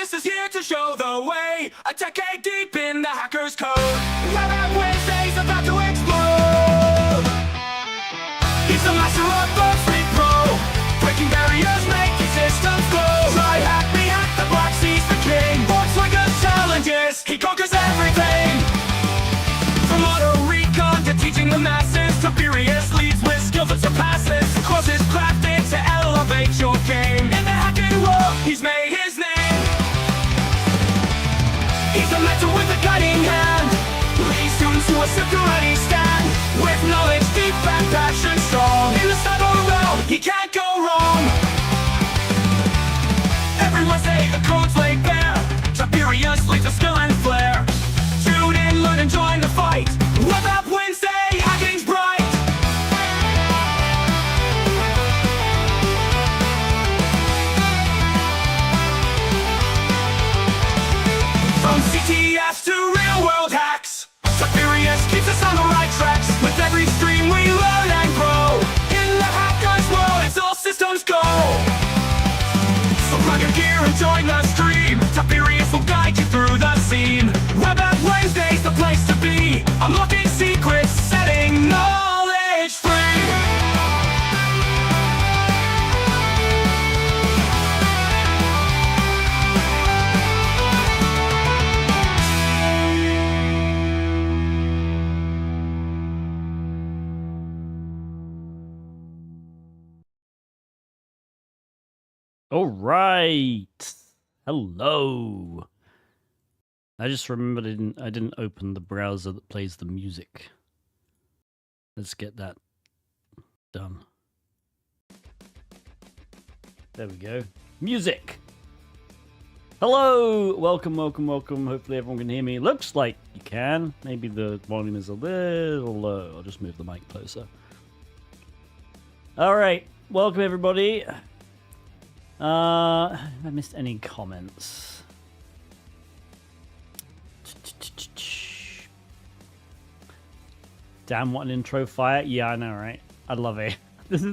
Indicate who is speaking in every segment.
Speaker 1: Tiberius is here to show the way. A decade deep in the hacker's code. Web App Wednesday's about to explode. He's the master of the free pro. Breaking barriers, making systems glow. Try hack me, hack the block, he's the king. Walks like a challenges, he conquers everything. From auto recon to teaching the masses, Tiberius leads with skills that surpasses. Courses crafted to elevate your game. In the hacking world, he's made his name. He's a mentor with a guiding hand. Leads students to a security stand. With knowledge deep and passion strong. In the cyber realm, he can't go wrong. Everyone say the code's laid bare. Tiberius leads a skill and flair. Tune in, learn and join the fight. Web App Wednesday, hacking's bright. From CTS to real-world hacks, Tiberius keeps us on the right tracks. With every stream we learn and grow. In the hacker's world, it's all systems go. So plug your gear and join the stream. Tiberius will guide you through the scene. Web App Wednesday's the place to be. Unlocking secrets, setting knowledge free.
Speaker 2: All right. Hello. I just remembered I didn't open the browser that plays the music. Let's get that done. There we go. Music. Hello. Welcome, welcome, welcome. Hopefully everyone can hear me. Looks like you can. Maybe the volume is a little low. I'll just move the mic closer. All right. Welcome, everybody. Have I missed any comments? Damn, what an intro fire. Yeah, I know, right? I love it. This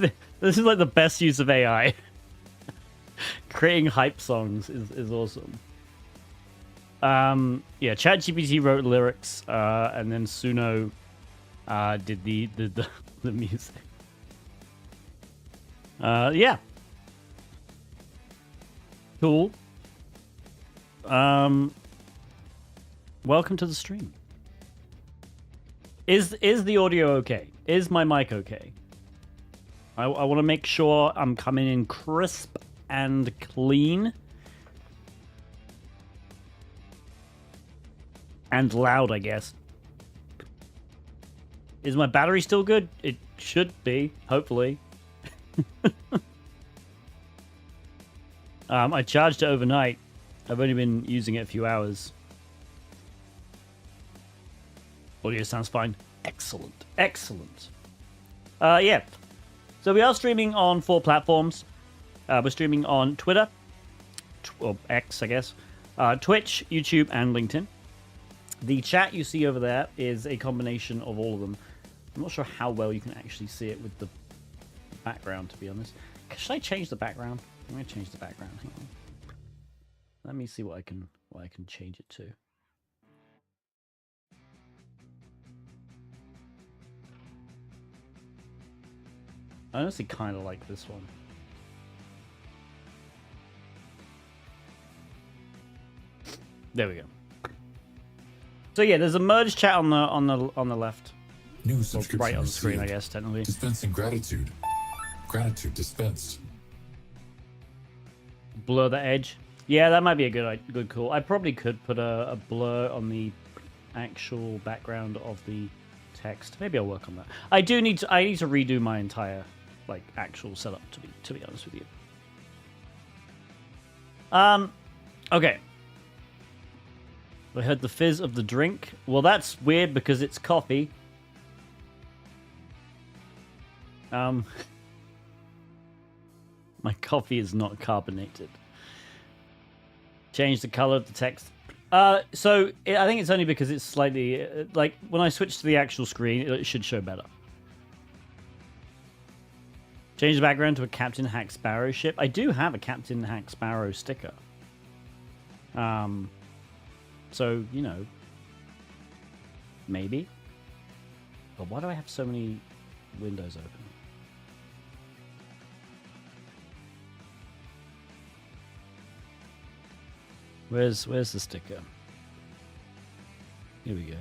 Speaker 2: is like the best use of AI. Creating hype songs is awesome. Yeah, ChatGPT wrote lyrics, and then Suno did the music. Yeah. Cool. Welcome to the stream. Is the audio okay? Is my mic okay? I want to make sure I'm coming in crisp and clean. And loud, I guess. Is my battery still good? It should be, hopefully. I charged it overnight. I've only been using it a few hours. Audio sounds fine. Excellent. Excellent. Yeah. So we are streaming on 4 platforms. We're streaming on Twitter, or X, I guess, Twitch, YouTube, and LinkedIn. The chat you see over there is a combination of all of them. I'm not sure how well you can actually see it with the background, to be honest. Should I change the background? I'm going to change the background. Hang on. Let me see what I can change it to. I honestly kind of like this one. There we go. So yeah, there's a merge chat on the left.
Speaker 3: New subscription
Speaker 2: right on the
Speaker 3: received.
Speaker 2: screen, I guess, technically.
Speaker 3: Dispensing gratitude. Gratitude dispensed.
Speaker 2: Blur the edge. Yeah, that might be a good call. I probably could put a blur on the actual background of the text. Maybe I'll work on that. I need to redo my entire actual setup to be honest with you. Okay. I heard the fizz of the drink. Well, that's weird because it's coffee. My coffee is not carbonated. Change the color of the text. I think it's only because it's slightly... when I switch to the actual screen, it should show better. Change the background to a Captain Hack Sparrow ship. I do have a Captain Hack Sparrow sticker. So, you know, maybe. But why do I have so many windows open? Where's the sticker? Here we go.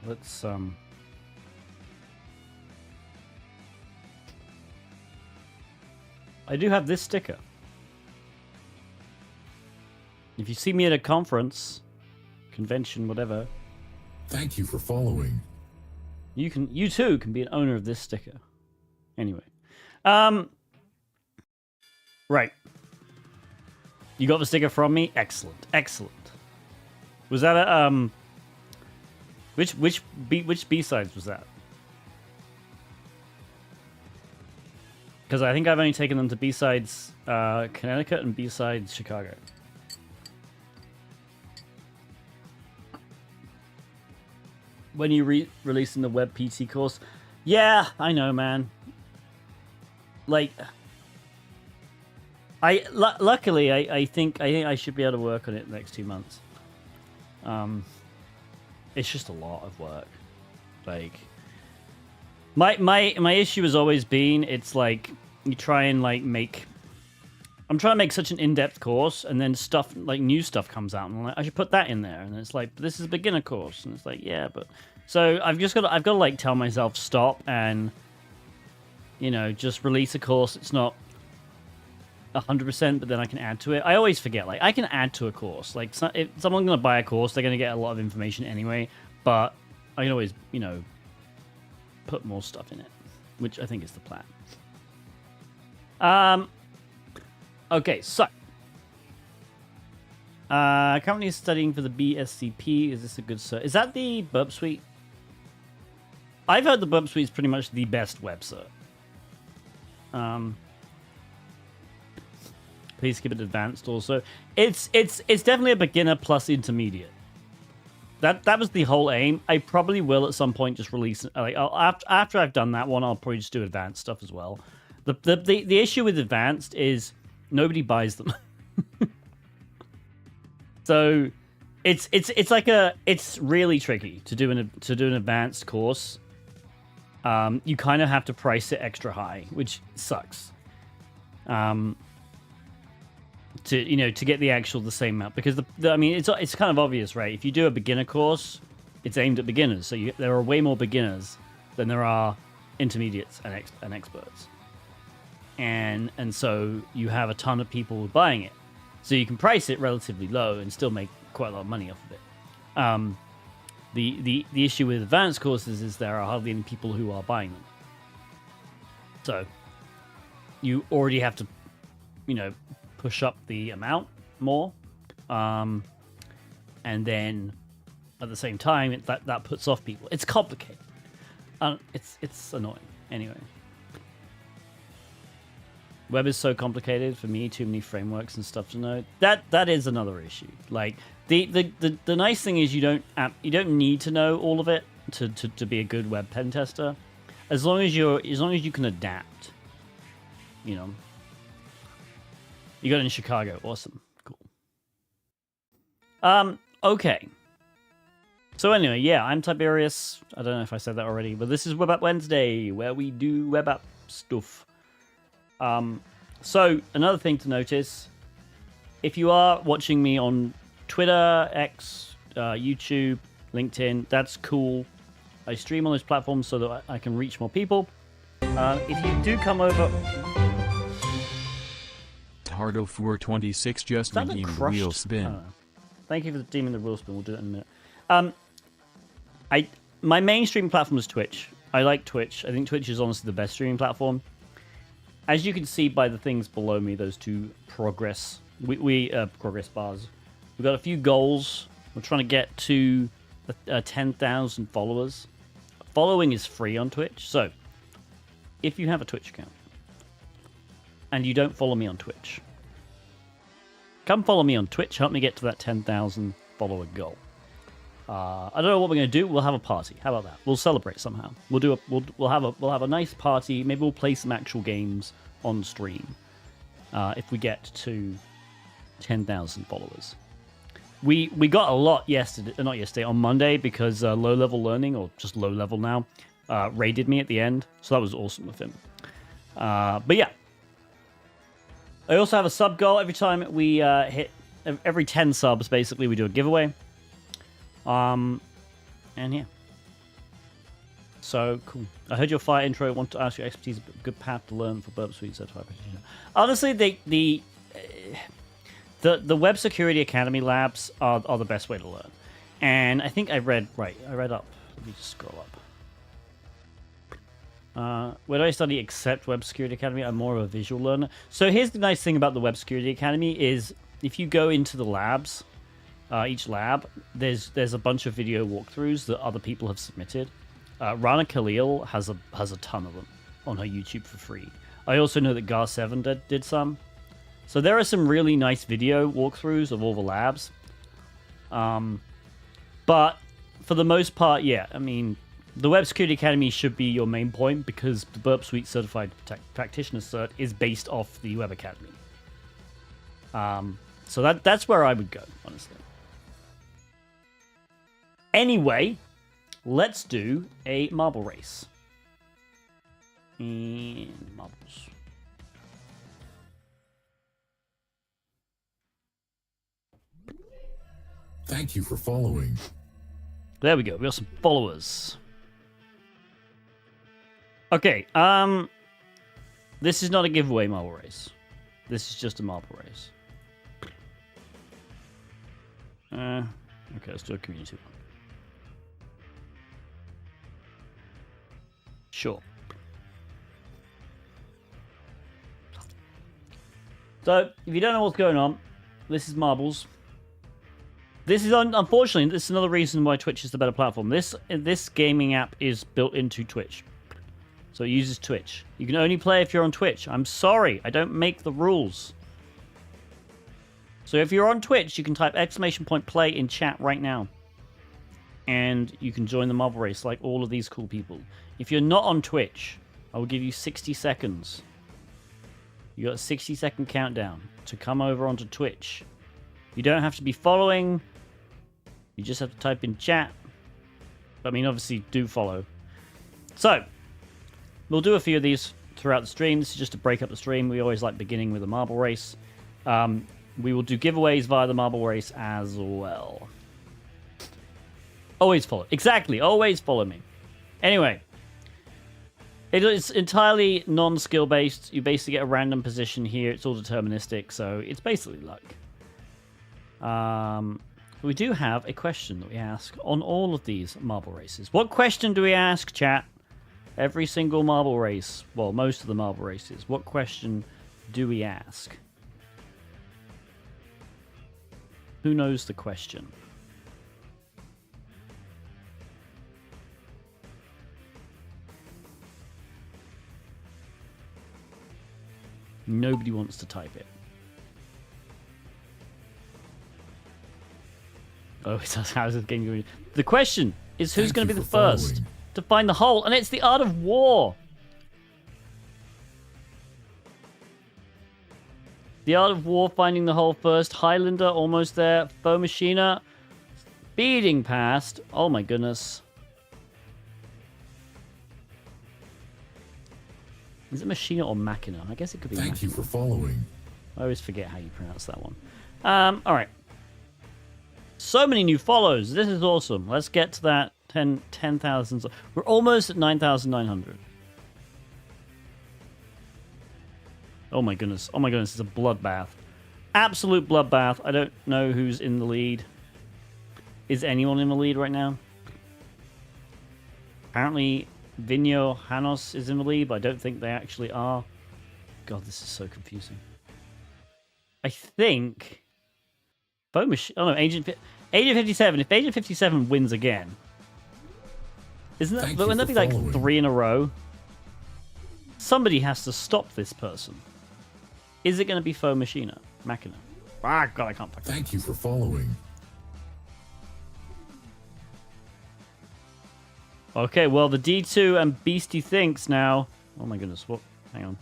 Speaker 2: Let's I do have this sticker. If you see me at a conference, convention, whatever,
Speaker 3: Thank you for following.
Speaker 2: you too can be an owner of this sticker. Anyway, right. You got the sticker from me. Excellent, excellent. Was that a which B-sides was that? Because I think I've only taken them to B-sides Connecticut and B-sides Chicago. When you releasing the web PT course? Yeah, I know, man. Like, luckily I think I should be able to work on it the next 2 months. It's just a lot of work. Like, my issue has always been, it's like you try and like I'm trying to make such an in-depth course, and then stuff like new stuff comes out, and I'm like, I should put that in there, and it's like, but this is a beginner course, and it's like, yeah, but so I've got to like tell myself stop and, you know, just release a course. It's not 100%, but then I can add to it. I always forget, like, I can add to a course. Like, if someone's going to buy a course, they're going to get a lot of information anyway, but I can always, you know, put more stuff in it, which I think is the plan. Okay, so currently studying for the BSCP. Is this a good cert? Is that the Burp Suite? I've heard the Burp Suite is pretty much the best web cert. Please skip it advanced also. It's definitely a beginner plus intermediate. That was the whole aim. I probably will at some point just release, like, after I've done that one, I'll probably just do advanced stuff as well. The issue with advanced is nobody buys them. So it's really tricky to do an advanced course. You kind of have to price it extra high, which sucks. To get the same amount, because I mean, it's kind of obvious, right? If you do a beginner course, it's aimed at beginners, so there are way more beginners than there are intermediates and experts, and so you have a ton of people buying it, so you can price it relatively low and still make quite a lot of money off of it. The issue with advanced courses is there are hardly any people who are buying them, so you already have to, push up the amount more, and then at the same time that puts off people. It's complicated. It's annoying. Anyway, web is so complicated for me. Too many frameworks and stuff to know. That is another issue. Like the nice thing is you don't need to know all of it to be a good web pen tester, as long as you can adapt. You got it in Chicago. Awesome. Cool. Okay. So anyway, yeah, I'm Tiberius. I don't know if I said that already, but this is Web App Wednesday, where we do web app stuff. So another thing to notice, if you are watching me on Twitter, X, YouTube, LinkedIn, that's cool. I stream on those platforms so that I can reach more people. If you do come over...
Speaker 4: Hardo 426 just redeemed the wheel spin.
Speaker 2: Thank you for redeeming the wheel spin. We'll do that in a minute. My mainstream platform is Twitch. I like Twitch. I think Twitch is honestly the best streaming platform. As you can see by the things below me, those two progress progress bars. We've got a few goals. We're trying to get to 10,000 followers. Following is free on Twitch, so if you have a Twitch account and you don't follow me on Twitch, come follow me on Twitch. Help me get to that 10,000 follower goal. I don't know what we're going to do. We'll have a party. How about that? We'll celebrate somehow. We'll have a nice party. Maybe we'll play some actual games on stream if we get to 10,000 followers. We got a lot on Monday, because low level learning, or just low level now, raided me at the end, so that was awesome of him. But yeah, I also have a sub goal. Every time we hit every 10 subs, basically we do a giveaway. And yeah, so cool. I heard your fire intro. Want to ask your expertise, a good path to learn for Burp Suite certified practitioner. Honestly, the Web Security Academy labs are the best way to learn. And I think I read up. Let me just scroll up. Where do I study except Web Security Academy? I'm more of a visual learner. So here's the nice thing about the Web Security Academy is if you go into the labs, each lab, there's a bunch of video walkthroughs that other people have submitted. Rana Khalil has a ton of them on her YouTube for free. I also know that Gar7 did some. So there are some really nice video walkthroughs of all the labs. But for the most part, yeah, I mean, the Web Security Academy should be your main point, because the Burp Suite Certified Practitioner Cert is based off the Web Academy. So that's where I would go, honestly. Anyway, let's do a marble race. And marbles.
Speaker 3: Thank you for following.
Speaker 2: There we go. We got some followers. Okay, this is not a giveaway marble race. This is just a marble race. Okay, let's do a community one. Sure. So, if you don't know what's going on, this is marbles. This is unfortunately, this is another reason why Twitch is the better platform. This gaming app is built into Twitch, so it uses Twitch. You can only play if you're on Twitch. I'm sorry, I don't make the rules. So if you're on Twitch, you can type !play in chat right now, and you can join the marble race like all of these cool people. If you're not on Twitch, I will give you 60 seconds. You got a 60-second countdown to come over onto Twitch. You don't have to be following. You just have to type in chat. I mean, obviously, do follow. So, we'll do a few of these throughout the stream. This is just to break up the stream. We always like beginning with a marble race. We will do giveaways via the marble race as well. Always follow. Exactly. Always follow me. Anyway. It's entirely non-skill based. You basically get a random position here. It's all deterministic, so it's basically luck. We do have a question that we ask on all of these marble races. What question do we ask, chat? Every single marble race. Well, most of the marble races. What question do we ask? Who knows the question? Nobody wants to type it. Oh, how's this game going? The question is who's going to be the first to find the hole, and it's the Art of War. The Art of War finding the hole first. Highlander almost there. Foe Machina speeding past. Oh my goodness. Is it Machina or Machina? I guess it could be
Speaker 3: Thank
Speaker 2: Machina.
Speaker 3: you for following.
Speaker 2: I always forget how you pronounce that one. Alright. So many new follows. This is awesome. Let's get to that 10,000. We're almost at 9,900. Oh my goodness. Oh my goodness. It's a bloodbath. Absolute bloodbath. I don't know who's in the lead. Is anyone in the lead right now? Apparently Vinyo Hanos is in the lead, but I don't think they actually are. God, this is so confusing. I think... Oh no, Agent 57. If Agent 57 wins again... Isn't that... Wouldn't that be like 3 in a row? Somebody has to stop this person. Is it going to be Foe Machina? Machina. Ah, God, I can't fucking...
Speaker 3: Thank you for following.
Speaker 2: Okay, well, the D2 and Beastie Thinks now. Oh my goodness, what? Hang on.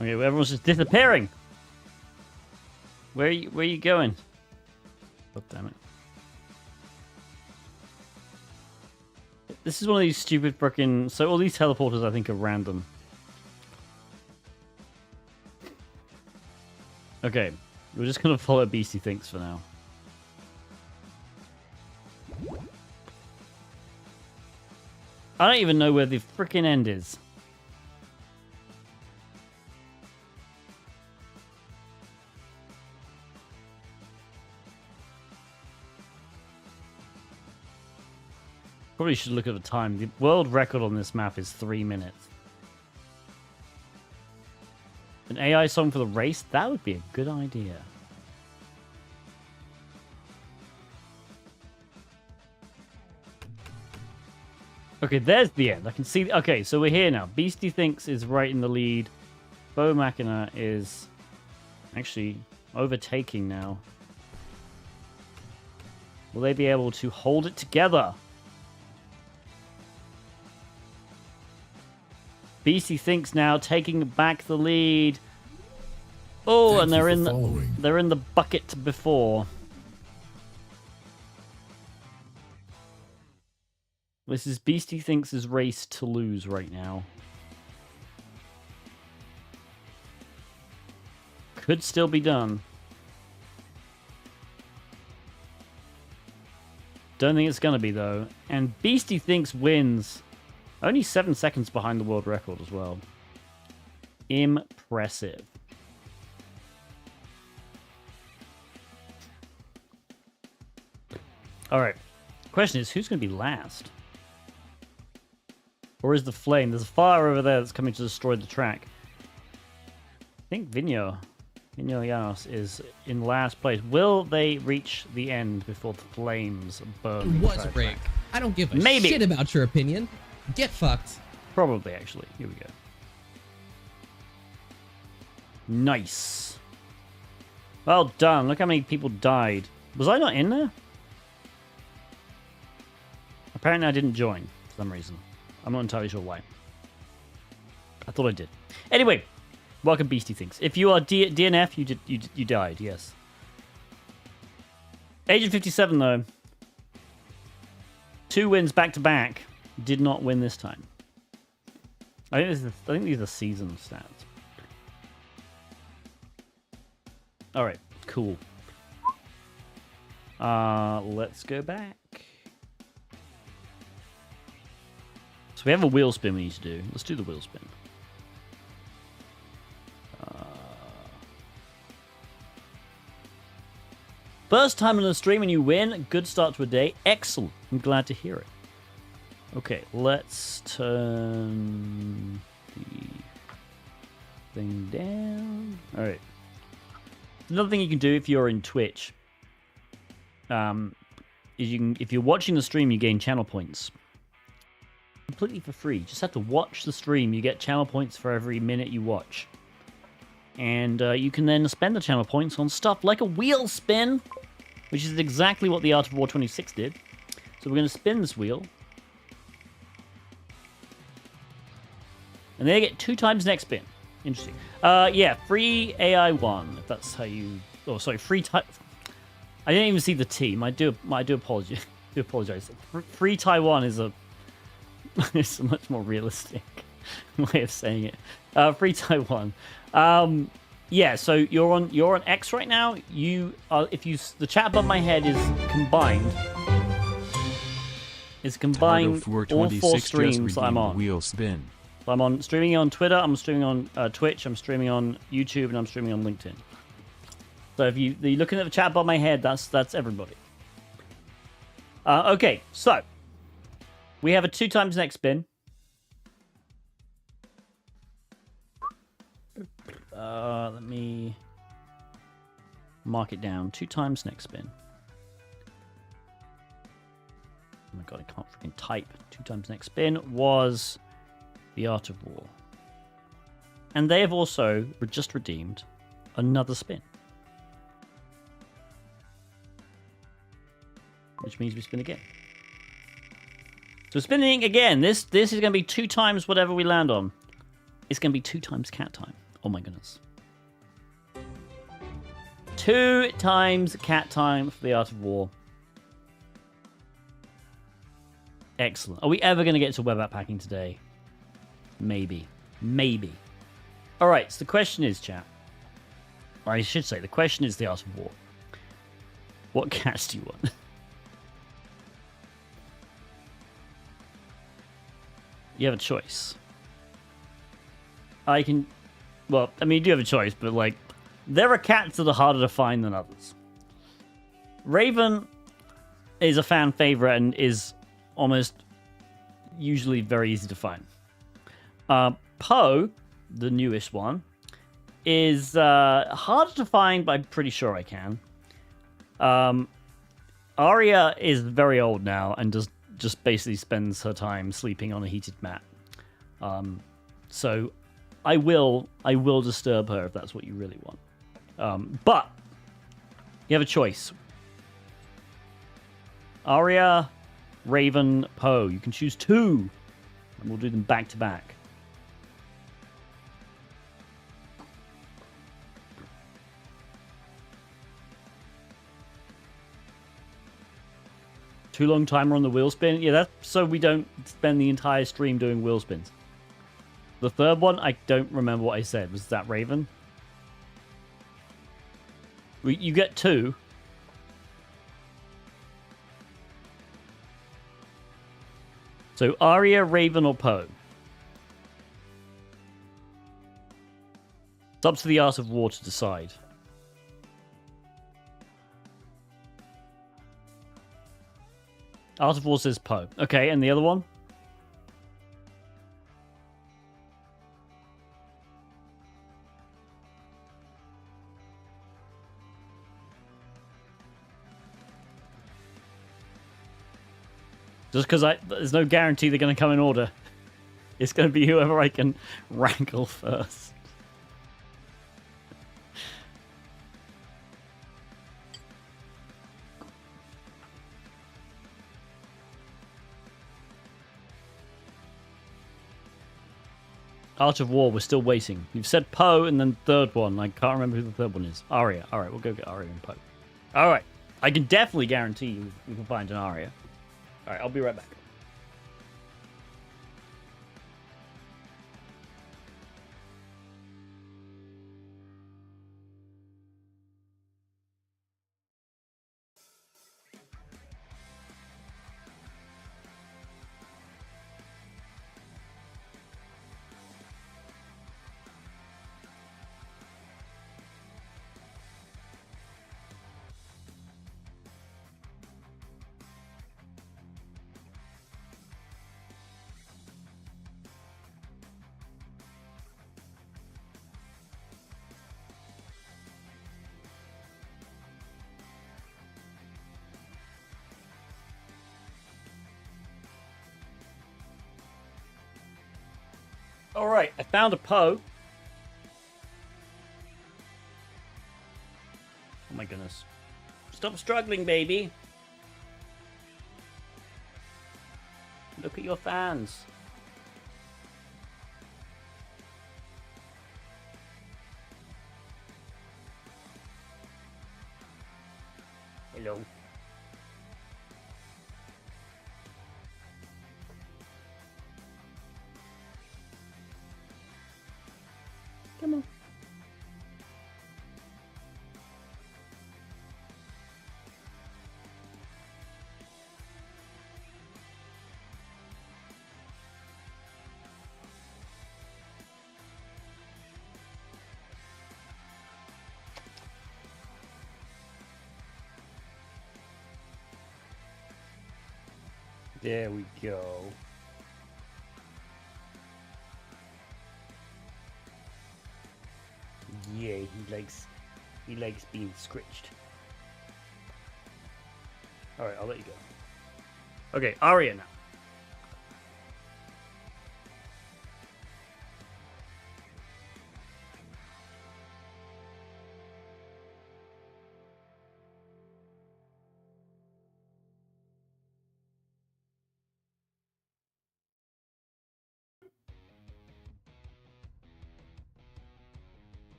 Speaker 2: Okay, well, everyone's just disappearing. Where are you going? God damn it. This is one of these stupid frickin'... So all these teleporters, I think, are random. Okay. We're just gonna follow Beastie Thinks for now. I don't even know where the frickin' end is. Probably should look at the time. The world record on this map is 3 minutes. An AI song for the race? That would be a good idea. Okay, there's the end. I can see... Okay, so we're here now. Beastie Thinks is right in the lead. Bo Machina is actually overtaking now. Will they be able to hold it together? Beastie Thinks now taking back the lead. Oh,
Speaker 3: Thank
Speaker 2: and they're in the bucket before. This is Beastie Thinks' race to lose right now. Could still be done. Don't think it's gonna be though. And Beastie Thinks wins. Only 7 seconds behind the world record as well. Impressive. Alright. Question is, who's going to be last? Or is the flame? There's a fire over there that's coming to destroy the track. I think Vinyo Llanos is in last place. Will they reach the end before the flames burn?
Speaker 5: What's break? I don't give a shit about your opinion. Get fucked.
Speaker 2: Probably, actually. Here we go. Nice. Well done. Look how many people died. Was I not in there? Apparently I didn't join for some reason. I'm not entirely sure why. I thought I did. Anyway, welcome Beastie Thinks. If you are DNF, you died, yes. Agent 57, though. 2 wins back to back. Did not win this time. I think these are season stats. Alright, cool. Let's go back. So we have a wheel spin we need to do. Let's do the wheel spin. First time on the stream and you win. Good start to a day. Excellent. I'm glad to hear it. Okay, let's turn the thing down. All right. Another thing you can do if you're in Twitch is if you're watching the stream, you gain channel points completely for free. You just have to watch the stream. You get channel points for every minute you watch, and you can then spend the channel points on stuff like a wheel spin, which is exactly what the Art of War 26 did. So we're going to spin this wheel. And they get 2 times next spin. Interesting. Yeah, free AI 1, if that's how you... Oh, sorry, free type... I didn't even see the team. I do apologize. Free Taiwan is a... it's a much more realistic way of saying it. Free Taiwan. Yeah, so you're on X right now. You are... The chat above my head is combined. It's combined all 4 streams I'm on.
Speaker 4: Wheel spin.
Speaker 2: I'm streaming on Twitter, I'm streaming on Twitch, I'm streaming on YouTube, and I'm streaming on LinkedIn. So if you're looking at the chat above my head, that's everybody. Okay, so we have a 2 times next spin. Let me mark it down. 2 times next spin. Oh my god, I can't freaking type. 2 times next spin was the Art of War. And they have also just redeemed another spin. which means we spin again. So spinning again. This is going to be 2 times whatever we land on. It's going to be 2 times cat time. Oh my goodness. 2 times cat time for the Art of War. Excellent. Are we ever going to get to web app packing today? Maybe. Maybe. Alright, so the question is, chat. Or I should say, the question is the Art of War. What cats do you want? You have a choice. I can... Well, I mean, you do have a choice, but, like, there are cats that are harder to find than others. Raven is a fan favorite and is almost usually very easy to find. Poe, the newest one, is harder to find, but I'm pretty sure I can. Arya is very old now and just basically spends her time sleeping on a heated mat. So I will disturb her if that's what you really want. But you have a choice. Arya, Raven, Poe. You can choose 2, and we'll do them back to back. Too long timer on the wheel spin? Yeah, that's so we don't spend the entire stream doing wheel spins. The third one, I don't remember what I said. Was that Raven? You get 2. So Arya, Raven, or Poe? It's up to the Art of War to decide. Art of War says Poe. Okay, and the other one? Just because there's no guarantee they're going to come in order. It's going to be whoever I can wrangle first. Art of War, we're still waiting. You've said Poe and then third one. I can't remember who the third one is. Arya. All right, we'll go get Arya and Poe. All right. I can definitely guarantee you we can find an Arya. All right, I'll be right back. All right, I found a Poe. Oh my goodness. Stop struggling, baby. Look at your fans. Hello. Come on. There we go. Yeah, he likes being scratched. Alright, I'll let you go. Okay, Arya now.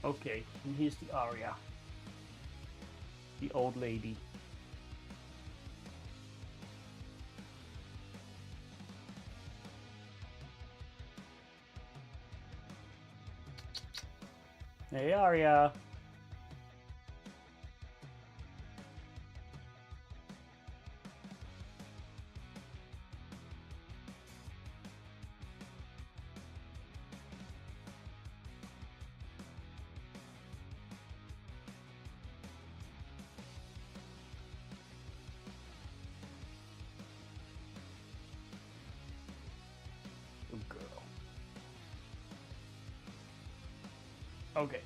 Speaker 2: Okay, and here's the aria. The old lady. Hey, Aria. Good girl. Okay.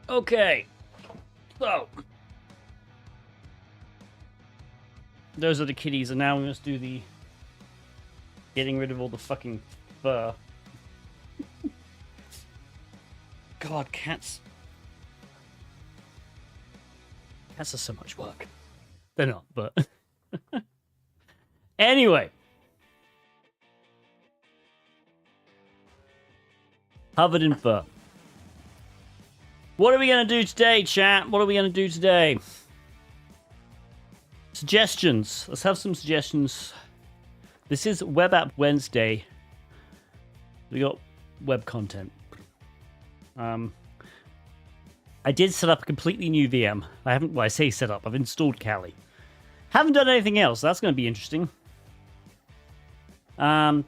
Speaker 2: Okay, so those are the kitties, and now we must do the getting rid of all the fucking fur. God, cats. Cats are so much work. They're not, but anyway. Covered in fur. What are we going to do today, chat? What are we going to do today? Suggestions. Let's have some suggestions. This is Web App Wednesday. We got web content. I did set up a completely new VM. I haven't, well, I say set up. I've installed Kali. Haven't done anything else. That's going to be interesting. Yeah.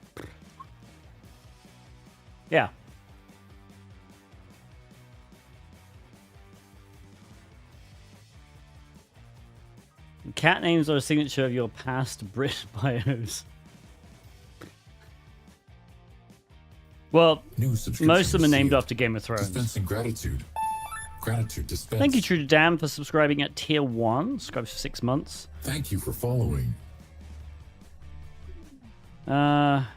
Speaker 2: Cat names are a signature of your past Brit bios. Well, most of them are named after Game of Thrones.
Speaker 3: Dispensing gratitude. Gratitude dispensed.
Speaker 2: Thank you, True to Dan, for subscribing at Tier 1. Subscribed for 6 months.
Speaker 3: Thank you for following.
Speaker 2: I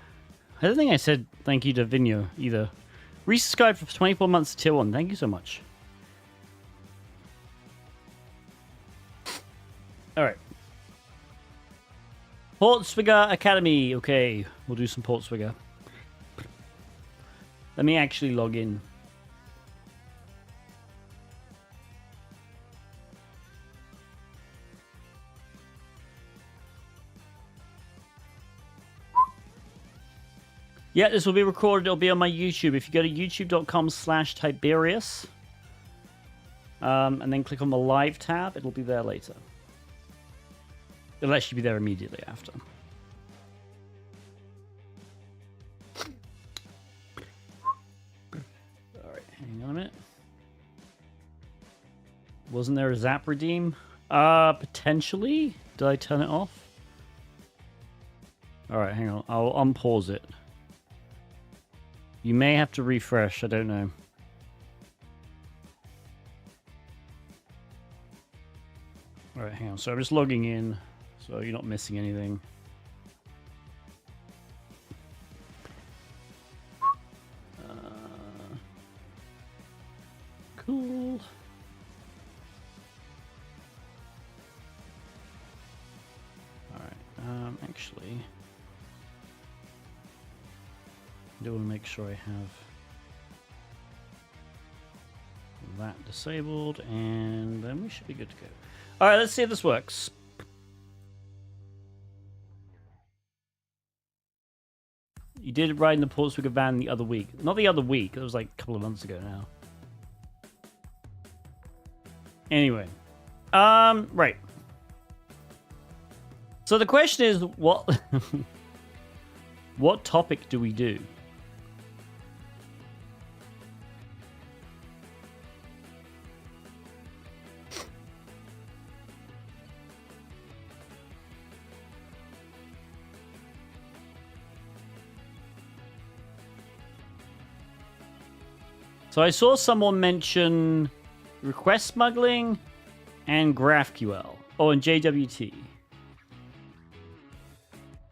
Speaker 2: don't think I said thank you to Vinyo either. Resubscribed for 24 months to Tier 1. Thank you so much. Alright. Portswigger Academy. Okay, we'll do some Portswigger. Let me actually log in. Yeah, this will be recorded. It'll be on my YouTube. If you go to youtube.com/Tiberius, and then click on the live tab, it'll be there later. It'll actually be there immediately after. Alright, hang on a minute. Wasn't there a Zap redeem? Potentially? Did I turn it off? Alright, hang on. I'll unpause it. You may have to refresh, I don't know. Alright, hang on. So I'm just logging in, so you're not missing anything. Cool. Alright, actually... I do want to make sure I have that disabled, and then we should be good to go. Alright, let's see if this works. You did ride in the Portswigger van the other week. Not the other week, it was like a couple of months ago now. Anyway. Right. So the question is, what... what topic do we do? So I saw someone mention request smuggling and GraphQL. Oh, and JWT.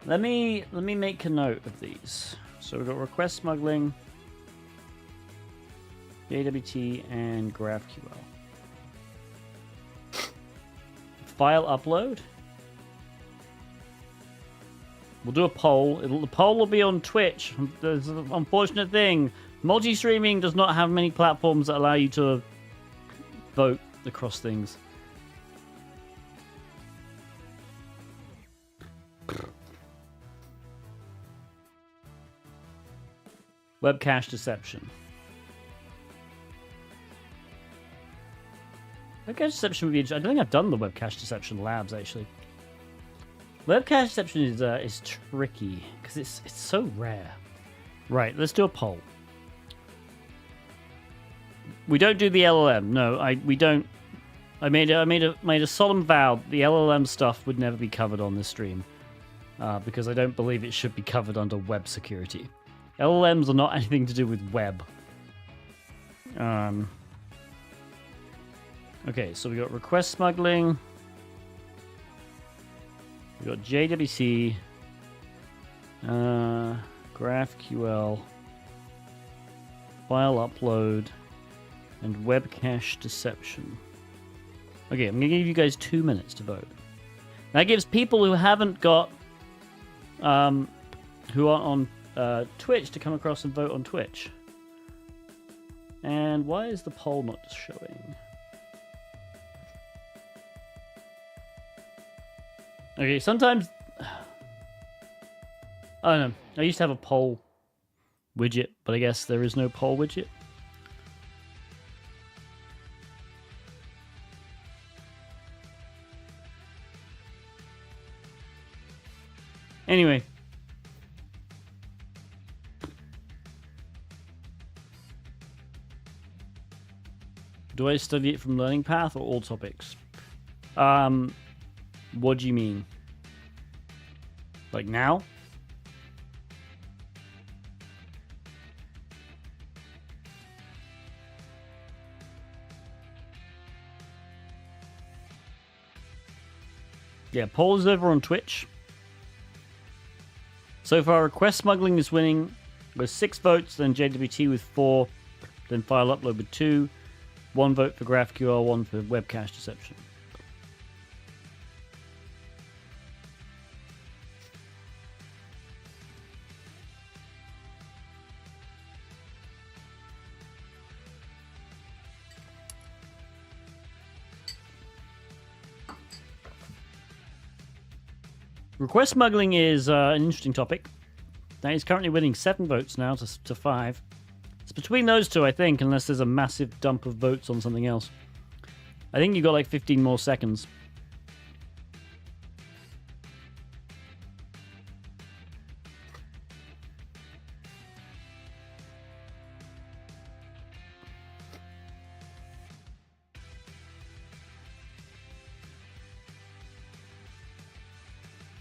Speaker 2: Let me make a note of these. So we've got request smuggling, JWT, and GraphQL. File upload. We'll do a poll. The poll will be on Twitch. There's an unfortunate thing. Multi-streaming does not have many platforms that allow you to vote across things. Web cache deception. Web cache deception would be interesting. I don't think I've done the web cache deception labs actually. Web cache deception is tricky because it's so rare. Right, let's do a poll. We don't do the LLM. No, we don't. I made a solemn vow the LLM stuff would never be covered on this stream because I don't believe it should be covered under web security. LLMs are not anything to do with web. Okay, so we got request smuggling. We got JWT, GraphQL, file upload, and web cache deception. Okay, I'm gonna give you guys 2 minutes to vote. That gives people who haven't got, who aren't on Twitch to come across and vote on Twitch. And why is the poll not showing? Okay, sometimes... I don't know. I used to have a poll widget, but I guess there is no poll widget. Anyway. Do I study it from Learning Path or all topics? What do you mean? Like now? Yeah, poll is over on Twitch. So far, request smuggling is winning with 6 votes, then JWT with 4, then file upload with 2, 1 vote for GraphQL, 1 for web cache deception. Request smuggling is an interesting topic. That is currently winning 7 votes now to 5. It's between those two, I think, unless there's a massive dump of votes on something else. I think you've got like 15 more seconds.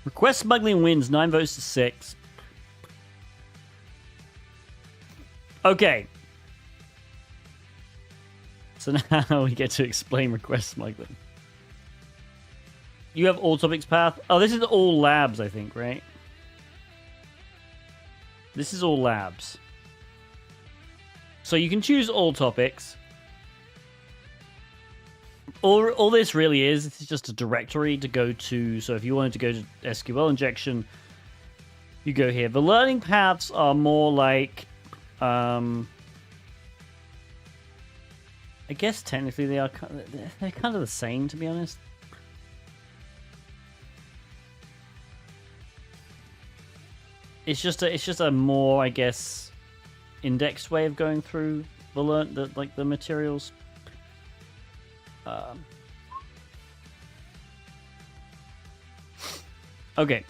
Speaker 2: Request smuggling wins 9 votes to 6. Okay. So now we get to explain request smuggling. You have all topics path. Oh, this is all labs, I think, right? This is all labs. So you can choose all topics. All this really is, this is just a directory to go to. So if you wanted to go to SQL injection, you go here. The learning paths are more like, I guess technically they're kind of the same, to be honest. It's just a more, I guess, indexed way of going through the materials. Okay.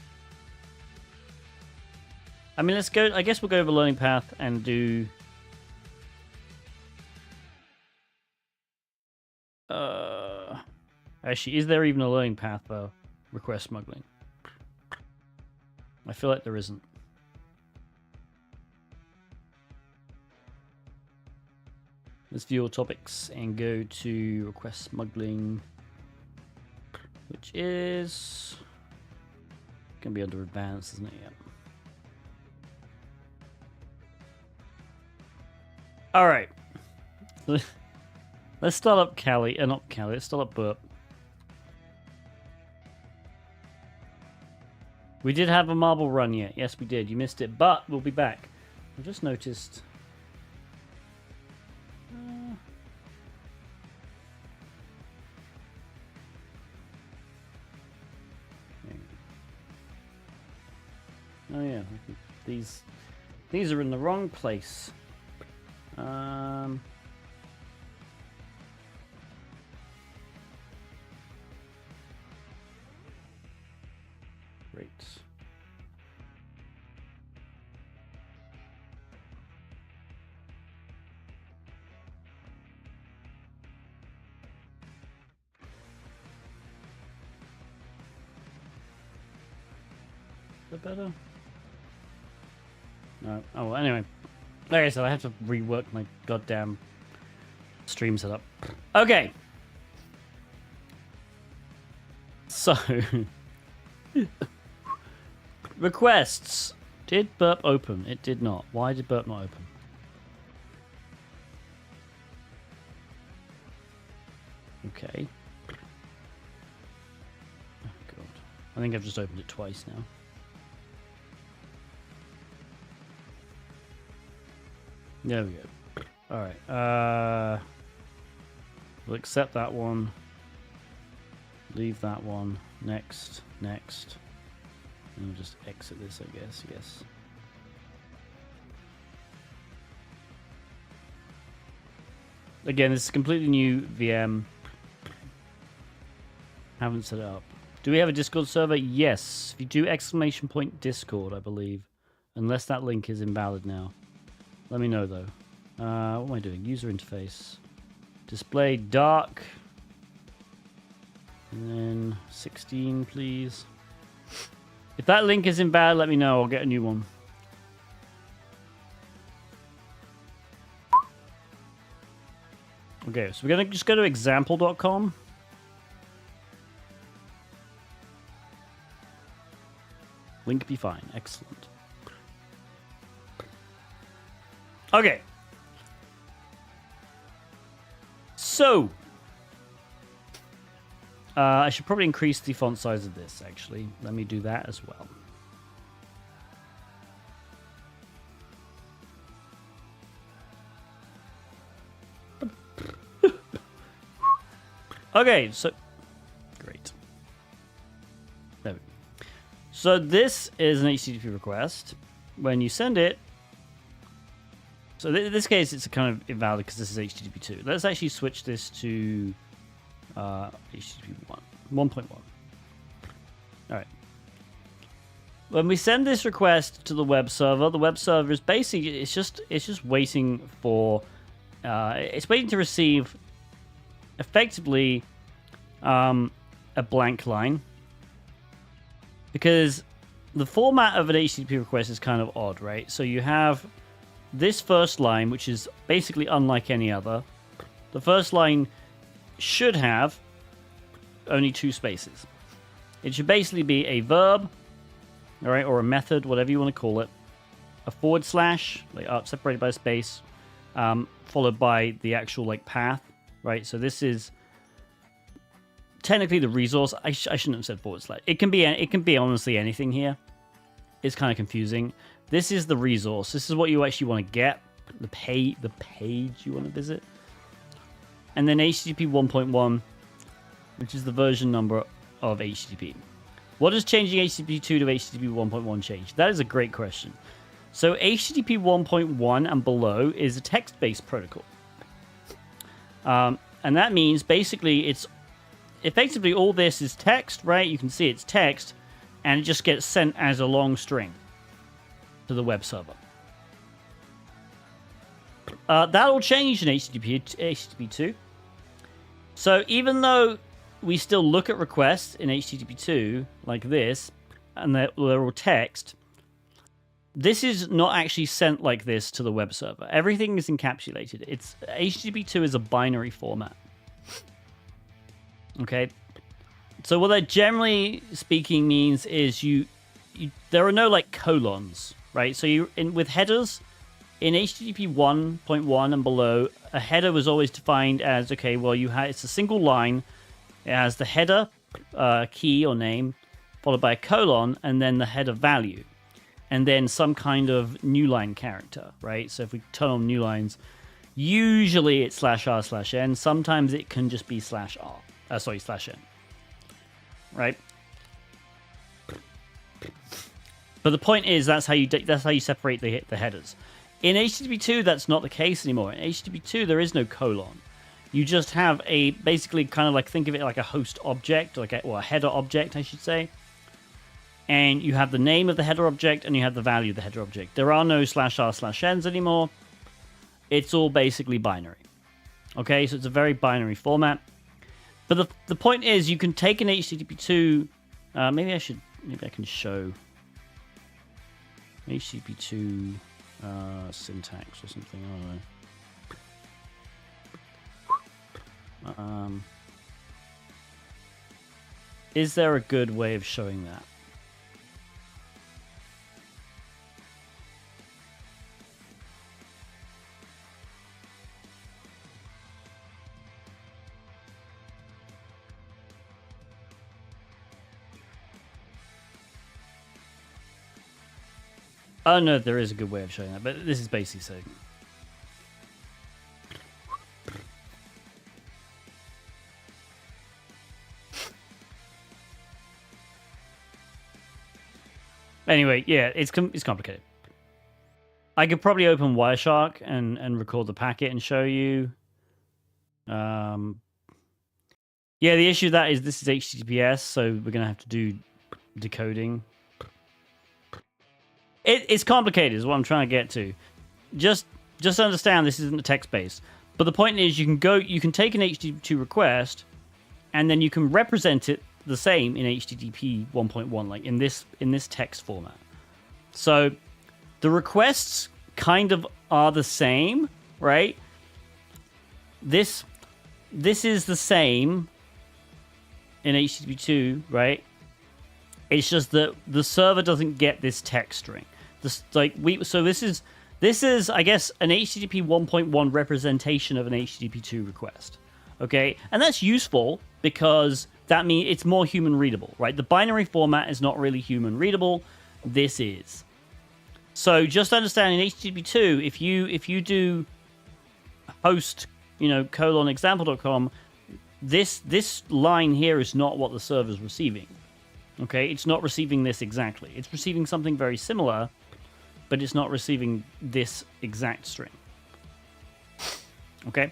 Speaker 2: I mean, let's go. I guess we'll go over learning path and do. Actually, is there even a learning path for request smuggling? I feel like there isn't. Let's view all topics and go to request smuggling, which is going to be under advanced, isn't it? Yeah. All right. Let's start up Callie. Not Callie. Let's start up Burp. We did have a marble run yet. Yes, we did. You missed it, but we'll be back. I just noticed. Oh yeah, these are in the wrong place. Great. Is that better? No. Oh, well, anyway. Like I said, I have to rework my goddamn stream setup. Okay. So. Requests. Did Burp open? It did not. Why did Burp not open? Okay. Oh, God. I think I've just opened it twice now. There we go. Alright. We'll accept that one. Leave that one. Next. Next. And we'll just exit this, I guess. Yes. Again, this is a completely new VM. Haven't set it up. Do we have a Discord server? Yes. If you do ! Discord, I believe. Unless that link is invalid now. Let me know, though. What am I doing? User interface. Display dark. And then 16, please. If that link is invalid, let me know. I'll get a new one. Okay, so we're going to just go to example.com. Link be fine. Excellent. Okay. So. I should probably increase the font size of this, actually. Let me do that as well. Okay, so... Great. There we go. So this is an HTTP request. When you send it... So in this case, it's kind of invalid because this is HTTP 2. Let's actually switch this to HTTP 1.1. All right. When we send this request to the web server is basically it's just waiting for it's waiting to receive effectively a blank line, because the format of an HTTP request is kind of odd, right? So you have this first line, which is basically unlike any other. The first line should have only 2 spaces. It should basically be a verb, all right, or a method, whatever you want to call it, a /, like separated by a space, followed by the actual like path, right? So this is technically the resource. I shouldn't have said /. It can be honestly anything here. It's kind of confusing. This is the resource. This is what you actually want to get. The page you want to visit. And then HTTP 1.1, which is the version number of HTTP. What does changing HTTP 2 to HTTP 1.1 change? That is a great question. So HTTP 1.1 and below is a text-based protocol. And that means basically it's effectively all this is text, right? You can see it's text, and it just gets sent as a long string to the web server. That'll change in HTTP 2. So even though we still look at requests in HTTP 2 like this, and they're all text, this is not actually sent like this to the web server. Everything is encapsulated. It's HTTP2 is a binary format. Okay, so what that generally speaking means is there are no like colons, right? So with headers in HTTP 1.1 and below, a header was always defined as, okay, well, it's a single line. It has the header key or name, followed by a colon, and then the header value, and then some kind of new line character, right? So if we turn on new lines, usually it's /r/n. Sometimes it can just be /n, right? But the point is, that's how you separate the headers. In HTTP2, that's not the case anymore. In HTTP2, there is no colon. You just have basically kind of like, think of it like a host object, or a header object, I should say. And you have the name of the header object, and you have the value of the header object. There are no /r/n's anymore. It's all basically binary. Okay, so it's a very binary format. But the point is, you can take an HTTP2. Maybe I can show HTTP2 syntax or something. I don't know. Is there a good way of showing that? Oh no, there is a good way of showing that, but this is basically saying. Anyway, yeah, it's complicated. I could probably open Wireshark and record the packet and show you. Yeah, the issue with that is this is HTTPS, so we're gonna have to do decoding. It's complicated, is what I'm trying to get to. Just understand this isn't a text base. But the point is, you can take an HTTP2 request, and then you can represent it the same in HTTP 1.1, like in this text format. So the requests kind of are the same, right? This is the same in HTTP2, right? It's just that the server doesn't get this text string. This is I guess an HTTP 1.1 representation of an HTTP 2 request. Okay, and that's useful because that means it's more human readable, right? The binary format is not really human readable. This is. So just understand in HTTP 2, if you do host, example.com, this line here is not what the server's receiving. Okay, it's not receiving this exactly. It's receiving something very similar, but it's not receiving this exact string. Okay?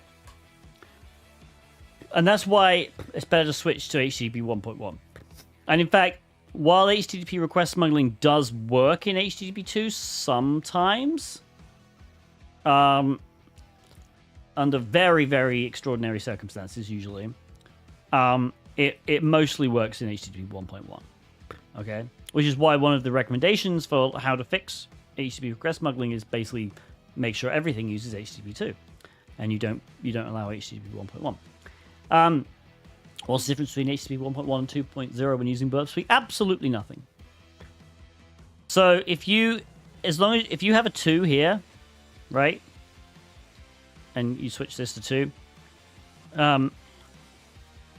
Speaker 2: And that's why it's better to switch to HTTP 1.1. And in fact, while HTTP request smuggling does work in HTTP 2 sometimes, under very, very extraordinary circumstances usually, it mostly works in HTTP 1.1. Okay, which is why one of the recommendations for how to fix HTTP request smuggling is basically make sure everything uses HTTP 2, and you don't allow HTTP 1.1. What's the difference between HTTP 1.1 and 2.0 when using Burp Suite? Absolutely nothing. So if you have a 2 here, right, and you switch this to 2,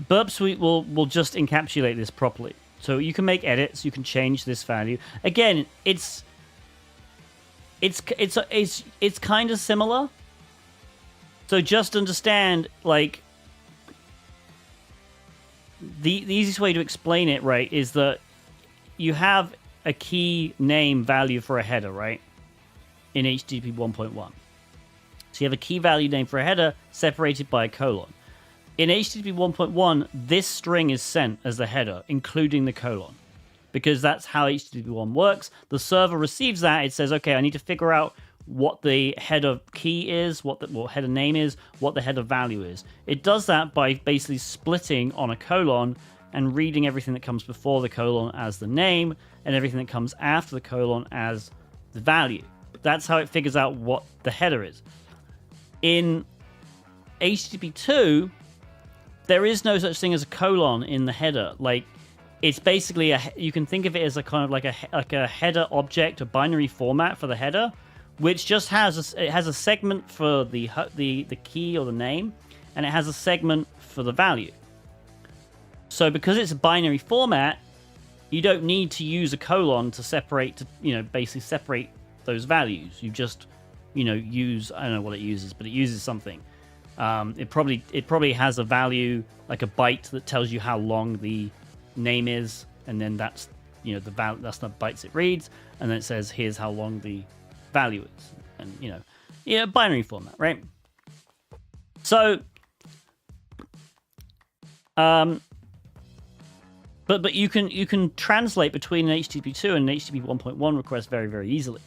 Speaker 2: Burp Suite will just encapsulate this properly. So you can make edits, you can change this value. Again, it's kind of similar. So just understand, like, the easiest way to explain it, right, is that you have a key name value for a header, right, in HTTP 1.1. So you have a key value name for a header separated by a colon. In HTTP 1.1, this string is sent as the header, including the colon, because that's how HTTP 1 works. The server receives that. It says, okay, I need to figure out what the header key is, what header name is, what the header value is. It does that by basically splitting on a colon and reading everything that comes before the colon as the name, and everything that comes after the colon as the value. That's how it figures out what the header is. In HTTP 2, there is no such thing as a colon in the header. Like, it's basically you can think of it as a kind of like a header object, a binary format for the header, which just has a segment for the key or the name, and it has a segment for the value. So because it's a binary format, you don't need to use a colon to separate, basically separate those values. You just, use, I don't know what it uses, but it uses something. It probably has a value, like a byte, that tells you how long the name is, and then that's, the value, that's the bytes it reads, and then it says, here's how long the value is. And, binary format, right? So, But you can translate between an HTTP 2 and an HTTP 1.1 request very, very easily.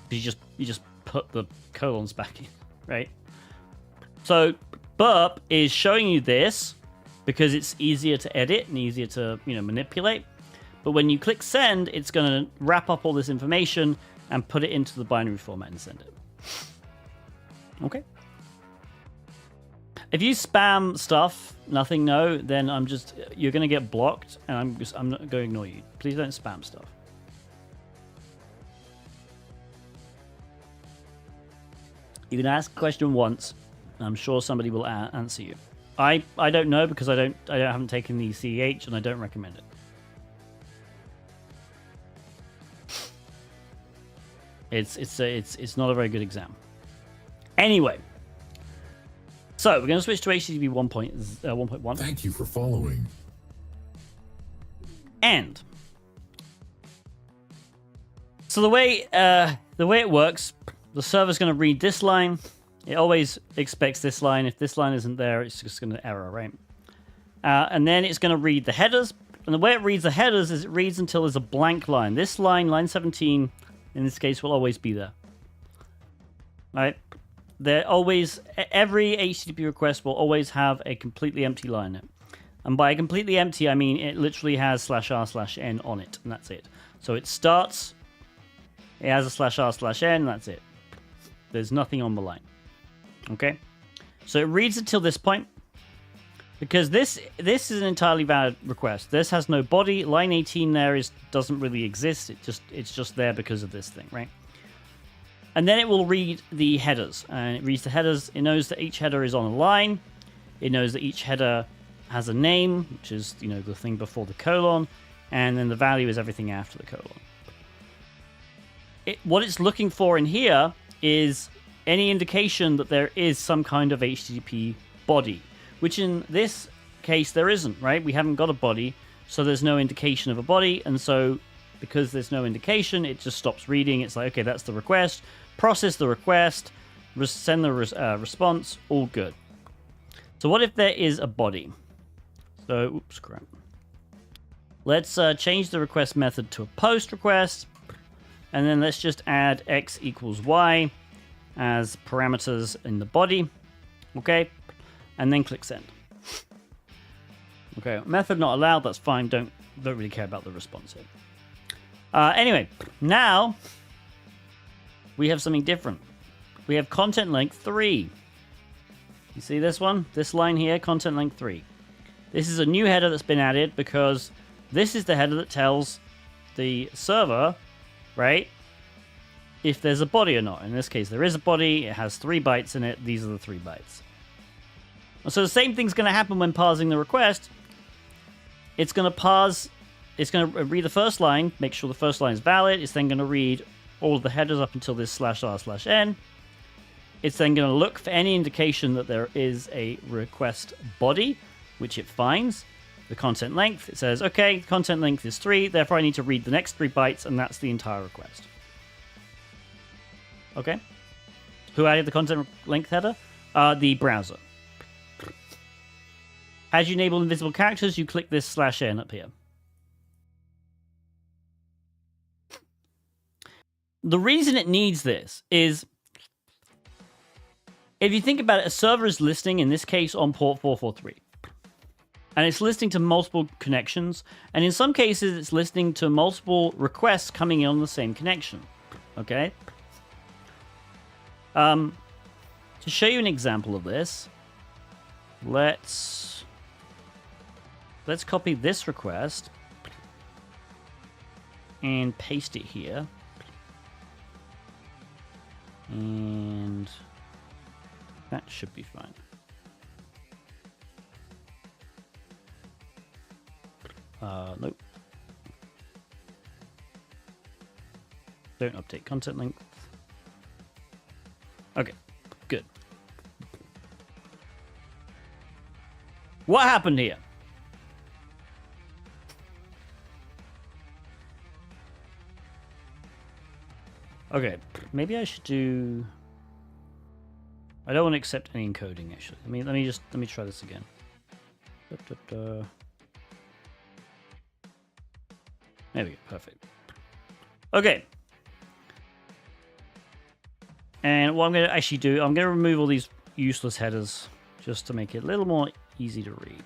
Speaker 2: Because you just put the colons back in, right? So burp is showing you this because it's easier to edit and easier to manipulate. But when you click send, it's going to wrap up all this information and put it into the binary format and send it. Okay. If you spam stuff, nothing, no, then you're going to get blocked, and I'm not going to ignore you. Please don't spam stuff. You can ask a question once. I'm sure somebody will answer you. I don't know because I haven't taken the CEH and I don't recommend it. It's not a very good exam. Anyway. So, we're going to switch to HTTP 1.1.
Speaker 3: Thank you for following.
Speaker 2: And so the way it works, the server's going to read this line. It always expects this line. If this line isn't there, it's just going to error, right? And then it's going to read the headers. And the way it reads the headers is it reads until there's a blank line. This line, line 17, in this case, will always be there. Right? Every HTTP request will always have a completely empty line in it. And by completely empty, I mean it literally has /r/n on it, and that's it. So it starts, it has a /r/n, that's it. There's nothing on the line. Okay? So it reads until this point, because this is an entirely valid request. This has no body. Line 18 there doesn't really exist. It's just there because of this thing, right? And then it will read the headers. And it reads the headers. It knows that each header is on a line. It knows that each header has a name, which is, the thing before the colon. And then the value is everything after the colon. What it's looking for in here is any indication that there is some kind of HTTP body, which in this case there isn't, right? We haven't got a body, so there's no indication of a body. And so because there's no indication, it just stops reading. It's like, okay, that's the request. Process the request, send the response, all good. So what if there is a body? So, oops, crap. Let's change the request method to a post request, and then let's just add x equals y as parameters in the body, okay? And then click send. Okay, method not allowed, that's fine, don't really care about the response here. Anyway, now we have something different. We have content length 3. You see this one? This line here, content length 3. This is a new header that's been added because this is the header that tells the server, right, if there's a body or not. In this case, there is a body. It has 3 bytes in it. These are the 3 bytes. So the same thing's going to happen when parsing the request. It's going to read the first line, make sure the first line is valid. It's then going to read all of the headers up until this /r/n. It's then going to look for any indication that there is a request body, which it finds. The content length, it says, okay, content length is 3, therefore I need to read the next 3 bytes, and that's the entire request. Okay? Who added the content length header? The browser. As you enable invisible characters, you click this /n up here. The reason it needs this is, if you think about it, a server is listening, in this case, on port 443. And it's listening to multiple connections. And in some cases, it's listening to multiple requests coming in on the same connection. Okay. To show you an example of this, let's copy this request and paste it here. And that should be fine. Nope. Don't update content length. Okay, good. What happened here? Okay, maybe I should do... I don't want to accept any encoding, actually. Let me try this again. There we go, perfect. Okay. And what I'm going to actually do, I'm going to remove all these useless headers just to make it a little more easy to read.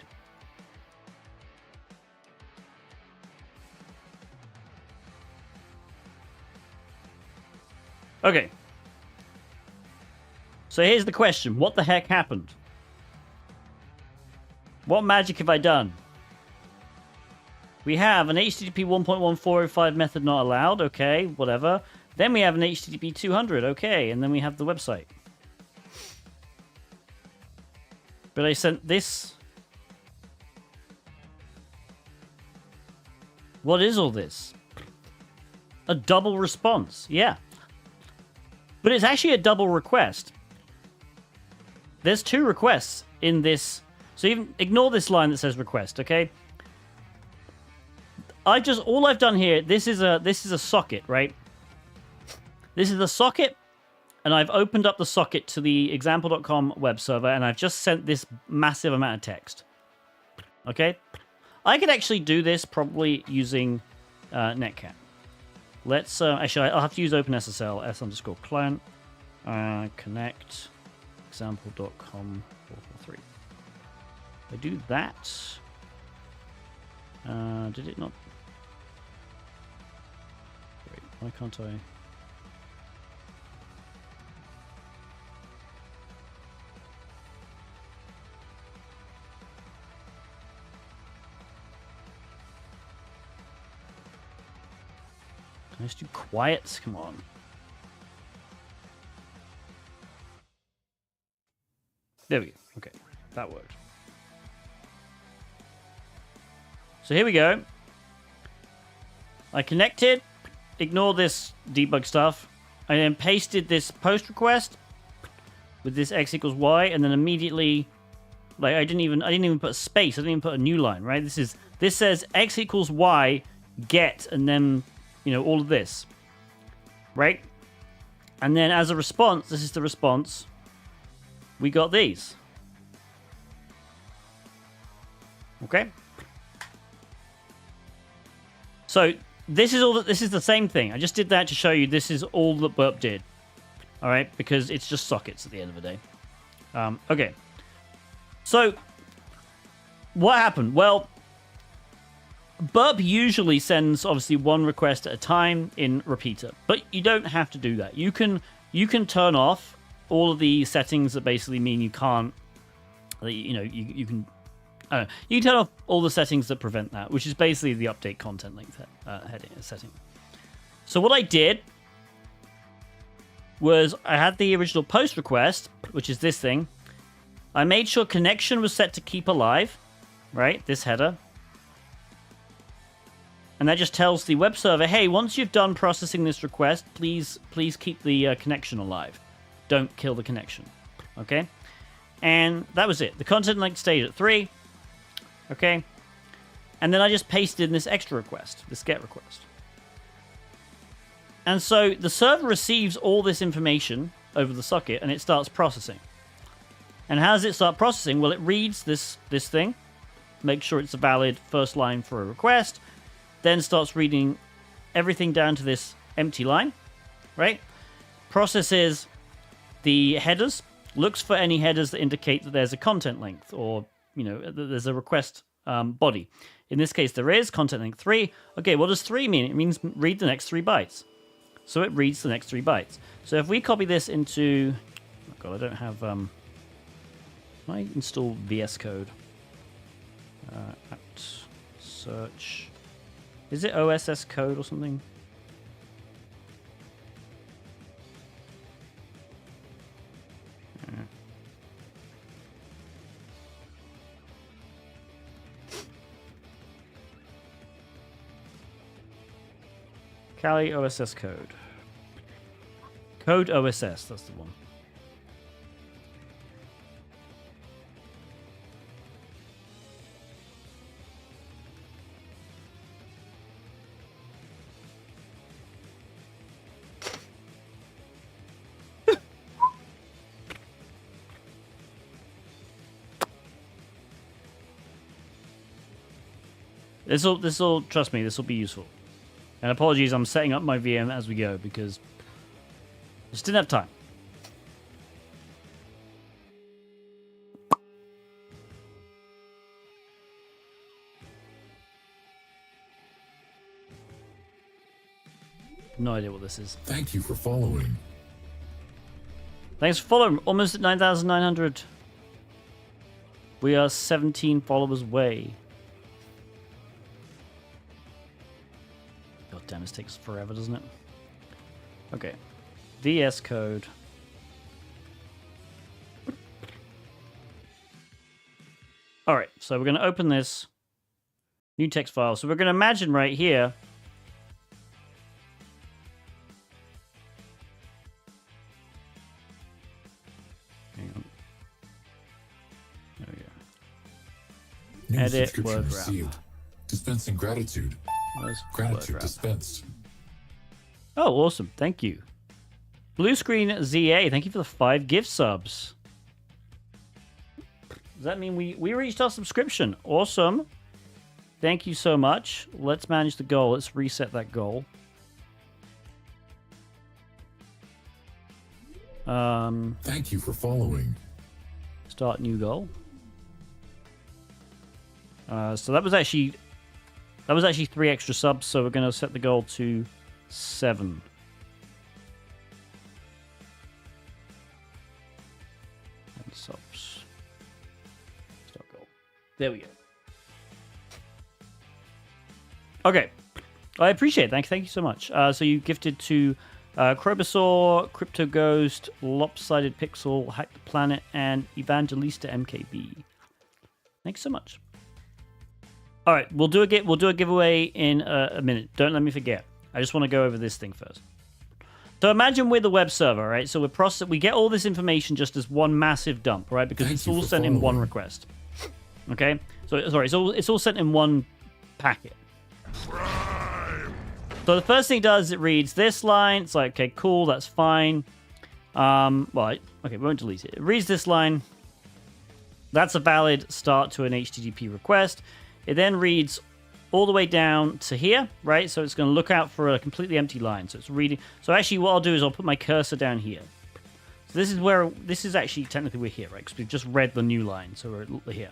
Speaker 2: Okay. So here's the question. What the heck happened? What magic have I done? We have an HTTP 1.1405 method not allowed. Okay, whatever. Then we have an HTTP 200. Okay, and then we have the website. But I sent this. What is all this? A double response. Yeah. But it's actually a double request. There's two requests in this. So even ignore this line that says request, okay? All I've done here, this is a socket, right? This is a socket, and I've opened up the socket to the example.com web server, and I've just sent this massive amount of text. Okay? I could actually do this probably using Netcat. Let's actually, I'll have to use OpenSSL s_client connect example.com 443. If I do that, did it not? Wait, why can't I? Can I just do quiet? Come on. There we go. Okay, that worked. So here we go. I connected. Ignore this debug stuff. I then pasted this post request with this x equals y, and then immediately, like I didn't even put a space. I didn't even put a new line. Right? This says x equals y get, and then all of this. Right? And then as a response, this is the response. We got these. Okay. So this is the same thing. I just did that to show you this is all that Burp did. All right, because it's just sockets at the end of the day. Okay. So what happened? Well, Burp usually sends obviously one request at a time in repeater, but you don't have to do that. You can turn off all of the settings that basically mean you can't, you can turn off all the settings that prevent that, which is basically the update content length setting. So what I did was I had the original post request, which is this thing. I made sure connection was set to keep alive, right? This header. And that just tells the web server, hey, once you've done processing this request, please keep the connection alive. Don't kill the connection. Okay? And that was it. The content length stayed at 3. Okay? And then I just pasted in this extra request, this GET request. And so the server receives all this information over the socket, and it starts processing. And how does it start processing? Well, it reads this thing, makes sure it's a valid first line for a request, then starts reading everything down to this empty line, right? Processes the headers, looks for any headers that indicate that there's a content length or, that there's a request body. In this case, there is content length 3. Okay, what does 3 mean? It means read the next 3 bytes. So it reads the next 3 bytes. So if we copy this into... Oh god, I don't have... Can I install VS Code? Apt search... Is it OSS code or something? Kali OSS code. Code OSS, that's the one. This'll trust me, this will be useful. And apologies, I'm setting up my VM as we go because I just didn't have time. No idea what this is.
Speaker 3: Thank you for following.
Speaker 2: Thanks for following. Almost at 9,900. We are 17 followers away. God damn, this takes forever, doesn't it? Okay. VS Code. Alright, so we're going to open this new text file. So we're going to imagine right here. Hang on. There we go.
Speaker 3: New
Speaker 2: Edit
Speaker 3: subscription
Speaker 2: word
Speaker 3: received.
Speaker 2: wrap.
Speaker 3: Dispensing gratitude.
Speaker 2: Where's
Speaker 3: Gratitude
Speaker 2: word wrap?
Speaker 3: dispensed.
Speaker 2: Oh, awesome. Thank you. Blue Screen ZA, thank you for the 5 gift subs. Does that mean we reached our subscription? Awesome. Thank you so much. Let's manage the goal. Let's reset that goal.
Speaker 3: Thank you for following.
Speaker 2: Start new goal. So that was actually 3 extra subs, so we're going to set the goal to 7. And subs. Start goal. There we go. Okay. I appreciate it. Thank you so much. So you gifted to Crobosaur, Crypto Ghost, Lopsided Pixel, Hack the Planet, and Evangelista MKB. Thanks so much. All right, we'll do a giveaway in a minute. Don't let me forget. I just want to go over this thing first. So imagine we're the web server, right? So we get all this information just as one massive dump, right? Because it's all sent in one request. Okay? So sorry, it's all sent in one packet. So the first thing it does, it reads this line. It's like, okay, cool, that's fine. Okay, we won't delete it. It reads this line. That's a valid start to an HTTP request. It then reads all the way down to here, right? So it's going to look out for a completely empty line. So it's reading. So actually what I'll do is I'll put my cursor down here. So this is actually technically we're here, right? Because we've just read the new line. So we're here.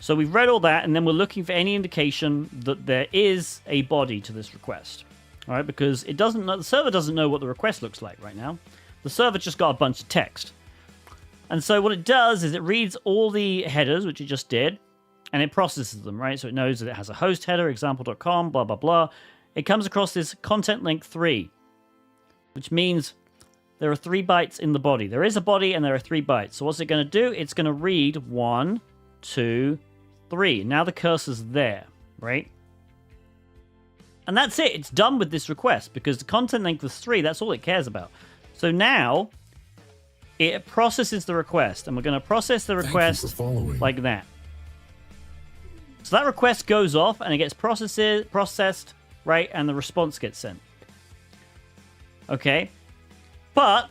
Speaker 2: So we've read all that, and then we're looking for any indication that there is a body to this request. All right, because the server doesn't know what the request looks like right now. The server just got a bunch of text. And so what it does is it reads all the headers, which it just did, and it processes them, right? So it knows that it has a host header, example.com, blah, blah, blah. It comes across this content link 3, which means there are 3 bytes in the body. There is a body and there are 3 bytes. So what's it going to do? It's going to read 1, 2, 3. Now the cursor's there, right? And that's it. It's done with this request because the content length was 3. That's all it cares about. So now it processes the request, and we're going to process the request like that. So that request goes off and it gets processed, right? And the response gets sent. Okay. But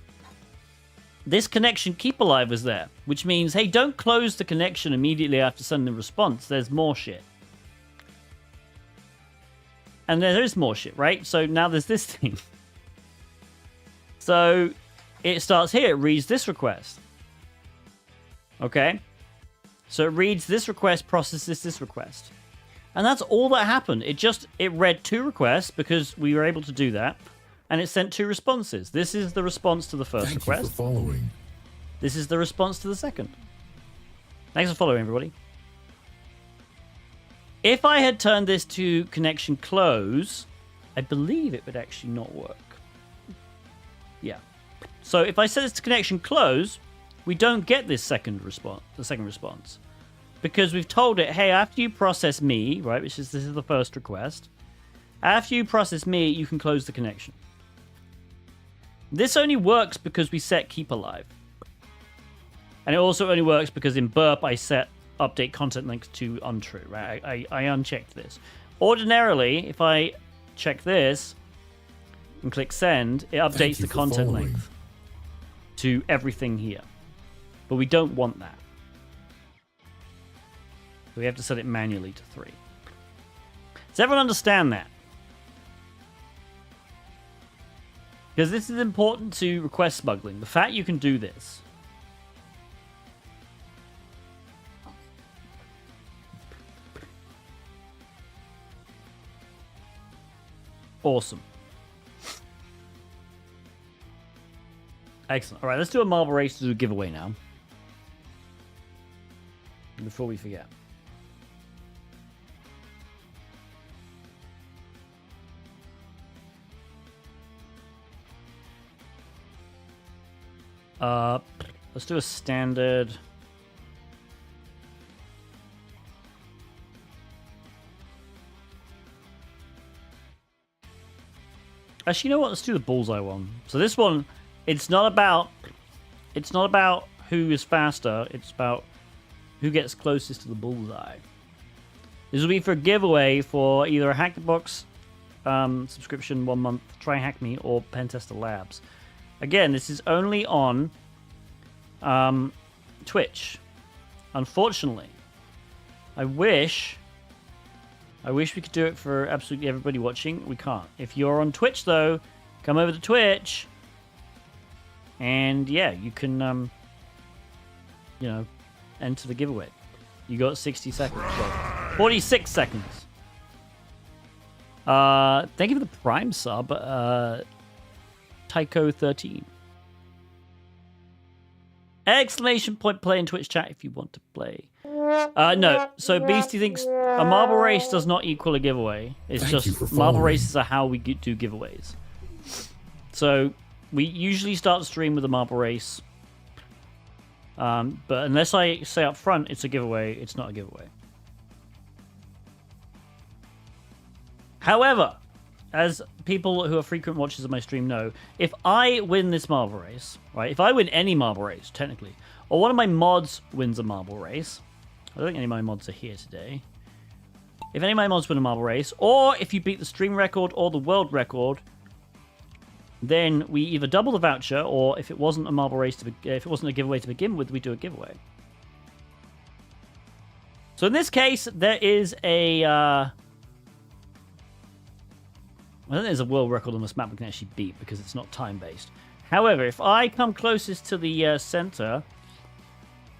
Speaker 2: this connection keep alive is there, which means, hey, don't close the connection immediately after sending the response. There's more shit. And there is more shit, right? So now there's this thing. So it starts here. It reads this request. Okay. So it reads this request, processes this request. And that's all that happened. It read 2 requests because we were able to do that. and it sent 2 responses. This is the response to the first
Speaker 3: Thank
Speaker 2: request.
Speaker 3: you for following.
Speaker 2: This is the response to the second. Thanks for following, everybody. If I had turned this to connection close, I believe it would actually not work. Yeah. So if I set this to connection close, we don't get this second response. Because we've told it, hey, after you process me, right, this is the first request. After you process me, you can close the connection. This only works because we set keep alive. And it also only works because in burp I set update content links to untrue, right? I unchecked this. Ordinarily, if I check this and click send, it updates the content length to everything here. But we don't want that. So we have to set it manually to 3. Does everyone understand that? Because this is important to request smuggling. The fact you can do this. Awesome. Excellent. All right, let's do a marble race to do a giveaway now. Before we forget. Let's do a standard. Actually, you know what? Let's do the bullseye one. So this one, it's not about who is faster. It's about who gets closest to the bullseye. This will be for a giveaway for either a Hack the Box subscription 1 month, Try Hack Me, or Pentester Labs. Again, this is only on Twitch. Unfortunately, I wish we could do it for absolutely everybody watching. We can't. If you're on Twitch, though, come over to Twitch, and yeah, you can, enter the giveaway. You got 60 seconds. Well, 46 seconds. Thank you for the Prime sub, Tycho13. Exclamation point play in Twitch chat if you want to play. No, so Beastie thinks a marble race does not equal a giveaway. It's just marble races are how we do giveaways. So we usually start the stream with a marble race. But unless I say up front it's a giveaway, it's not a giveaway. However, as people who are frequent watchers of my stream know, if I win this marble race, right? If I win any marble race, technically, or one of my mods wins a marble race, I don't think any of my mods are here today. If any of my mods win a marble race, or if you beat the stream record or the world record, then we either double the voucher, or if it wasn't a marble race, if it wasn't a giveaway to begin with, we do a giveaway. So in this case, there is a I don't think there's a world record on this map we can actually beat because it's not time-based. However, if I come closest to the center,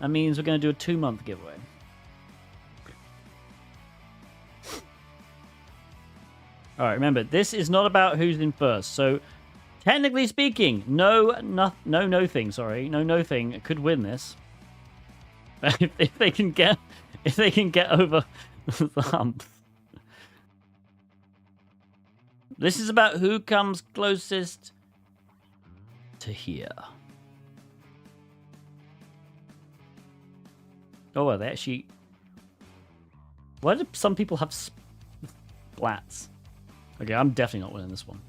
Speaker 2: that means we're going to do a 2-month giveaway. Alright, remember, this is not about who's in first. So, technically speaking, no thing could win this. if they can get over the hump. This is about who comes closest to here. Oh, well, they actually... Why do some people have splats? Okay, I'm definitely not winning this one.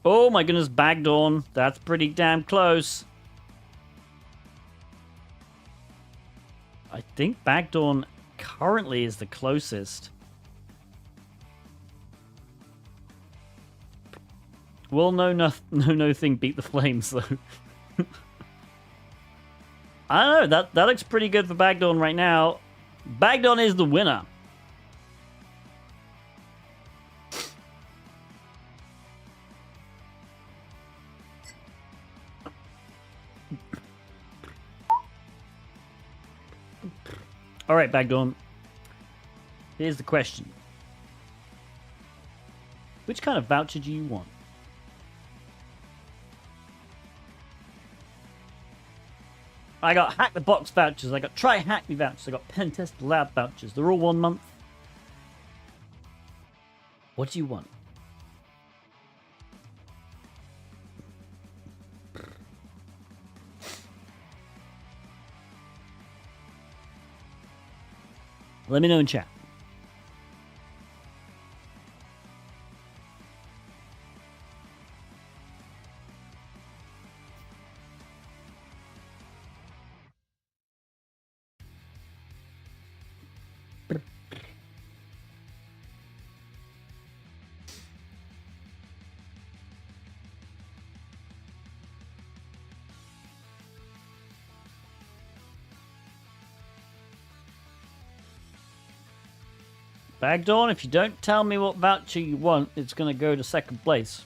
Speaker 2: Oh my goodness, Bagdawn. That's pretty damn close. I think Bagdawn currently is the closest. Well, no thing beat the flames, though. I don't know. That looks pretty good for Bagdawn right now. Bagdawn is the winner. All right, Bagdawn. Here's the question. Which kind of voucher do you want? I got Hack the Box vouchers. I got Try Hack Me vouchers. I got Pen Test Lab vouchers. They're all 1 month. What do you want? Let me know in chat. Bagdawn, if you don't tell me what voucher you want, it's going to go to second place.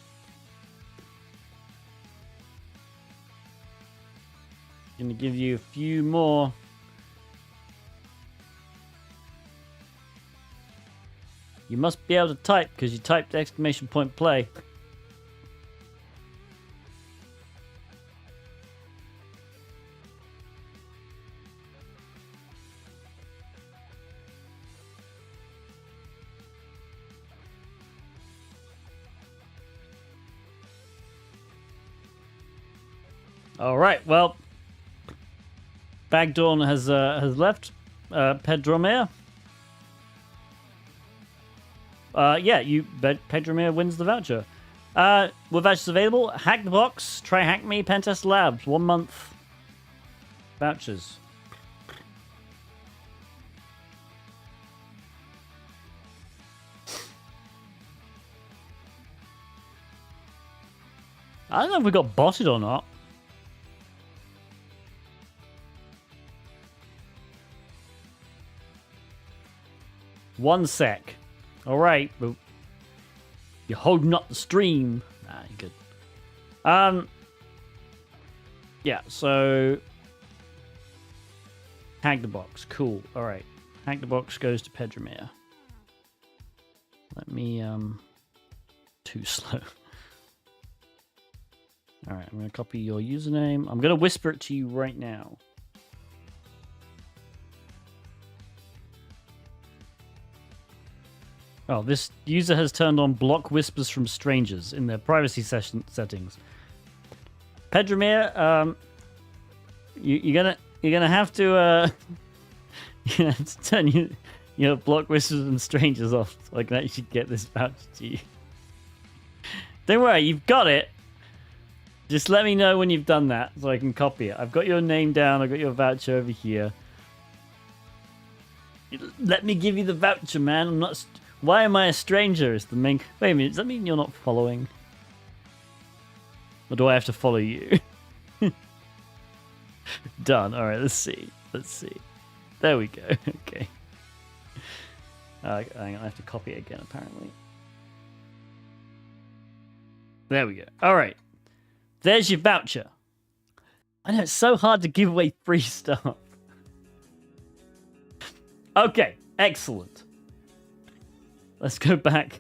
Speaker 2: Going to give you a few more. You must be able to type because you typed exclamation point play. All right, well, Bagdawn has left. Pedromere. Yeah, Pedromere wins the voucher. What vouchers available? Hack the Box, Try Hack Me, Pentest Labs, 1 month vouchers. I don't know if we got botted or not. One sec. All right, you're holding up the stream. Nah, you're good. Yeah. So, Hack the Box. Cool. All right. Hack the Box goes to Pedromere. Let me too slow. All right. I'm gonna copy your username. I'm gonna whisper it to you right now. Oh, this user has turned on block whispers from strangers in their privacy settings. Pedromere, you're gonna have to turn your block whispers from strangers off so I can actually get this voucher to you. Don't worry, you've got it. Just let me know when you've done that so I can copy it. I've got your name down. I've got your voucher over here. Let me give you the voucher, man. I'm not. Why am I a stranger? Is the main. Wait a minute. Does that mean you're not following? Or do I have to follow you? Done. All right. Let's see. Let's see. There we go. Okay. Hang on. I have to copy it again. Apparently. There we go. All right. There's your voucher. I know it's so hard to give away free stuff. Okay. Excellent. Let's go back.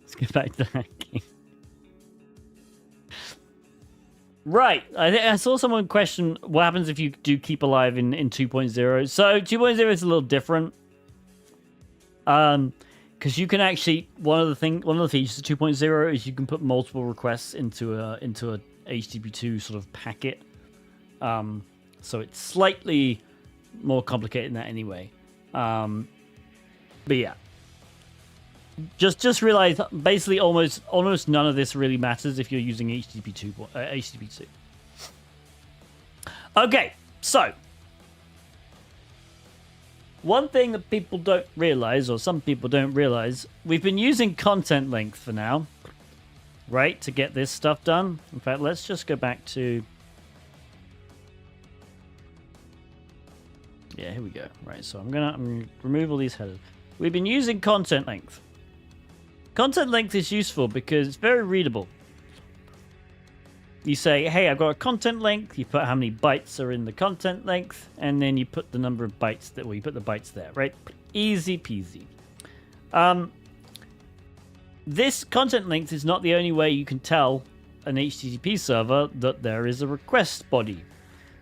Speaker 2: Let's go back to hacking. Right. I saw someone question what happens if you do keep alive in 2.0. So 2.0 is a little different. Because you can actually one of the features of 2.0 is you can put multiple requests into a HTTP2 sort of packet. So it's slightly more complicated than that anyway. But yeah. Just realize basically almost none of this really matters if you're using HTTP2. Okay, so one thing that people don't realize, or some people don't realize, we've been using content length for now, right, to get this stuff done. In fact, let's just go back to. Yeah, here we go. Right, so I'm gonna remove all these headers. We've been using content length. Content length is useful because it's very readable. You say, hey, I've got a content length. You put how many bytes are in the content length, and then you put the number of bytes that, well, you put the bytes there, right? Easy peasy. This content length is not the only way you can tell an HTTP server that there is a request body.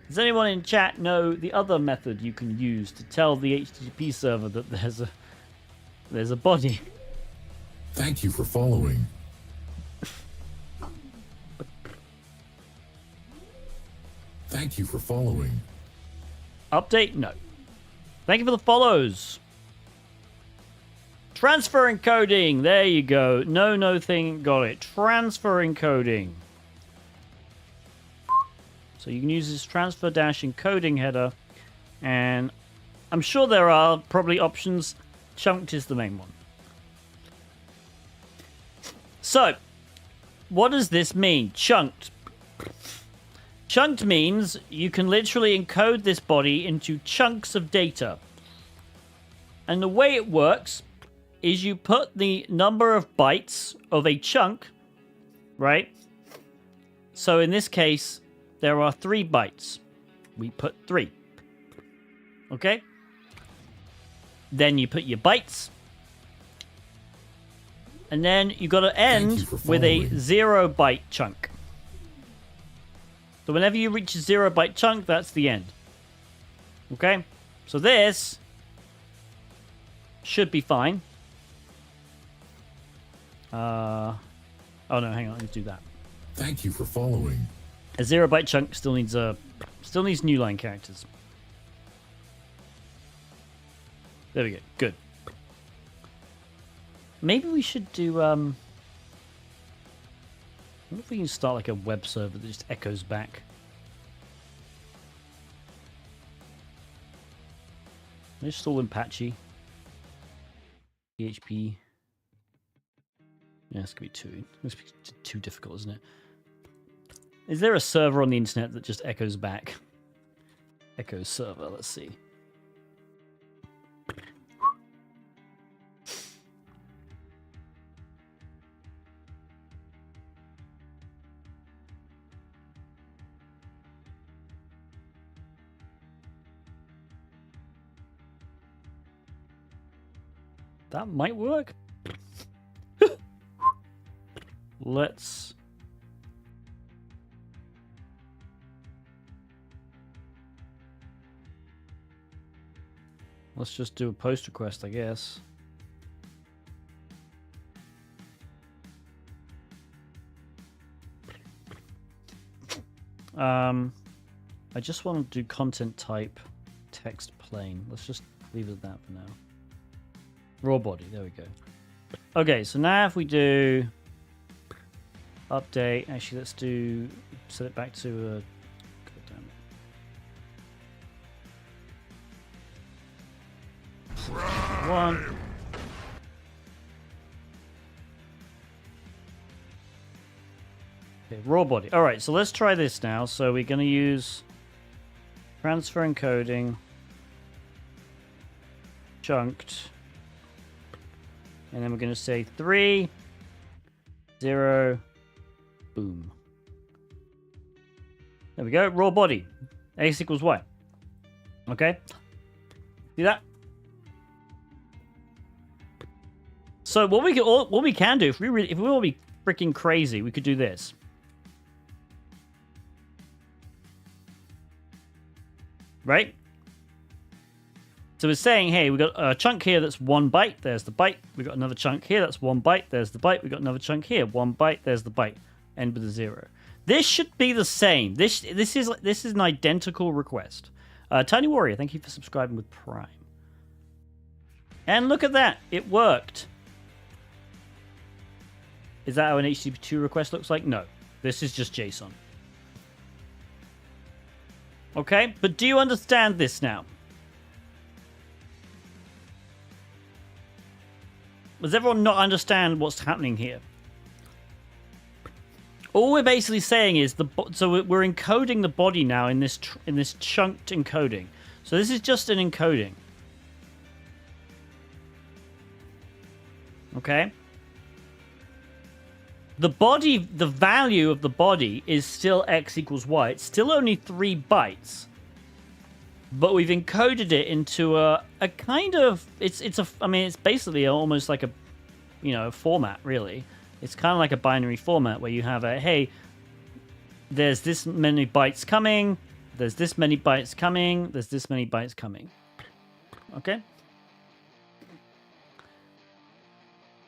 Speaker 2: Does anyone in chat know the other method you can use to tell the HTTP server that there's a body?
Speaker 3: Thank you for following. Thank you for following.
Speaker 2: Update? No. Thank you for the follows. Transfer encoding. There you go. No thing. Got it. Transfer encoding. So you can use this transfer dash encoding header. And I'm sure there are probably options. Chunked is the main one. So, what does this mean? Chunked. Chunked means you can literally encode this body into chunks of data. And the way it works is you put the number of bytes of a chunk, right? So in this case, there are 3 bytes. We put 3. Okay? Then you put your bytes. And then you got to end with a 0 byte chunk. So whenever you reach a 0 byte chunk, that's the end. Okay? So this should be fine. Oh no, hang on, let's do that.
Speaker 3: Thank you for following.
Speaker 2: A 0 byte chunk still needs new line characters. There we go. Good. Maybe we should do I wonder if we can start like a web server that just echoes back. Let's install Apache. PHP. Yeah, it's gonna be too difficult, isn't it? Is there a server on the internet that just echoes back? Echo server, let's see. That might work. Let's just do a post request, I guess. I just want to do content type text plain. Let's just leave it at that for now. Raw body, there we go. Okay, so now if we do update, actually let's do set it back to God damn it. One. Okay, raw body. All right, so let's try this now. So we're going to use transfer encoding, chunked, and then we're going to say 3, 0, boom. There we go. Raw body. X equals Y. Okay. See that? So what we can do if we want to be freaking crazy, we could do this. Right? So we're saying, hey, we got a chunk here that's 1 byte. There's the byte. We got another chunk here that's 1 byte. There's the byte. We got another chunk here, 1 byte. There's the byte. End with a 0. This should be the same. This is an identical request. Tiny Warrior, thank you for subscribing with Prime. And look at that, it worked. Is that how an HTTP2 request looks like? No, this is just JSON. Okay, but do you understand this now? Does everyone not understand what's happening here? All we're basically saying is so we're encoding the body now in this chunked encoding. So this is just an encoding. Okay. The body, the value of the body is still x equals y. It's still only 3 bytes, but we've encoded it into a kind of I mean it's basically almost like a format really. It's kind of like a binary format where you have hey, there's this many bytes coming, there's this many bytes coming, there's this many bytes coming. Okay?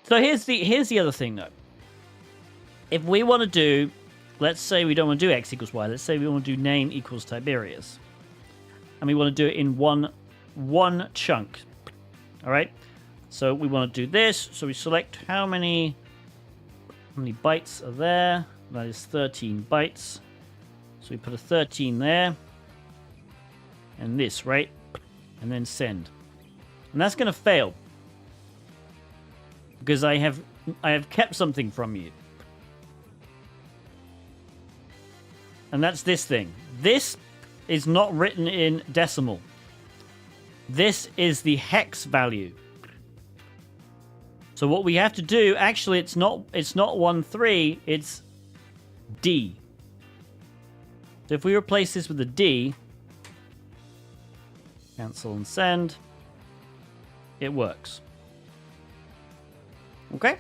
Speaker 2: So here's the other thing, though. If we want to do, let's say we don't want to do x equals y. Let's say we want to do name equals Tiberius. And we want to do it in one chunk. All right? So we want to do this. So we select how many bytes are there. That is 13 bytes. So we put a 13 there. And this, right? And then send. And that's going to fail. Because I have kept something from you. And that's this thing. This is not written in decimal. This is the hex value. So what we have to do, actually it's not 1-3, it's D. So if we replace this with a D, cancel and send, it works. Okay?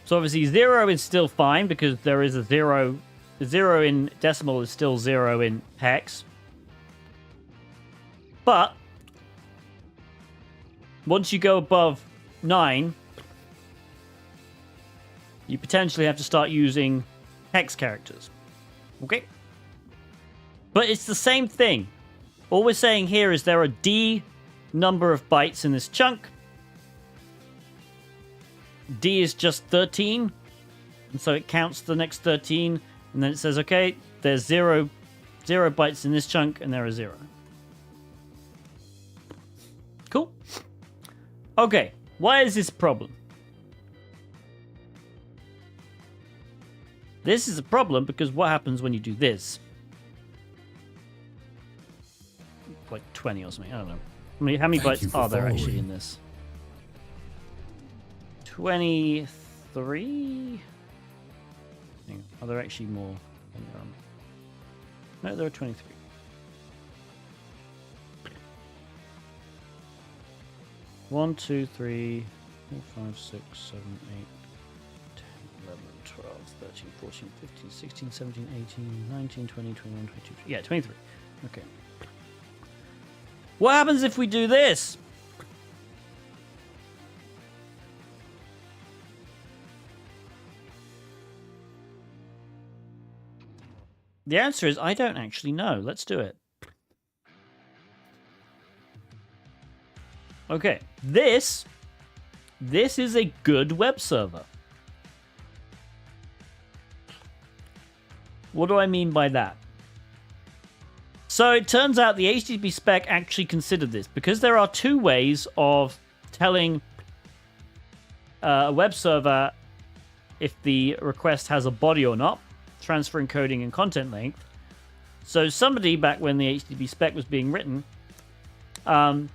Speaker 2: So obviously 0 is still fine because there is a 0. 0 in decimal is still 0 in hex. But once you go above 9, you potentially have to start using hex characters. Okay? But it's the same thing. All we're saying here is there are D number of bytes in this chunk. D is just 13. And so it counts the next 13. And then it says, okay, there's 0 bytes in this chunk, and there are 0. Cool. Okay, why is this a problem? This is a problem because what happens when you do this? Like 20 or something, I don't know. How many bytes are there actually in this? 23? Are there actually more? No, there are 23. One, 2, 3, 4, 5, 6, 7, 8, 10, 11, 12, 13, 14, 15, 16, 17, 18, 19, 20, 21, 22. Yeah, 23. Okay. What happens if we do this? The answer is I don't actually know. Let's do it. Okay, this is a good web server. What do I mean by that? So it turns out the HTTP spec actually considered this because there are two ways of telling a web server if the request has a body or not. Transfer encoding and content length. So somebody back when the HTTP spec was being written, was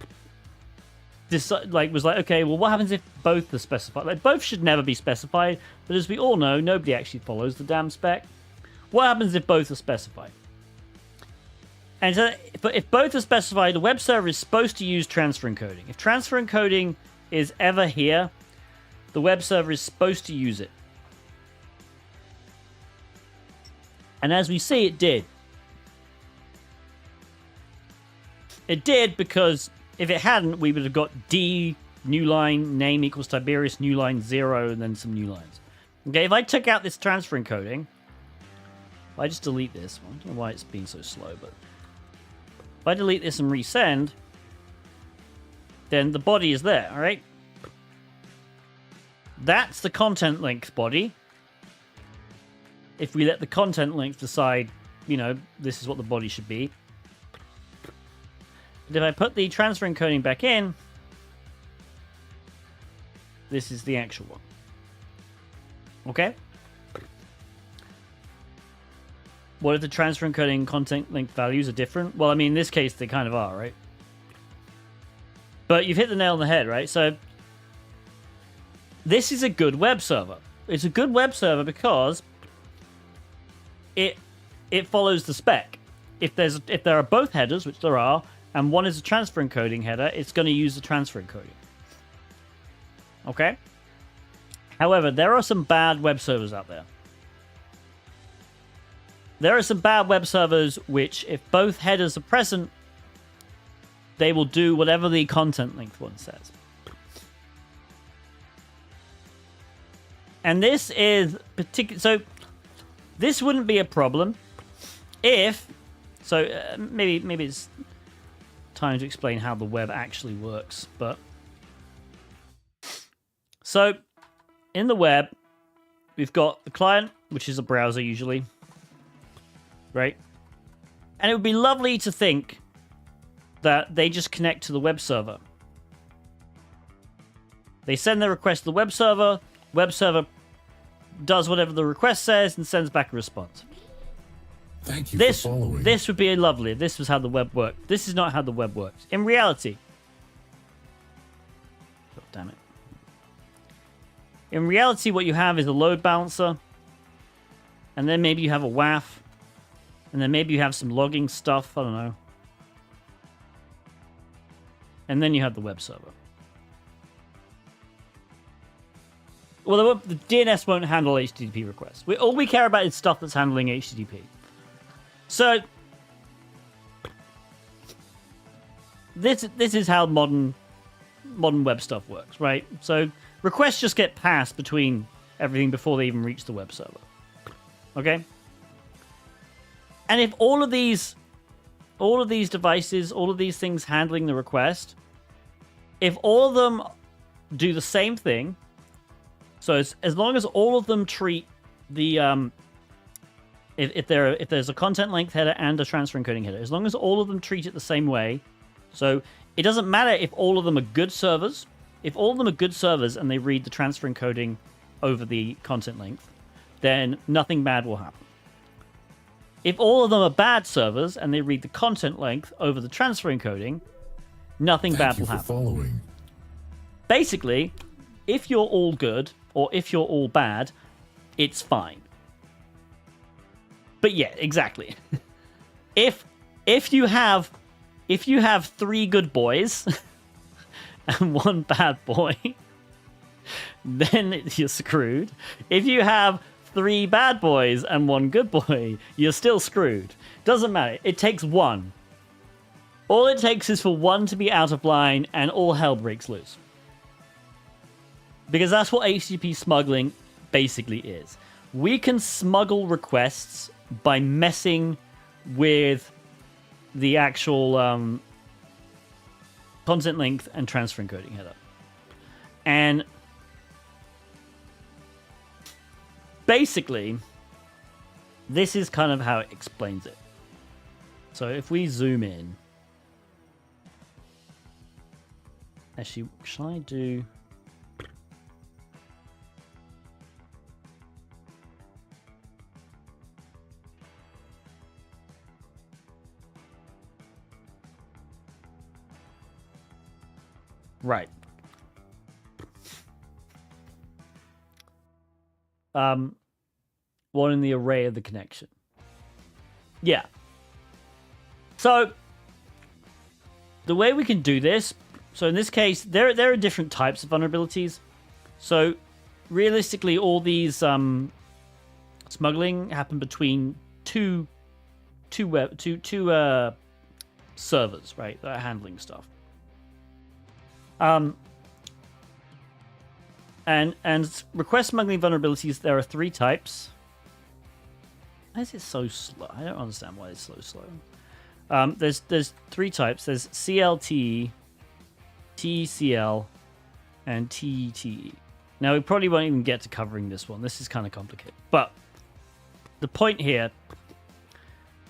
Speaker 2: like, okay, well, what happens if both are specified? Like, both should never be specified, but as we all know, nobody actually follows the damn spec. What happens if both are specified? And so, if both are specified, the web server is supposed to use transfer encoding. If transfer encoding is ever here, the web server is supposed to use it. And as we see, it did. It did because if it hadn't, we would have got D, new line, name equals Tiberius, new line 0, and then some new lines. Okay, if I took out this transfer encoding, if I just delete this, I don't know why it's being so slow, but if I delete this and resend, then the body is there, all right? That's the content length body. If we let the content length decide, this is what the body should be. But if I put the transfer encoding back in, this is the actual one. Okay? What if the transfer encoding and content length values are different? Well, I mean, in this case, they kind of are, right? But you've hit the nail on the head, right? So, this is a good web server. It's a good web server because it follows the spec. If there are both headers, which there are, and one is a transfer encoding header, it's going to use the transfer encoding. Okay? However, there are some bad web servers out there. There are some bad web servers which, if both headers are present, they will do whatever the content length one says. And this is particular. So this wouldn't be a problem if. So maybe it's time to explain how the web actually works. But so in the web, we've got the client, which is a browser usually, right? And it would be lovely to think that they just connect to the web server. They send their request to the web server does whatever the request says and sends back a response.
Speaker 3: Thank you for following.
Speaker 2: This would be lovely if this was how the web worked. This is not how the web works. In reality, God damn it. In reality, what you have is a load balancer, and then maybe you have a WAF, and then maybe you have some logging stuff, I don't know. And then you have the web server. Well, the DNS won't handle HTTP requests. All we care about is stuff that's handling HTTP. So, this is how modern web stuff works, right? So, requests just get passed between everything before they even reach the web server. Okay? And if all of these devices, all of these things handling the request, if all of them do the same thing, so as long as all of them treat the if there's a content length header and a transfer encoding header, as long as all of them treat it the same way, so it doesn't matter if all of them are good servers. If all of them are good servers and they read the transfer encoding over the content length, then nothing bad will happen. If all of them are bad servers and they read the content length over the transfer encoding, nothing bad will happen.
Speaker 3: Following.
Speaker 2: Basically, if you're all good or if you're all bad, it's fine. But yeah, exactly. If you have 3 good boys and 1 bad boy, then you're screwed. If you have 3 bad boys and 1 good boy, you're still screwed. Doesn't matter. It takes 1. All it takes is for 1 to be out of line and all hell breaks loose. Because that's what HTTP smuggling basically is. We can smuggle requests by messing with the actual content length and transfer encoding header. And basically, this is kind of how it explains it. So if we zoom in, actually, shall I do? Right. One in the array of the connection. Yeah. So the way we can do this, so in this case, there are different types of vulnerabilities. So realistically, all these smuggling happen between two servers, right, that are handling stuff. And request smuggling vulnerabilities, there are 3 types. Why is it so slow? I don't understand why it's so slow. There's 3 types. There's CLT, TCL, and TTE. Now, we probably won't even get to covering this one. This is kind of complicated. But the point here,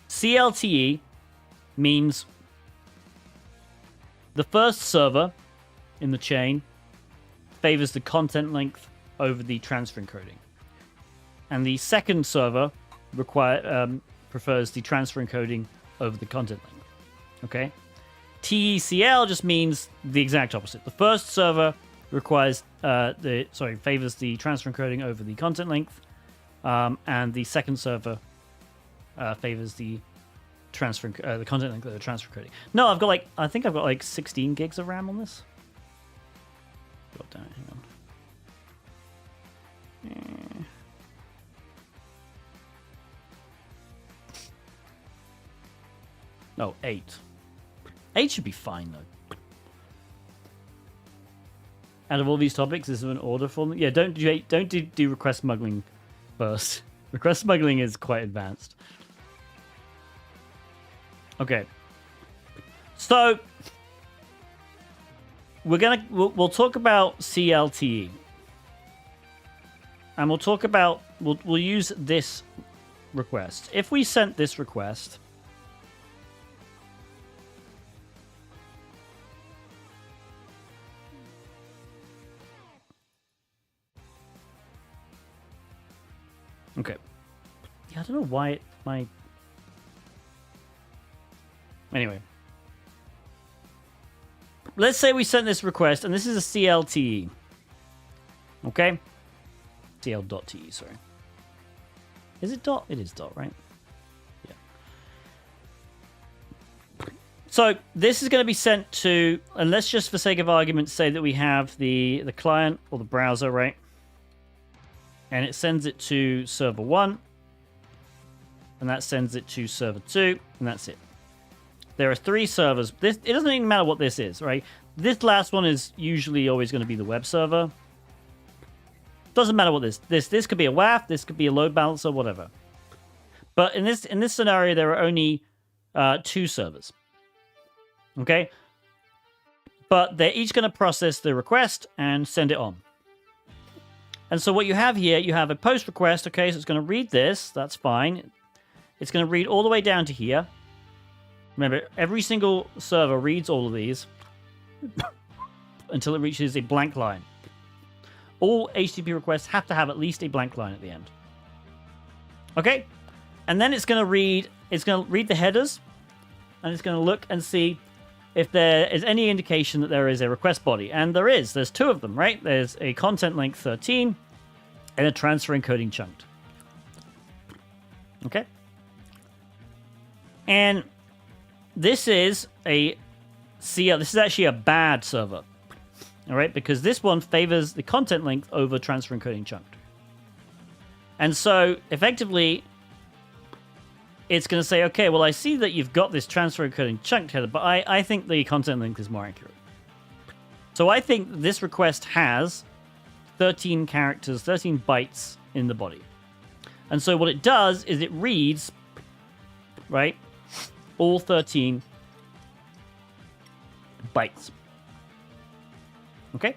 Speaker 2: CLTE means the first server in the chain favors the content length over the transfer encoding. And the second server prefers the transfer encoding over the content length. Okay? TECL just means the exact opposite. The first server favors the transfer encoding over the content length, and the second server favors the the content length over the transfer encoding. No, I think I've got like 16 gigs of RAM on this. God damn it, hang on. No, 8. 8 should be fine, though. Out of all these topics, is there an order for them? Yeah, don't do request smuggling first. Request smuggling is quite advanced. Okay. So we'll talk about CLTE. And we'll talk about we'll use this request. If we sent this request, okay. Yeah, I don't know why my... Anyway. Let's say we sent this request, and this is a CLTE. Okay? CL.TE, sorry. Is it dot? It is dot, right? Yeah. So, this is going to be sent to... And let's just, for sake of argument, say that we have the client or the browser, right? And it sends it to server 1. And that sends it to server 2. And that's it. There are 3 servers. It doesn't even matter what this is, right? This last one is usually always going to be the web server. Doesn't matter what this could be a WAF, this could be a load balancer, whatever. But in this scenario, there are only 2 servers. Okay? But they're each going to process the request and send it on. And so what you have here, you have a post request. Okay, so it's going to read this. That's fine. It's going to read all the way down to here. Remember, every single server reads all of these until it reaches a blank line. All HTTP requests have to have at least a blank line at the end. Okay? And then it's going to read the headers, and it's going to look and see if there is any indication that there is a request body. And there is. There's 2 of them, right? There's a content link 13 and a transfer encoding chunked. Okay? And this is a CL. This is actually a bad server. All right, because this one favors the content length over transfer encoding chunked. And so, effectively, it's going to say, okay, well, I see that you've got this transfer encoding chunked header, but I think the content length is more accurate. So I think this request has 13 characters, 13 bytes in the body. And so what it does is it reads, right, all 13 bytes. Okay?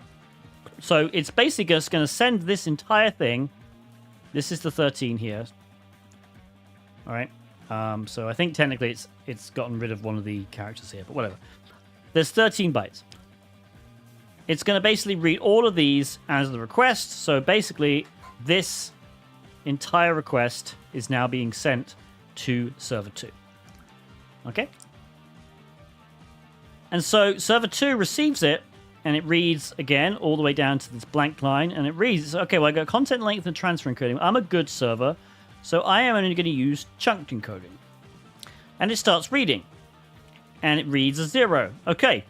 Speaker 2: So it's basically just going to send this entire thing. This is the 13 here. All right? So I think technically it's gotten rid of one of the characters here, but whatever. There's 13 bytes. It's going to basically read all of these as the request. So basically, this entire request is now being sent to server 2. Okay? And so server 2 receives it, and it reads, again, all the way down to this blank line, and it reads, okay, well, I got content length and transfer encoding. I'm a good server, so I am only going to use chunked encoding. And it starts reading. And it reads a 0. Okay.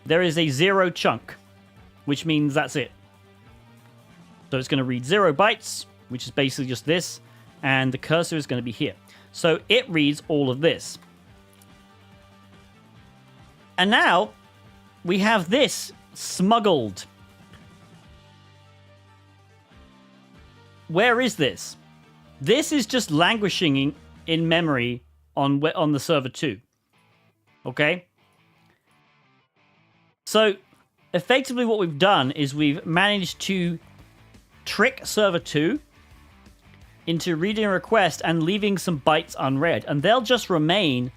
Speaker 2: There is a 0 chunk, which means that's it. So it's going to read 0 bytes, which is basically just this, and the cursor is going to be here. So it reads all of this. And now we have this smuggled. Where is this? This is just languishing in memory on the server 2. Okay? So effectively what we've done is we've managed to trick server 2 into reading a request and leaving some bytes unread, and they'll just remain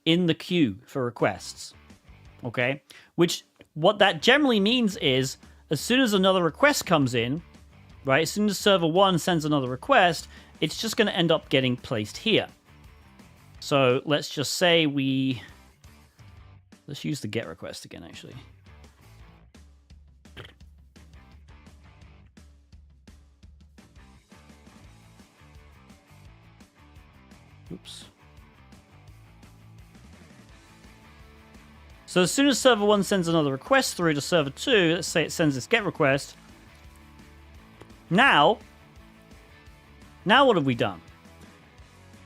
Speaker 2: in the queue for requests. Okay? Which, what that generally means is, as soon as another request comes in, right, as soon as server 1 sends another request, it's just going to end up getting placed here. So let's just say let's use the get request again, actually. Oops. So as soon as server 1 sends another request through to server 2, let's say it sends this get request. Now what have we done?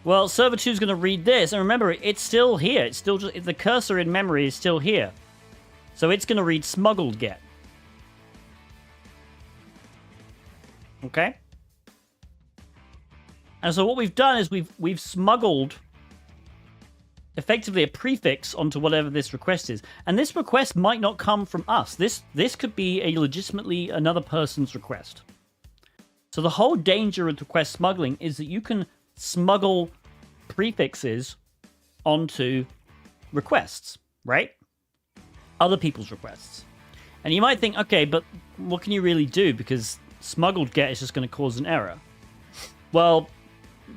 Speaker 2: Well, server 2 is going to read this, and remember, it's still here. It's still just the cursor in memory is still here, so it's going to read smuggled get. Okay. And so what we've done is we've smuggled effectively a prefix onto whatever this request is, and this request might not come from us. This could be a legitimately another person's request. So the whole danger of request smuggling is that you can smuggle prefixes onto requests, right? Other people's requests. And you might think, okay, but what can you really do? Because smuggled get is just going to cause an error. Well,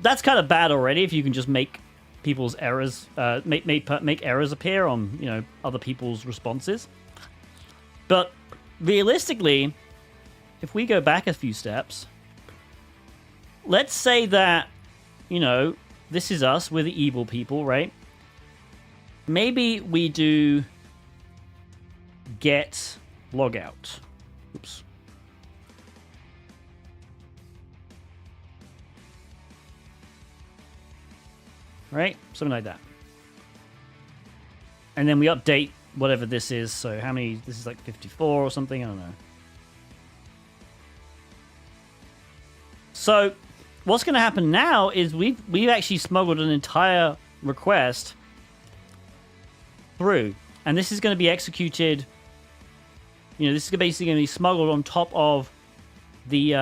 Speaker 2: that's kind of bad already if you can just make people's errors, make errors appear on, you know, other people's responses. But realistically, if we go back a few steps, let's say that, you know, this is us, we're the evil people, right? Maybe we do get logout. Oops. Right? Something like that. And then we update whatever this is. So how many? This is like 54 or something. I don't know. So what's going to happen now is we've actually smuggled an entire request through, and this is going to be executed. You know, this is basically going to be smuggled on top of the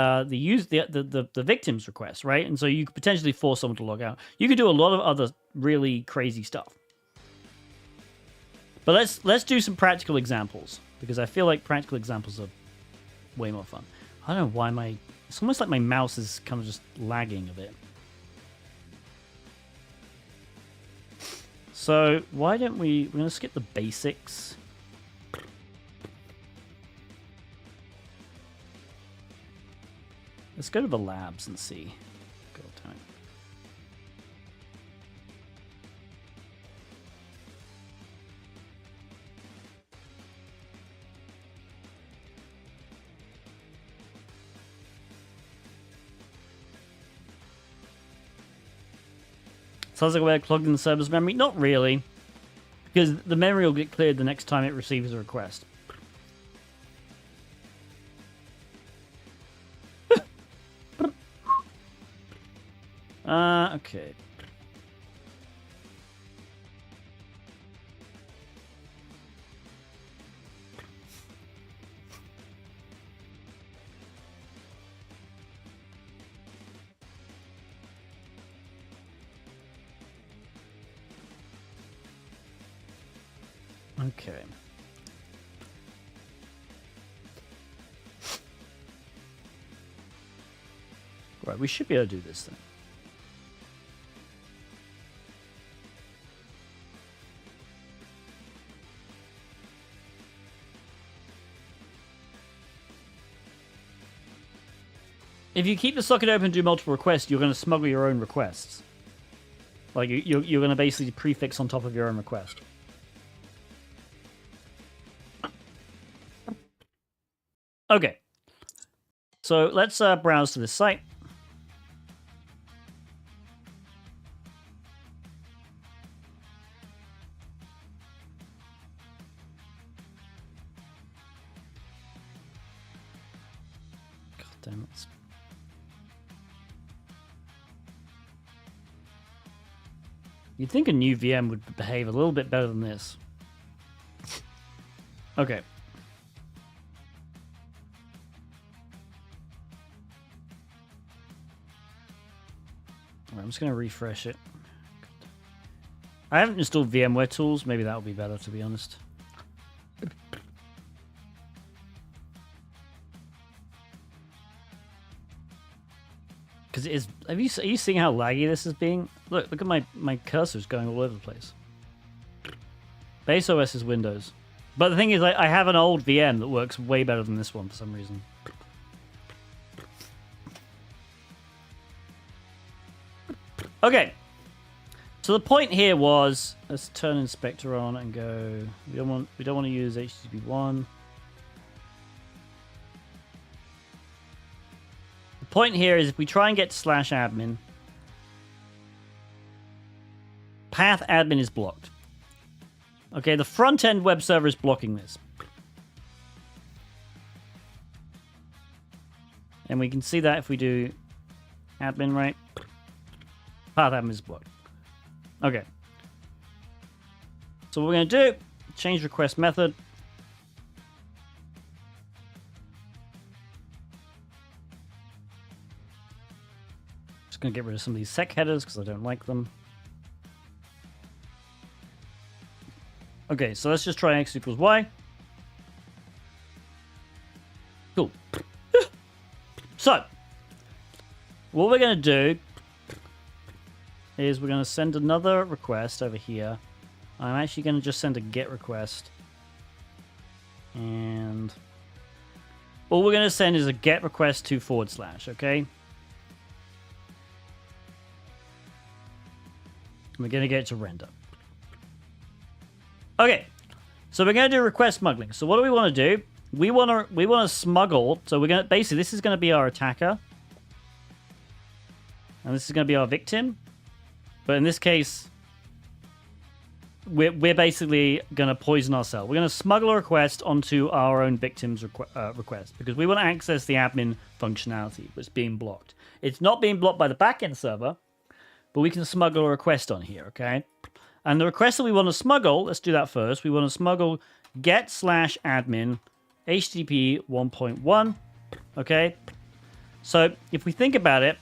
Speaker 2: victim's request, right? And so you could potentially force someone to log out. You could do a lot of other really crazy stuff. But let's do some practical examples, because I feel like practical examples are way more fun. I don't know why it's almost like my mouse is kind of just lagging a bit. So why don't we're going to skip the basics. Let's go to the labs and see. Go time. Sounds like we're clogged in the server's memory. Not really, because the memory will get cleared the next time it receives a request. Okay. Okay. Right, we should be able to do this then. If you keep the socket open and do multiple requests, you're going to smuggle your own requests. Like, you're going to basically prefix on top of your own request. Okay. So let's browse to this site. God damn it. You'd think a new VM would behave a little bit better than this. Okay. I'm just going to refresh it. I haven't installed VMware tools. Maybe that would be better, to be honest. Because it is. Are you seeing how laggy this is being? Look at my cursor's going all over the place. Base OS is Windows. But the thing is, I have an old VM that works way better than this one for some reason. Okay. So the point here was, let's turn Inspector on and go. We don't want to use HTTP 1. The point here is if we try and get /admin, path admin is blocked. Okay, the front-end web server is blocking this. And we can see that if we do admin, right? Path admin is blocked. Okay. So what we're going to do, change request method. Just going to get rid of some of these sec headers because I don't like them. Okay, so let's just try x equals y. Cool. So, what we're going to do is we're going to send another request over here. I'm actually going to just send a GET request. And all we're going to send is a GET request to /, okay? We're going to get it to render. Okay, so we're going to do request smuggling. So what do we want to do? We want to smuggle. So we're going to basically, this is going to be our attacker, and this is going to be our victim. But in this case, we're basically going to poison ourselves. We're going to smuggle a request onto our own victim's request because we want to access the admin functionality that's being blocked. It's not being blocked by the backend server, but we can smuggle a request on here, okay? And the request that we want to smuggle, let's do that first. We want to smuggle get/admin HTTP 1.1, okay? So if we think about it,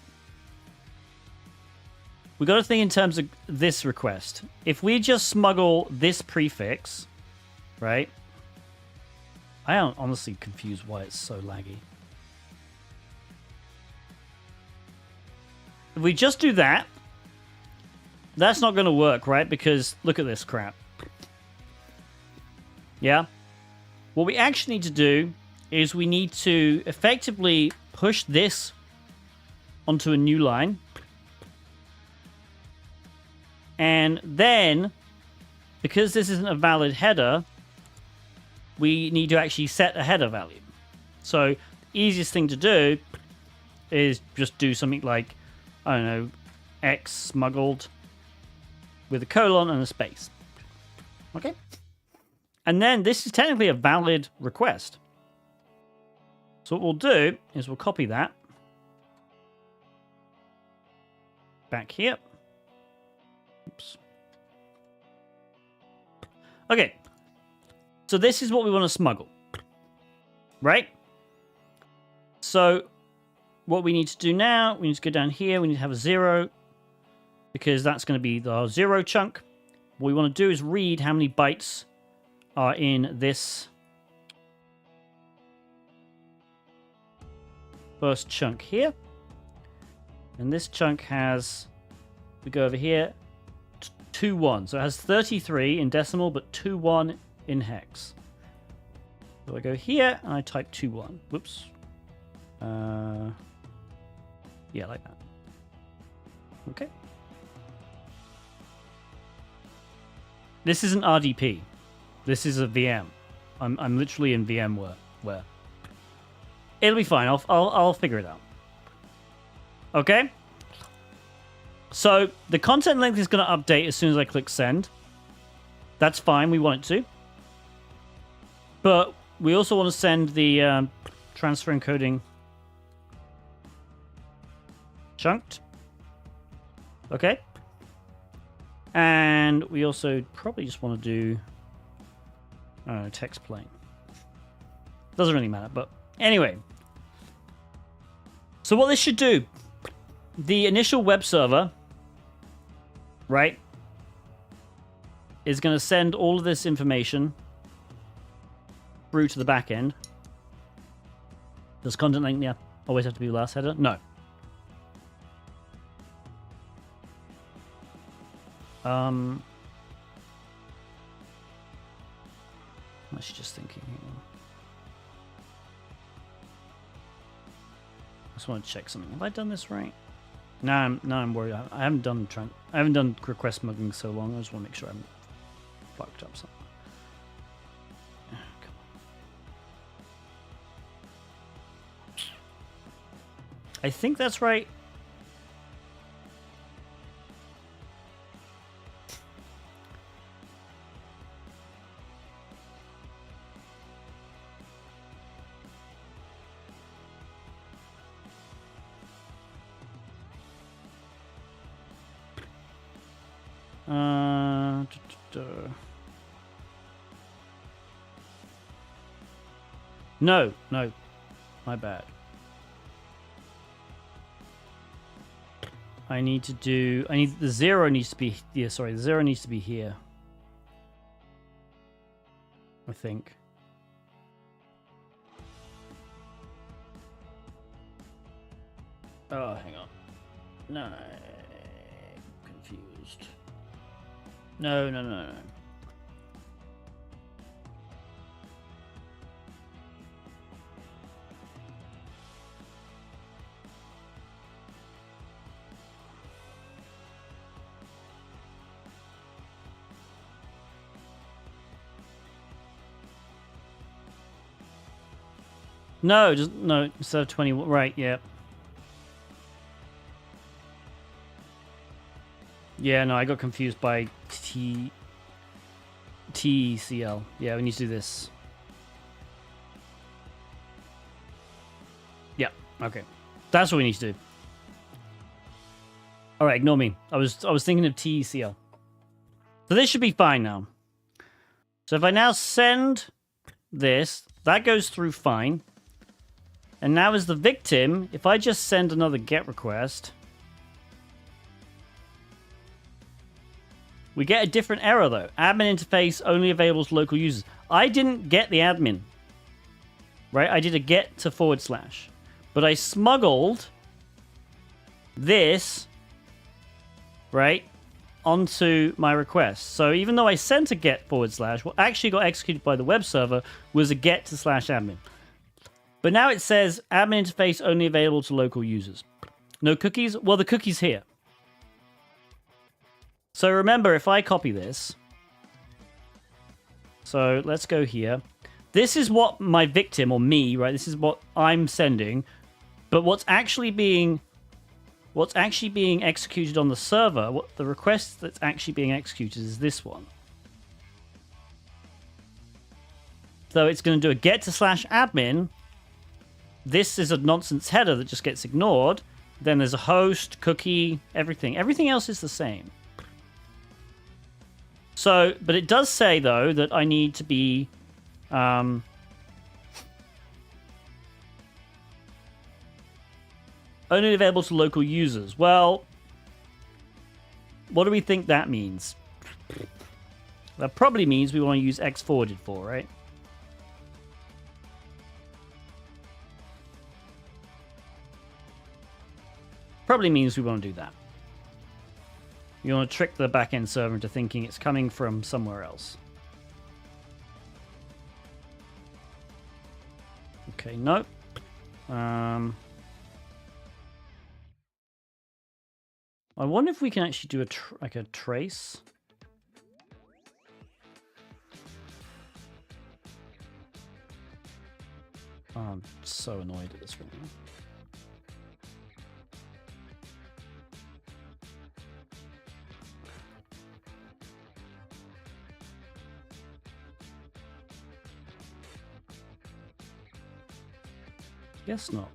Speaker 2: we got to think in terms of this request. If we just smuggle this prefix, right? I am honestly confused why it's so laggy. If we just do that, that's not going to work, right? Because look at this crap. Yeah? What we actually need to do is we need to effectively push this onto a new line. And then, because this isn't a valid header, we need to actually set a header value. So, the easiest thing to do is just do something like, I don't know, x smuggled with a colon and a space. Okay? And then this is technically a valid request. So what we'll do is we'll copy that back here. Oops. Okay. So this is what we want to smuggle. Right? So what we need to do now, we need to go down here, we need to have a 0. Because that's going to be the 0 chunk. What we want to do is read how many bytes are in this first chunk here. And this chunk has, we go over here, 2-1. So it has 33 in decimal, but 2-1 in hex. So I go here and I type 2-1. Whoops. Yeah, like that. Okay. This isn't RDP. This is a VM. I'm literally in VMware. Where it'll be fine. I'll figure it out. Okay. So the content length is going to update as soon as I click send. That's fine. We want it to. But we also want to send the transfer encoding chunked. Okay. And we also probably just want to do text plain. Doesn't really matter, but anyway. So what this should do, the initial web server, right, is going to send all of this information through to the back end. Does content length always have to be the last header? No. I'm actually just thinking. I just want to check something. Have I done this right? No, I'm worried. I haven't done request smuggling so long. I just want to make sure I haven't fucked up something. Oh, come on. I think that's right. No, no, my bad. The 0 needs to be, yeah, sorry, the 0 needs to be here. I think. Oh, hang on. No, confused. No. No, just no, instead of 21. Right, yeah. Yeah, no, I got confused by TECL. Yeah, we need to do this. Yeah, okay. That's what we need to do. All right, ignore me. I was thinking of TECL. So this should be fine now. So if I now send this, that goes through fine. And now as the victim, if I just send another GET request, we get a different error though. Admin interface only available to local users. I didn't get the admin. Right? I did a GET to /, but I smuggled this, right, onto my request. So even though I sent a GET /, what actually got executed by the web server was a GET to /admin. But now it says admin interface only available to local users. No cookies? Well, the cookie's here. So remember, if I copy this, so let's go here. This is what my victim, or me, right? This is what I'm sending. But what's actually being executed on the server, what the request that's actually being executed is this one. So it's going to do a get to /admin. This is a nonsense header that just gets ignored. Then there's a host, cookie, everything. Everything else is the same. So, but it does say, though, that I need to be... only available to local users. Well, what do we think that means? That probably means we want to use X forwarded for, right? Probably means we want to do that. You want to trick the backend server into thinking it's coming from somewhere else. Okay, nope. I wonder if we can actually do a trace. Oh, I'm so annoyed at this right now. Guess not.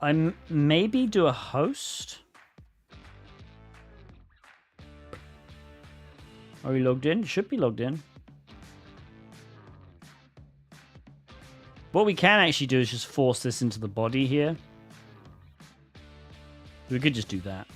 Speaker 2: I maybe do a host. Are we logged in? Should be logged in. What we can actually do is just force this into the body here. We could just do that.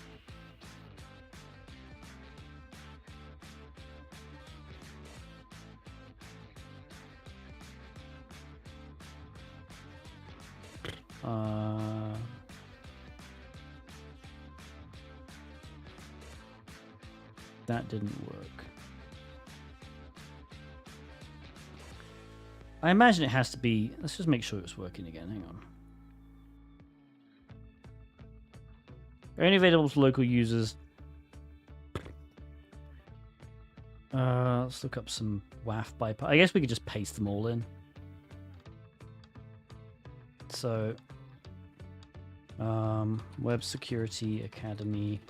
Speaker 2: That didn't work. I imagine it has to be... Let's just make sure it's working again. Hang on. Only available to local users. Let's look up some WAF bypass. I guess we could just paste them all in. So... Web Security Academy...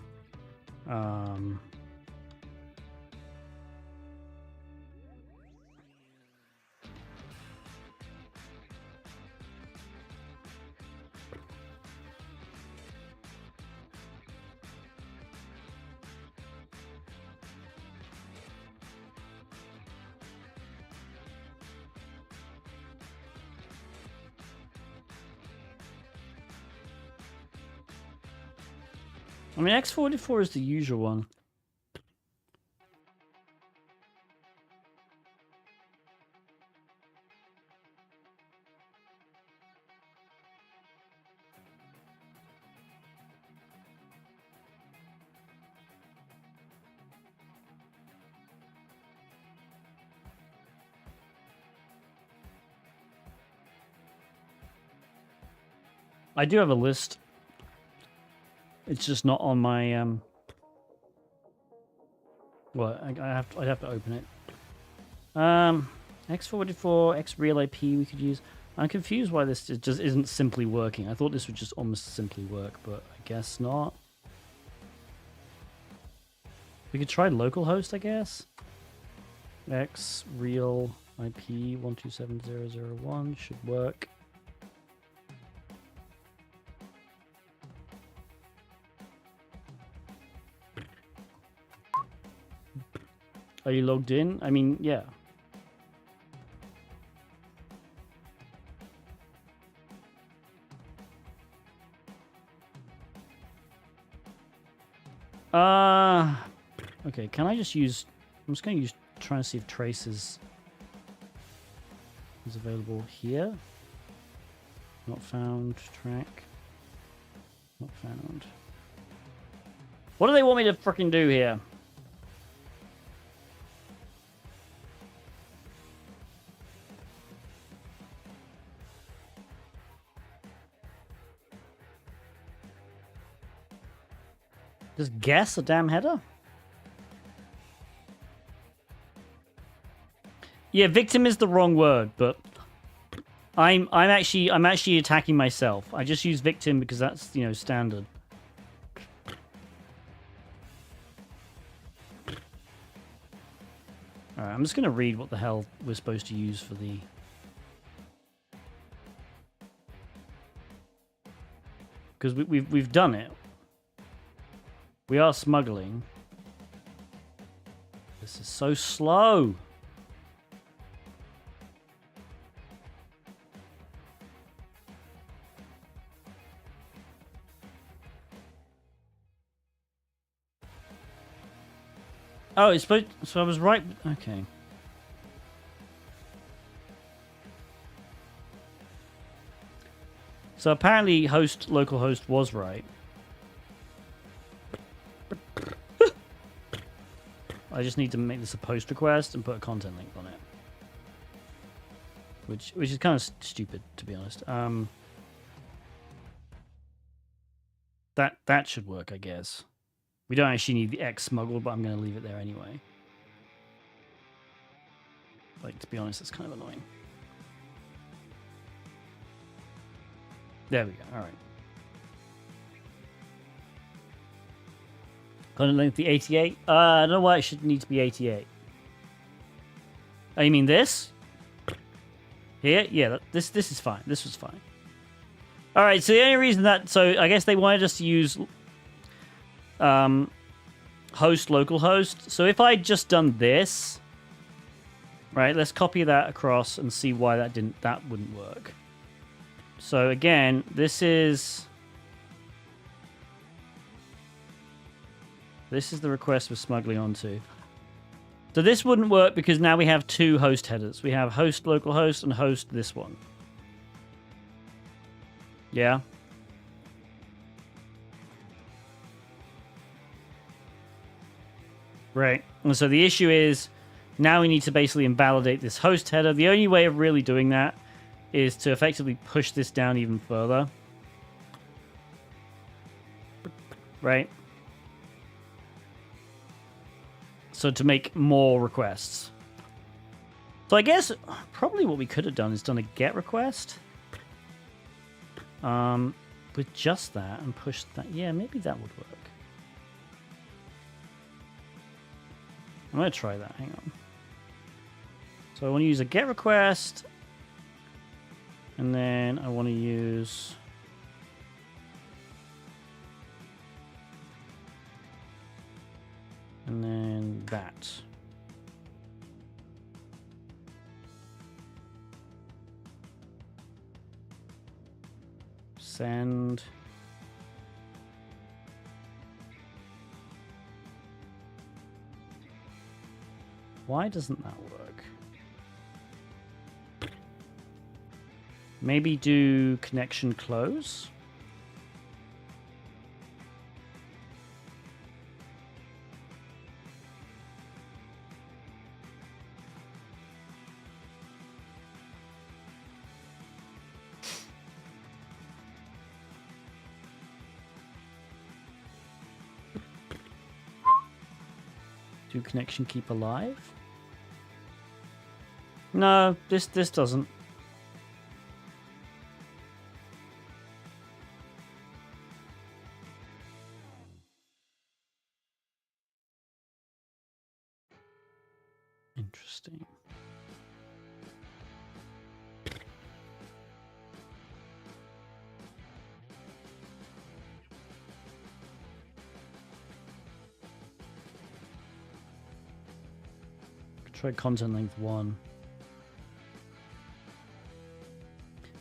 Speaker 2: I mean, X44 is the usual one. I do have a list. It's just not on my well, I'd have to open it. X44, X real IP we could use. I'm confused why this just isn't simply working. I thought this would just almost simply work, but I guess not. We could try localhost, I guess. X real IP 127.0.0.1 should work. Are you logged in? I mean, yeah. Okay, can I just use... I'm just going to use... trying to see if traces is available here. Not found. Track. Not found. What do they want me to freaking do here? Just guess a damn header? Yeah, victim is the wrong word, but I'm actually attacking myself. I just use victim because that's, you know, standard. All right, I'm just going to read what the hell we're supposed to use for the... Because we've done it. We are smuggling. This is so slow. Oh, it's supposed... So I was right... Okay. So apparently localhost was right. I just need to make this a post request and put a content link on it. Which is kind of stupid, to be honest. That should work, I guess. We don't actually need the X smuggled, but I'm going to leave it there anyway. Like, to be honest, it's kind of annoying. There we go. All right. Content length the 88. I don't know why it should need to be 88. Oh, you mean this? Here? Yeah, this is fine. This was fine. All right, so the only reason that... So I guess they wanted us to use host localhost. So if I'd just done this... Right, let's copy that across and see why that wouldn't work. So again, this is the request we're smuggling onto. So this wouldn't work because now we have two host headers. We have host localhost and host this one. Yeah. Right. And so the issue is now we need to basically invalidate this host header. The only way of really doing that is to effectively push this down even further. Right? So to make more requests. So I guess probably what we could have done is done a get request. With just that and push that. Yeah, maybe that would work. I'm going to try that. Hang on. So I want to use a get request. And then I want to use... And then that. Send. Why doesn't that work? Maybe do connection close? Do connection keep alive? No, this doesn't. Interesting. Try content length 1.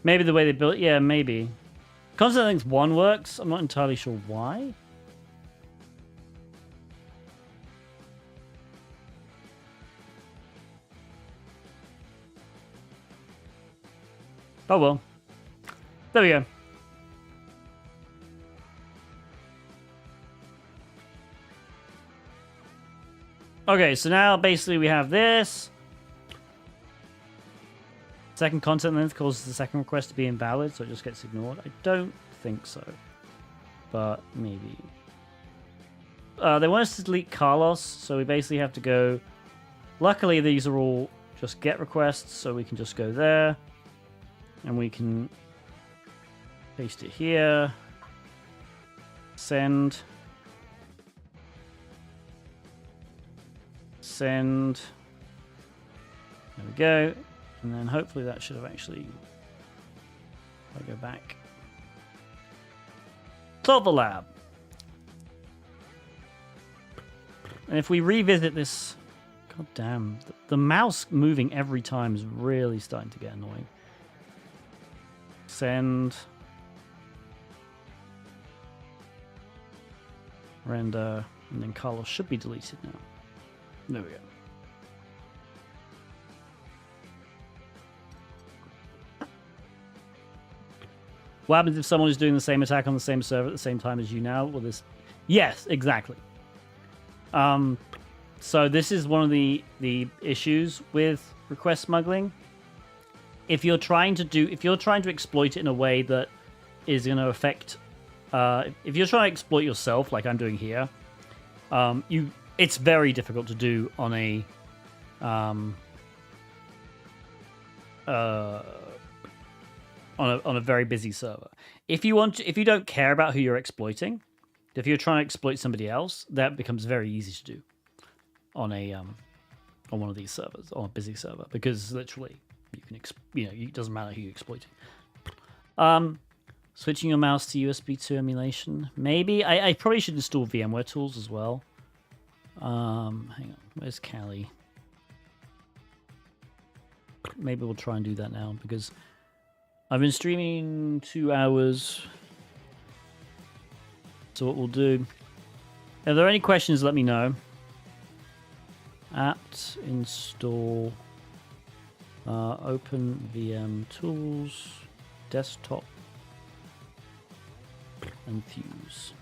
Speaker 2: Maybe the way they built it, yeah, maybe. Content length 1 works. I'm not entirely sure why. Oh well. There we go. Okay, so now basically we have this. Second content length causes the second request to be invalid, so it just gets ignored. I don't think so, but maybe. They want us to delete Carlos, so we basically have to go. Luckily, these are all just GET requests, so we can just go there, and we can paste it here. Send. Send. There we go. And then hopefully that should have actually... I'll go back. Solve the lab. And if we revisit this... God damn. The mouse moving every time is really starting to get annoying. Send. Render. And then Carlos should be deleted now. There we go. What happens if someone is doing the same attack on the same server at the same time as you now? Will this... Yes, exactly. So this is one of the issues with request smuggling. If you're trying to exploit it in a way that is going to affect... if you're trying to exploit yourself, like I'm doing here, it's very difficult to do on a on a very busy server. If you don't care about who you're exploiting, if you're trying to exploit somebody else, that becomes very easy to do on a on one of these servers, on a busy server, because literally you can it doesn't matter who you're exploiting. Switching your mouse to USB 2 emulation, maybe. I probably should install VMware tools as well. Hang on, where's Callie? Maybe we'll try and do that now, because I've been streaming 2 hours. So what we'll do... If there are any questions, let me know. Apt install open VM tools, desktop, and Fuse.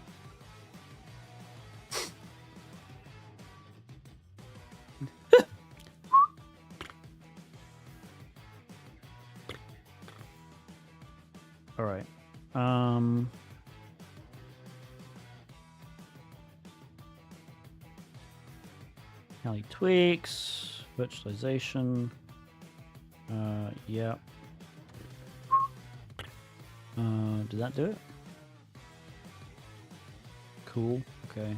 Speaker 2: All right. Kali tweaks, virtualization. Yeah. Did that do it? Cool. Okay.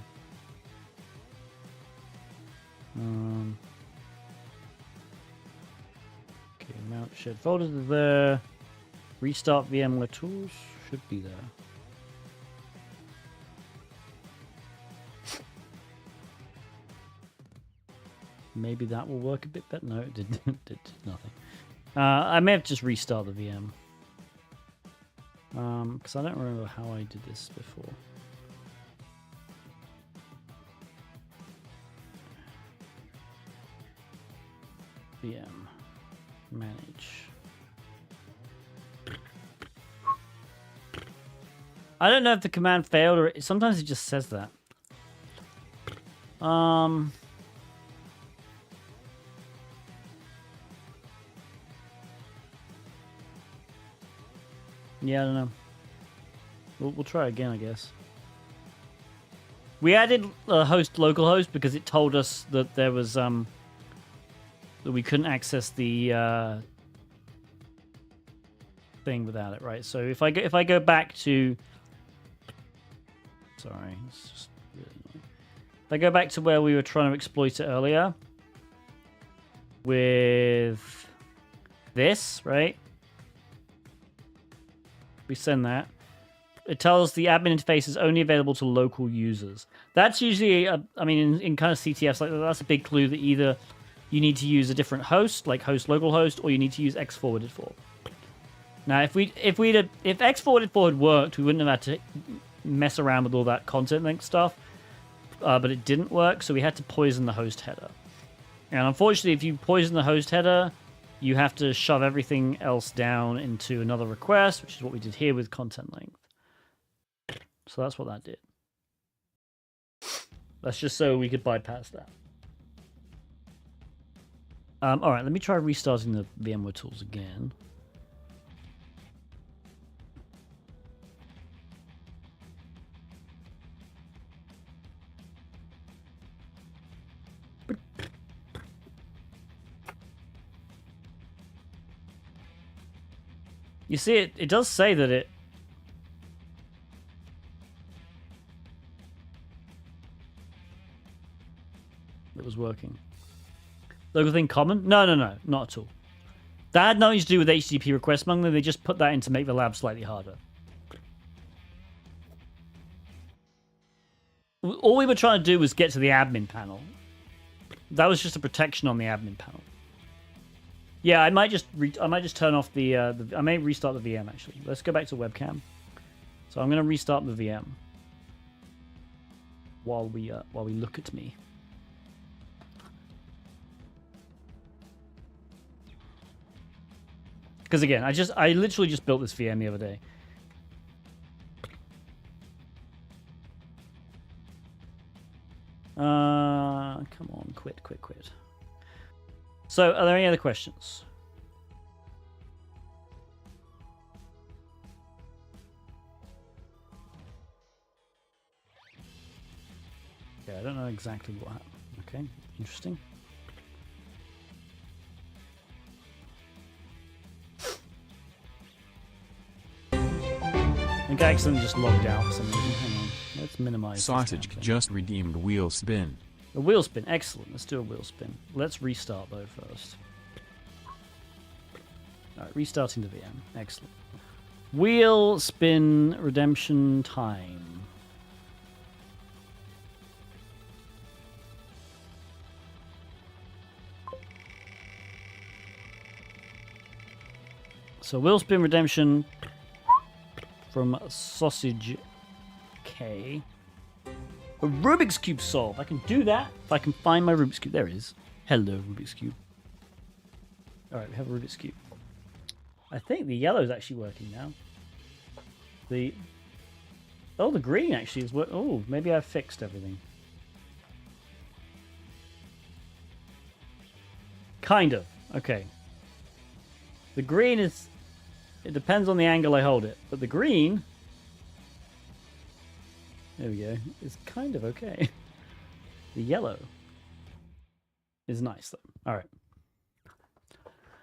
Speaker 2: Okay, mount shared folders are there. Restart VMware tools should be there. Maybe that will work a bit better. No, it did nothing. I may have just restarted the VM. Because I don't remember how I did this before. VM. Manage. I don't know if the command failed or sometimes it just says that. Yeah, I don't know. We'll try again, I guess. We added localhost because it told us that there was that we couldn't access the thing without it, right? So if I go back to, sorry, it's just really annoying. If I go back to where we were trying to exploit it earlier with this, right? We send that. It tells the admin interface is only available to local users. That's usually, I mean, in kind of CTFs, like that's a big clue that either you need to use a different host, like host localhost, or you need to use X forwarded for. Now, if X forwarded for had worked, we wouldn't have had to mess around with all that content link stuff. But it didn't work, so we had to poison the host header. And unfortunately, if you poison the host header, you have to shove everything else down into another request, which is what we did here with content length. So that's what that did. That's just so we could bypass that. All right, let me try restarting the VMware tools again. You see, it does say that it was working. Local thing common? No, not at all. That had nothing to do with HTTP request smuggling. They just put that in to make the lab slightly harder. All we were trying to do was get to the admin panel. That was just a protection on the admin panel. Yeah, I might just turn off the I may restart the VM actually. Let's go back to webcam. So I'm going to restart the VM while we look at me. Because again, I literally just built this VM the other day. Come on, quit. So, are there any other questions? Yeah, I don't know exactly what happened. Okay, interesting. I think I accidentally just logged out for some reason. Hang on. Let's minimize.
Speaker 4: Sausage just redeemed wheel spin.
Speaker 2: A wheel spin. Excellent. Let's do a wheel spin. Let's restart, though, first. Alright, restarting the VM. Excellent. Wheel spin redemption time. So, wheel spin redemption from Sausage K. A Rubik's Cube solved. I can do that if I can find my Rubik's Cube. There it is. Hello, Rubik's Cube. Alright, we have a Rubik's Cube. I think the yellow is actually working now. The green actually is working. Oh, maybe I've fixed everything. Kind of. Okay. The green is... It depends on the angle I hold it. But the green... There we go. It's kind of okay. The yellow is nice, though. All right.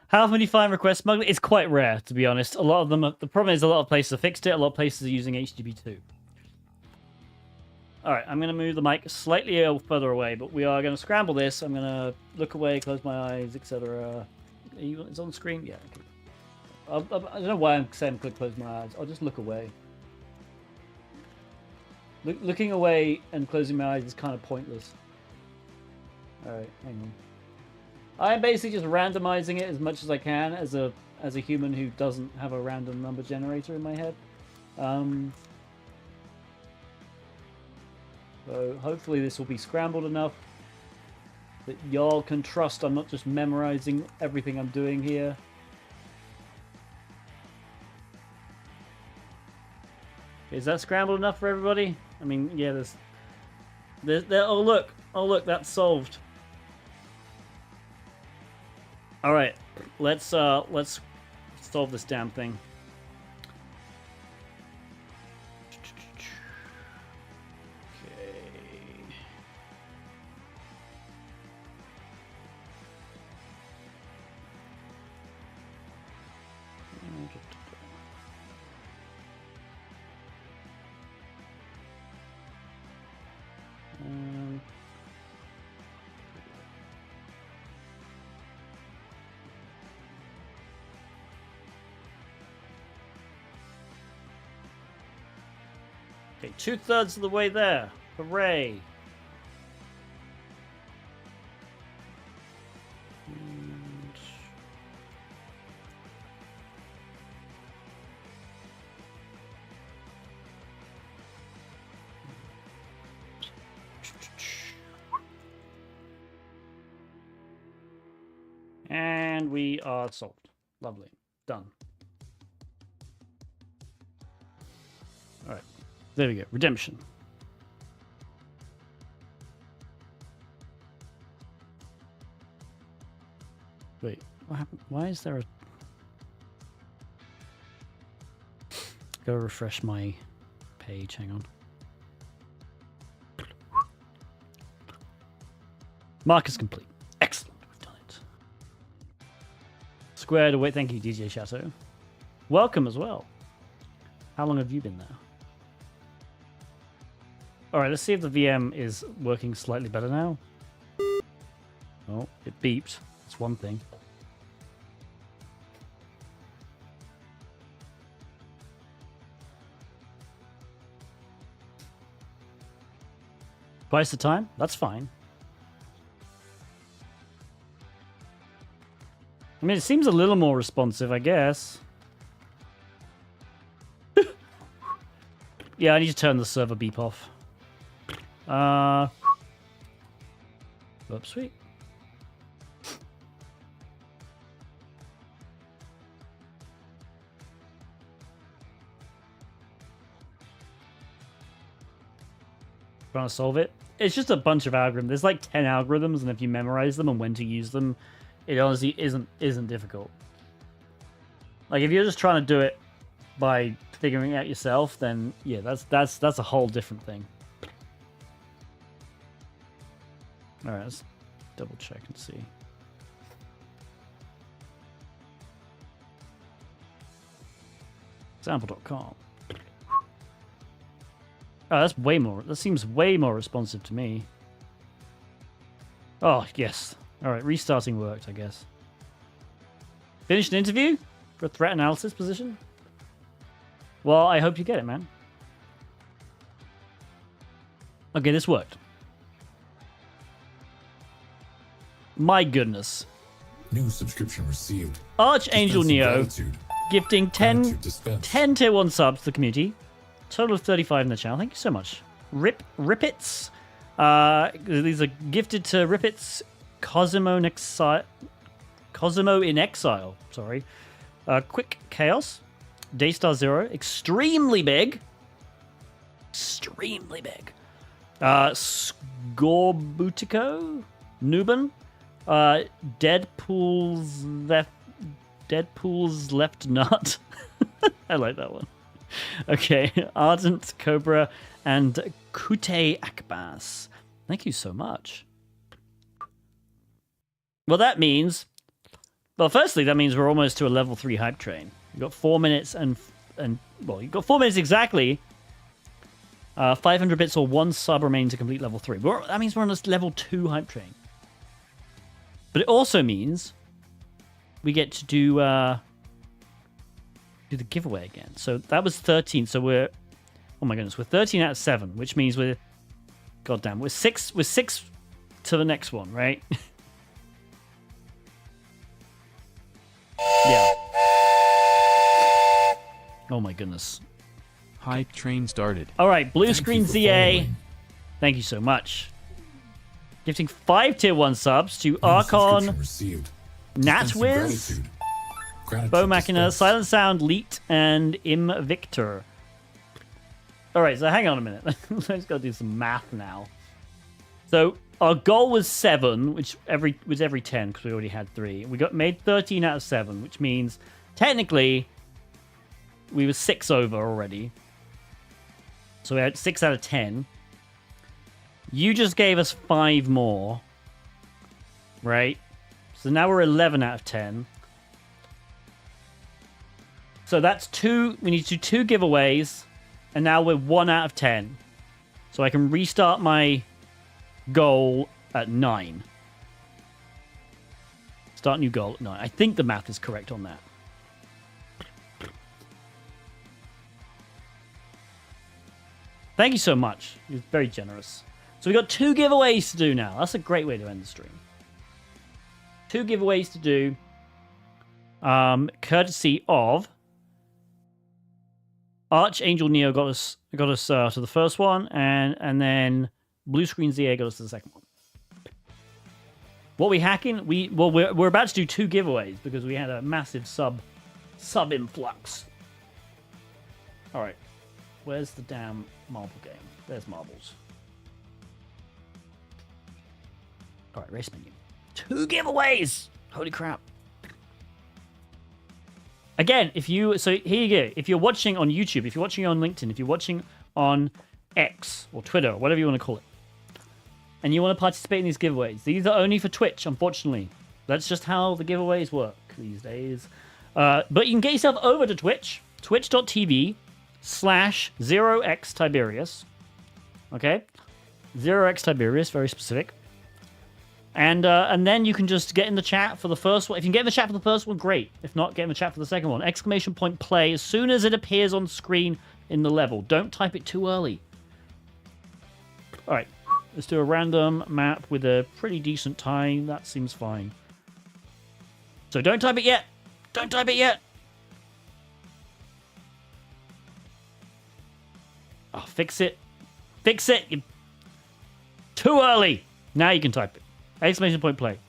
Speaker 2: How often do you find request smuggling? It's quite rare, to be honest. A lot of them... The problem is a lot of places have fixed it. A lot of places are using HTTP2. All right. I'm going to move the mic slightly further away, but we are going to scramble this. I'm going to look away, close my eyes, etc. It's on the screen? Yeah. Okay. I don't know why I'm saying close my eyes. I'll just look away. Looking away and closing my eyes is kind of pointless. Alright, hang on. I'm basically just randomizing it as much as I can as a human who doesn't have a random number generator in my head. So hopefully this will be scrambled enough that y'all can trust I'm not just memorizing everything I'm doing here. Is that scrambled enough for everybody? I mean, yeah, there's oh look, that's solved. All right, let's solve this damn thing. Okay, 2/3 of the way there. Hooray! And we are solved. Lovely. Done. Alright. There we go. Redemption. Wait. What happened? Why is there a... Go refresh my page. Hang on. Mark is complete. Excellent. We've done it. Squared away. Thank you, DJ Chateau. Welcome as well. How long have you been there? Alright, let's see if the VM is working slightly better now. Oh, it beeped. That's one thing. Twice the time? That's fine. I mean, it seems a little more responsive, I guess. Yeah, I need to turn the server beep off. Oops, sweet. Trying to solve it. It's just a bunch of algorithms. There's like 10 algorithms, and if you memorize them and when to use them, it honestly isn't difficult. Like if you're just trying to do it by figuring it out yourself, then yeah, that's a whole different thing. All right, let's double check and see. Sample.com. Oh, that's way more. That seems way more responsive to me. Oh, yes. All right, restarting worked, I guess. Finished an interview for a threat analysis position? Well, I hope you get it, man. Okay, this worked. My goodness.
Speaker 3: New subscription received.
Speaker 2: Archangel
Speaker 3: Dispensing
Speaker 2: Neo
Speaker 3: gratitude.
Speaker 2: gifting 10
Speaker 3: Gratitude dispensed.
Speaker 2: tier 1 subs to the community. Total of 35 in the channel. Thank you so much. Rippets. These are gifted to Rippets. Cosimo in Exile. Sorry. Quick Chaos. Daystar Zero. Extremely big. Extremely big. Scorbutico. Nuban. Deadpool's left nut. I like that one. Okay, Ardent Cobra and Kute Akbas. Thank you so much. Well, that means... Well, firstly, that means we're almost to a level 3 hype train. You've got 4 minutes and well, you've got 4 minutes exactly. 500 bits or 1 sub remain to complete level 3. That means we're on this level 2 hype train. But it also means we get to do the giveaway again. So that was 13. So we're, oh my goodness, we're 13 out of 7, which means we're, goddamn, we're six to the next one, right? Yeah. Oh my goodness.
Speaker 4: Hype train started.
Speaker 2: All right, blue
Speaker 3: Thank
Speaker 2: screen
Speaker 3: you for
Speaker 2: ZA.
Speaker 3: following.
Speaker 2: Thank you so much. Gifting 5 tier 1 subs to
Speaker 3: New
Speaker 2: Archon,
Speaker 3: subscription received.
Speaker 2: Natwiz,
Speaker 3: Dispensing gratitude.
Speaker 2: Bo Machina,
Speaker 3: dispensed.
Speaker 2: Silent Sound, Leet, and Invictor. Alright, so hang on a minute. Let's go do some math now. So our goal was 7, which was every 10 because we already had 3. We made 13 out of 7, which means technically we were 6 over already. So we had 6 out of 10. You just gave us 5 more. Right? So now we're 11 out of 10. So that's 2. We need to do 2 giveaways. And now we're 1 out of 10. So I can restart my goal at 9. Start new goal at 9. I think the math is correct on that. Thank you so much. You're very generous. So we've got 2 giveaways to do now. That's a great way to end the stream. 2 giveaways to do. Courtesy of Archangel Neo got us to the first one, and then Blue Screen ZA got us to the second one. What we hacking? We're about to do 2 giveaways because we had a massive sub influx. All right, where's the damn marble game? There's marbles. All right, race menu. 2 giveaways. Holy crap. Again, so here you go. If you're watching on YouTube, if you're watching on LinkedIn, if you're watching on X or Twitter, or whatever you want to call it, and you want to participate in these giveaways, these are only for Twitch, unfortunately. That's just how the giveaways work these days. But you can get yourself over to Twitch, twitch.tv/0xTiberius. Okay? 0xTiberius, very specific. And then you can just get in the chat for the first one. If you can get in the chat for the first one, great. If not, get in the chat for the second one. Exclamation point play as soon as it appears on screen in the level. Don't type it too early. All right. Let's do a random map with a pretty decent time. That seems fine. So don't type it yet. Don't type it yet. Oh, fix it. Fix it. Too early. Now you can type it. Exclamation point play.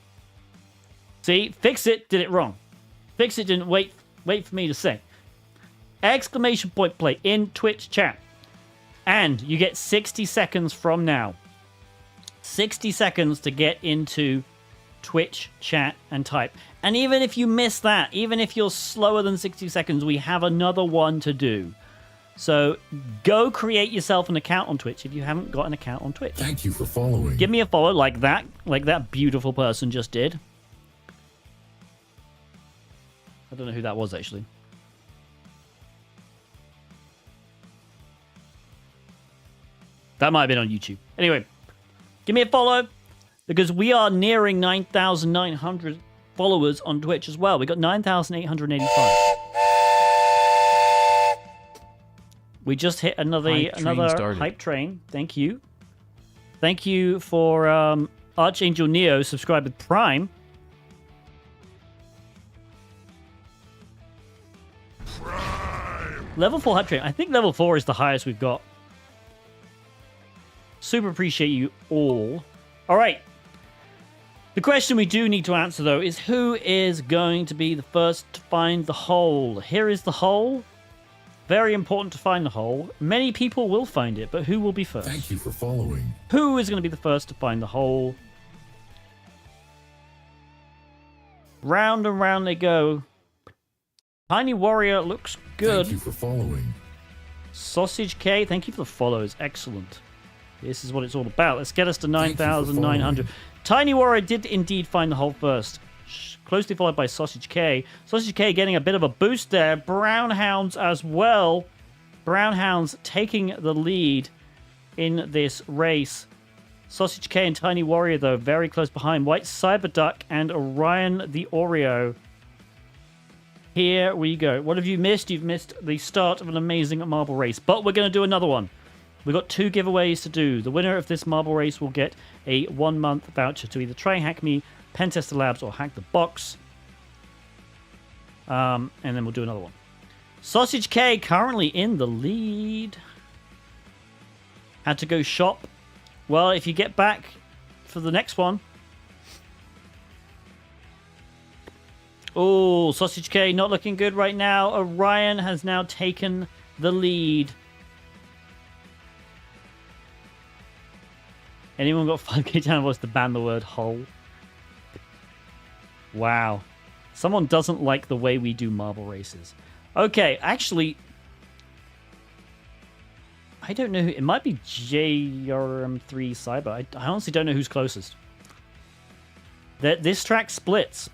Speaker 2: See? Fix it. Did it wrong. Fix it. Didn't wait for me to say. Exclamation point play in Twitch chat. And you get 60 seconds from now. 60 seconds to get into Twitch chat and type. And even if you miss that, even if you're slower than 60 seconds, we have another one to do. So go create yourself an account on Twitch if you haven't got an account on Twitch.
Speaker 3: Thank you for following.
Speaker 2: Give me a follow like that beautiful person just did. I don't know who that was actually. That might have been on YouTube. Anyway, give me a follow because we are nearing 9,900 followers on Twitch as well. We got 9,885. We just hit another hype train. Thank you. Thank you for Archangel Neo subscribe with Prime. Level 4 hype train. I think level 4 is the highest we've got. Super appreciate you all. All right. The question we do need to answer, though, is who is going to be the first to find the hole? Here is the hole. Very important to find the hole. Many people will find it, but who will be first?
Speaker 3: Thank you for following.
Speaker 2: Who is going to be the first to find the hole? Round and round they go. Tiny Warrior looks good.
Speaker 3: Thank you for following.
Speaker 2: Sausage K, thank you for the follows. Excellent. This is what it's all about. Let's get us to 9,900. Tiny Warrior did indeed find the hole first. Closely followed by Sausage K. Sausage K getting a bit of a boost there. Brown Hounds as well. Brown Hounds taking the lead in this race. Sausage K and Tiny Warrior, though, very close behind. White Cyberduck and Orion the Oreo. Here we go. What have you missed? You've missed the start of an amazing marble race. But we're going to do another one. We've got 2 giveaways to do. The winner of this marble race will get a 1-month voucher to either try Hack Me, Pentester Labs, or Hack the Box. And then we'll do another one. Sausage K currently in the lead. Had to go shop. Well, if you get back for the next one. Oh, Sausage K not looking good right now. Orion has now taken the lead. Anyone got 5k channel voice to ban the word hole? Wow. Someone doesn't like the way we do marble races. Okay, actually, I don't know. It might be JRM3 Cyber. I honestly don't know who's closest. This track splits.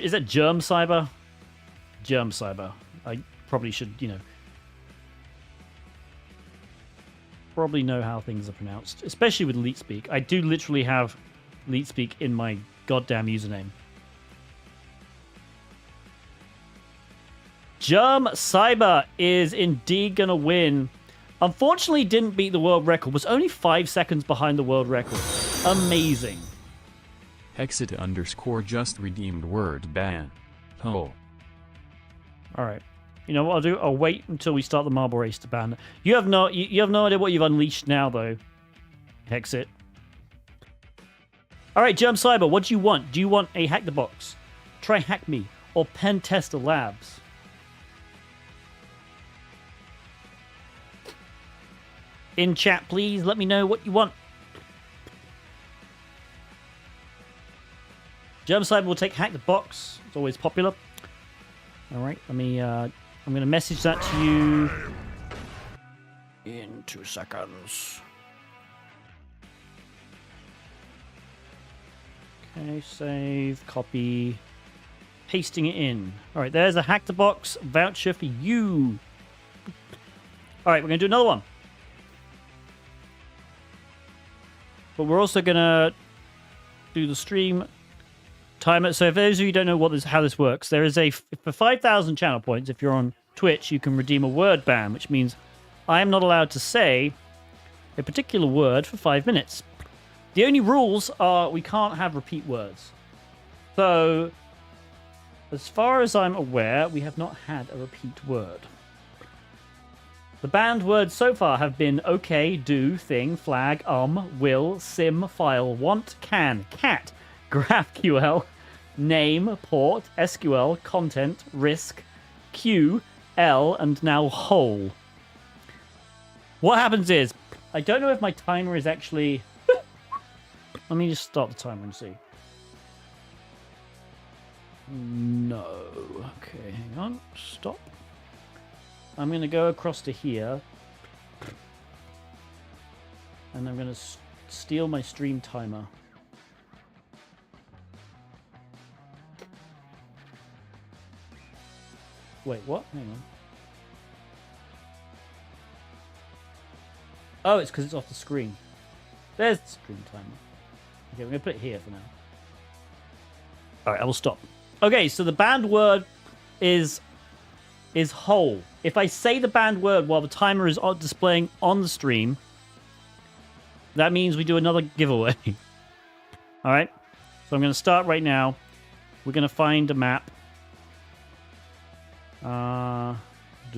Speaker 2: Is it Germ Cyber? Germ Cyber. I probably should, probably know how things are pronounced, especially with LeetSpeak. I do literally have LeetSpeak in my goddamn username. Germ Cyber is indeed gonna win. Unfortunately, didn't beat the world record. Was only 5 seconds behind the world record. Amazing.
Speaker 4: Exit_ just redeemed word ban. Hole.
Speaker 2: All right. You know what I'll do? I'll wait until we start the marble race to ban. You have no idea what you've unleashed now, though. Exit. All right, Germ Cyber, what do you want? Do you want a Hack the Box, Try Hack Me, or Pen Tester Labs? In chat, please let me know what you want. Germ Cyber will take Hack the Box. It's always popular. All right, let me. I'm going to message that to you in 2 seconds. Okay, save, copy, pasting it in. All right, there's a Hack the Box voucher for you. All right, we're going to do another one. But we're also going to do the stream timer. So if those of you who don't know how this works, there is for 5,000 channel points, if you're on Twitch, you can redeem a word ban, which means I am not allowed to say a particular word for 5 minutes. The only rules are we can't have repeat words. So, as far as I'm aware, we have not had a repeat word. The banned words so far have been okay, do, thing, flag, will, sim, file, want, can, cat, GraphQL, name, port, SQL, content, risk, Q, L, and now whole. What happens is, I don't know if my timer is actually... Let me just start the timer and see. No. Okay, hang on. Stop. I'm going to go across to here. And I'm going to steal my stream timer. Wait, what? Hang on. Oh, it's because it's off the screen. There's the stream timer. Okay, we're going to put it here for now. Alright, I will stop. Okay, so the banned word is whole. If I say the banned word while the timer is displaying on the stream, that means we do another giveaway. Alright, so I'm going to start right now. We're going to find a map. Do a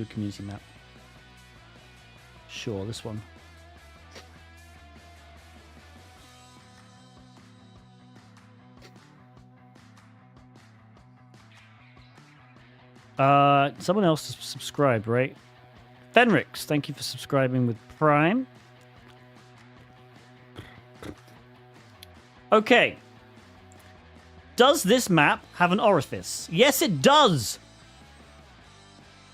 Speaker 2: community map. Sure, this one. Someone else has subscribed, right? Fenrix, thank you for subscribing with Prime. Okay. Does this map have an orifice? Yes, it does!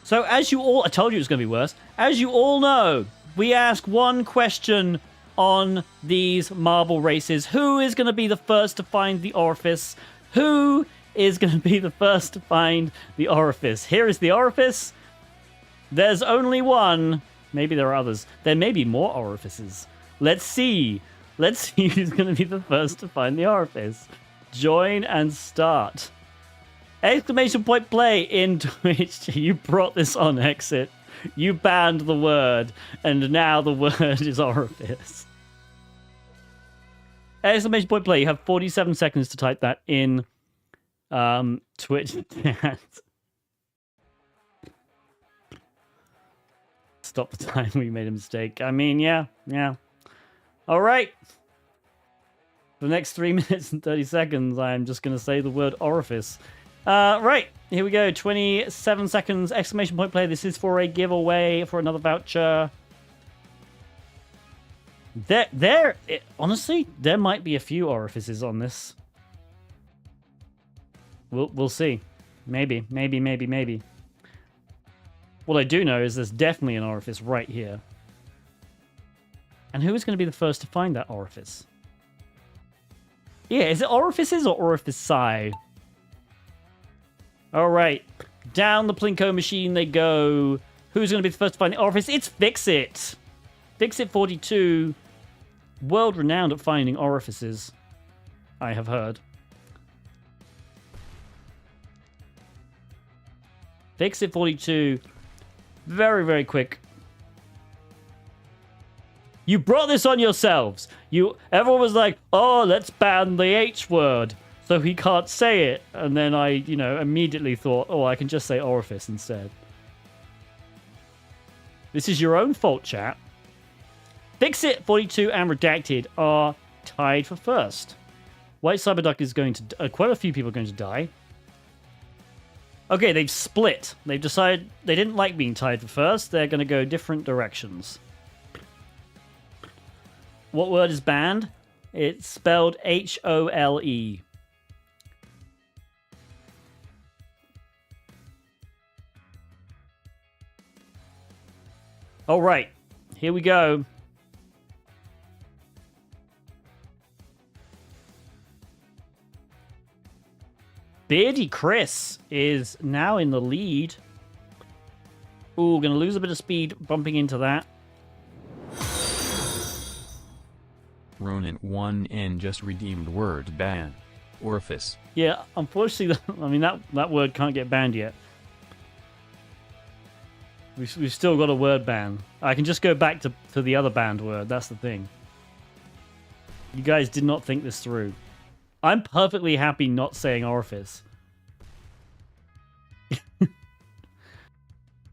Speaker 2: So as you all... I told you it was going to be worse. As you all know, we ask one question on these marble races. Who is going to be the first to find the orifice? Who is going to be the first to find the orifice? Here is the orifice. There's only one. Maybe there are others. There may be more orifices. Let's see. Let's see who's going to be the first to find the orifice. Join and start. Exclamation point play in Twitch. You brought this on, Exit. You banned the word, and now the word is orifice. Exclamation point play. You have 47 seconds to type that in Twitch chat. Stop the time. We made a mistake. I mean, yeah. All right. For the next 3 minutes and 30 seconds, I'm just going to say the word orifice. Right, here we go. 27 seconds, exclamation point play. This is for a giveaway for another voucher. Honestly, there might be a few orifices on this. We'll see. Maybe. What I do know is there's definitely an orifice right here. And who is going to be the first to find that orifice? Yeah, is it orifices or orifici? All right, down the Plinko machine they go. Who's going to be the first to find the orifice? It's Fixit. Fixit42, world-renowned at finding orifices, I have heard. Fixit42, very, very quick. You brought this on yourselves. Everyone was like, oh, let's ban the H word so he can't say it. And then I, immediately thought, oh, I can just say orifice instead. This is your own fault, chat. Fixit42 and Redacted are tied for first. White Cyberduck is going to... quite a few people are going to die. Okay, they've split. They've decided they didn't like being tied for first. They're going to go different directions. What word is banned? It's spelled H-O-L-E. All right, here we go. Beardy Chris is now in the lead. Ooh, gonna lose a bit of speed bumping into that.
Speaker 4: Ronin 1N just redeemed word ban. Orifice.
Speaker 2: Yeah, unfortunately, I mean, that word can't get banned yet. We've still got a word ban. I can just go back to the other banned word. That's the thing. You guys did not think this through. I'm perfectly happy not saying orifice.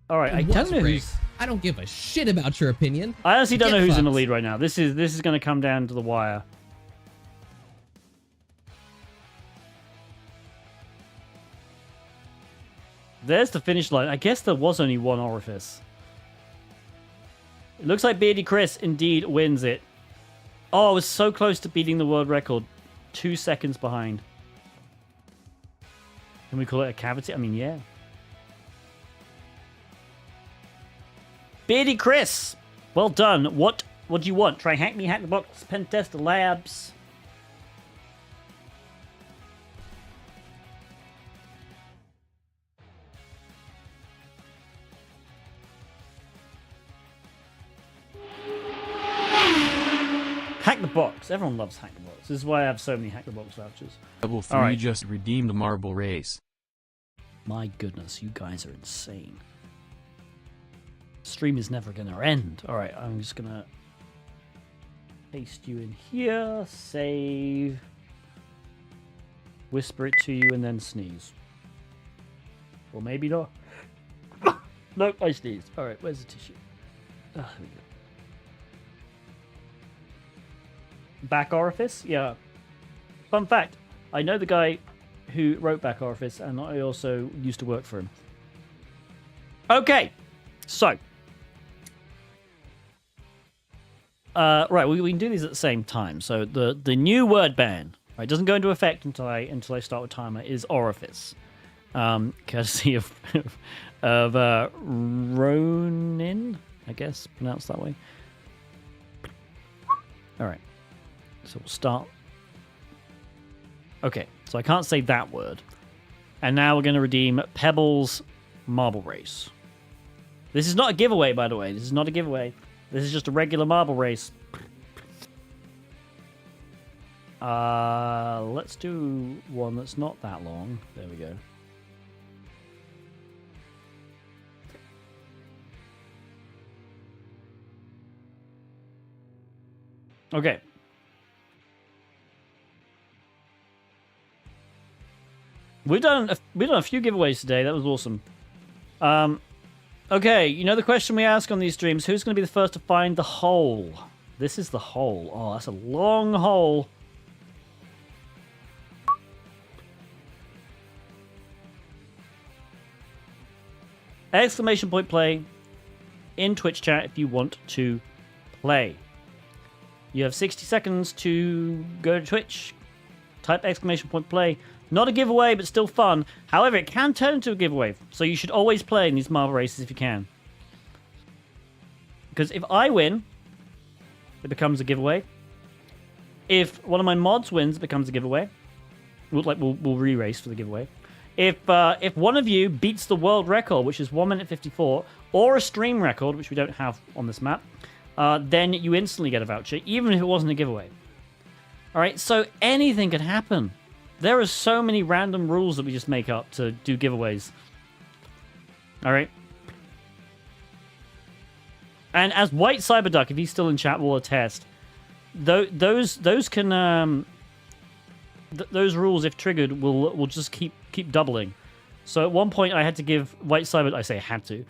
Speaker 2: All right, I don't know who's...
Speaker 5: I don't give a shit about your opinion.
Speaker 2: I honestly don't know who's in the lead right now. This is going to come down to the wire. There's the finish line. I guess there was only one orifice. It looks like Beardy Chris indeed wins it. Oh, I was so close to beating the world record. 2 seconds behind. Can we call it a cavity? I mean, yeah. Beardy Chris, well done. What do you want? Try Hack Me, Hack the Box, Pentester Labs. Hack the Box. Everyone loves Hack the Box. This is why I have so many Hack the Box vouchers.
Speaker 4: Level 3 just redeemed Marble Race.
Speaker 2: My goodness, you guys are insane. Stream is never going to end. All right, I'm just going to paste you in here, save, whisper it to you, and then sneeze. Or maybe not. Nope, I sneezed. All right, where's the tissue? There we go. Back Orifice? Yeah. Fun fact, I know the guy who wrote Back Orifice, and I also used to work for him. Okay, so... right, we can do these at the same time. So the new word ban, right, doesn't go into effect until I start with timer, is orifice. Courtesy of Ronin, I guess, pronounced that way. All right, so we'll start. Okay, so I can't say that word. And now we're going to redeem Pebbles Marble Race. This is not a giveaway, by the way. This is not a giveaway. This is just a regular marble race. Let's do one that's not that long. There we go. Okay. We've done a few giveaways today. That was awesome. Okay, you know the question we ask on these streams, who's going to be the first to find the hole? This is the hole. Oh, that's a long hole. Exclamation point play in Twitch chat if you want to play. You have 60 seconds to go to Twitch, type exclamation point play. Not a giveaway, but still fun. However, it can turn into a giveaway, so you should always play in these marble races if you can. Because if I win, it becomes a giveaway. If one of my mods wins, it becomes a giveaway. We'll re-race for the giveaway. If one of you beats the world record, which is 1 minute 54, or a stream record, which we don't have on this map, then you instantly get a voucher, even if it wasn't a giveaway. All right, so anything could happen. There are so many random rules that we just make up to do giveaways. All right. And as White Cyberduck, if he's still in chat, will attest. Those rules, if triggered, will just keep doubling. So at one point, I had to give White Cyberduck. I say had to.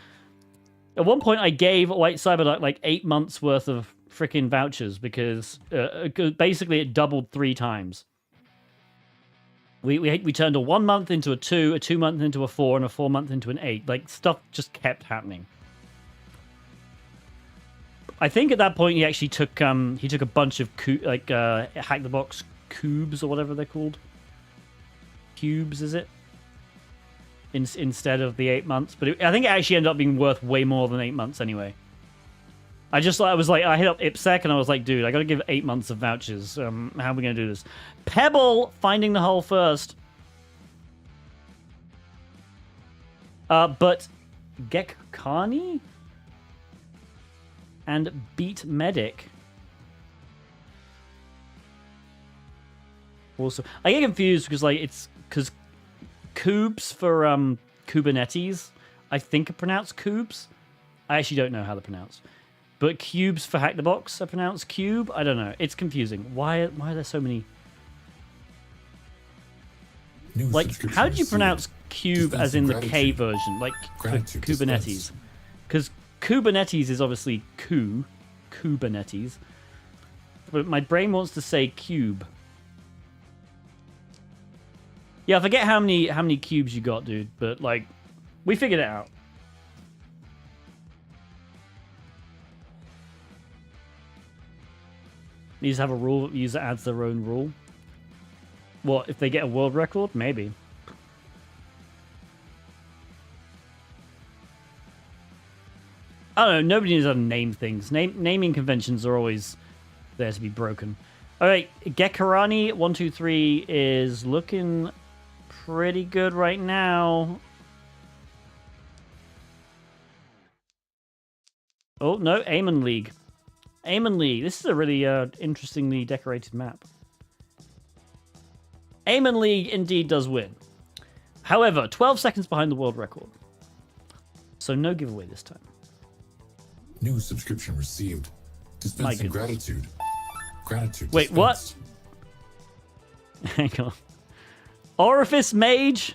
Speaker 2: At one point, I gave White Cyberduck like 8 months worth of freaking vouchers because basically it doubled 3 times. We turned a 1 month into a 2 month into a 4, and a 4 month into an 8. Like, stuff just kept happening. I think at that point he actually took a bunch of Hack the Box cubes or whatever they're called. Cubes, is it? Instead of the 8 months, but I think it actually ended up being worth way more than 8 months anyway. I hit up IPSEC and I was like, dude, I gotta give 8 months of vouchers. How are we gonna do this? Pebble finding the hole first. But Gekani and Beat Medic. Also, I get confused because Cubes for Kubernetes, I think are pronounced Cubes. I actually don't know how they're pronounced. But cubes for Hack the Box are pronounced cube? I don't know. It's confusing. Why are there so many? Like, how do you pronounce cube as in the K version? Like, for Kubernetes? Because Kubernetes is obviously Kubernetes. But my brain wants to say cube. Yeah, I forget how many cubes you got, dude. But, like, we figured it out. These have a rule that the user adds their own rule. What, if they get a world record? Maybe. I don't know, nobody knows how to name things. Naming conventions are always there to be broken. Alright, Gekarani123 is looking pretty good right now. Oh, no, Aemon League. Aemon League. This is a really interestingly decorated map. Aemon League indeed does win. However, 12 seconds behind the world record. So no giveaway this time.
Speaker 3: New subscription received. Dispensing gratitude. Gratitude.
Speaker 2: Wait,
Speaker 3: dispensed.
Speaker 2: what? Hang on. Orifice Mage?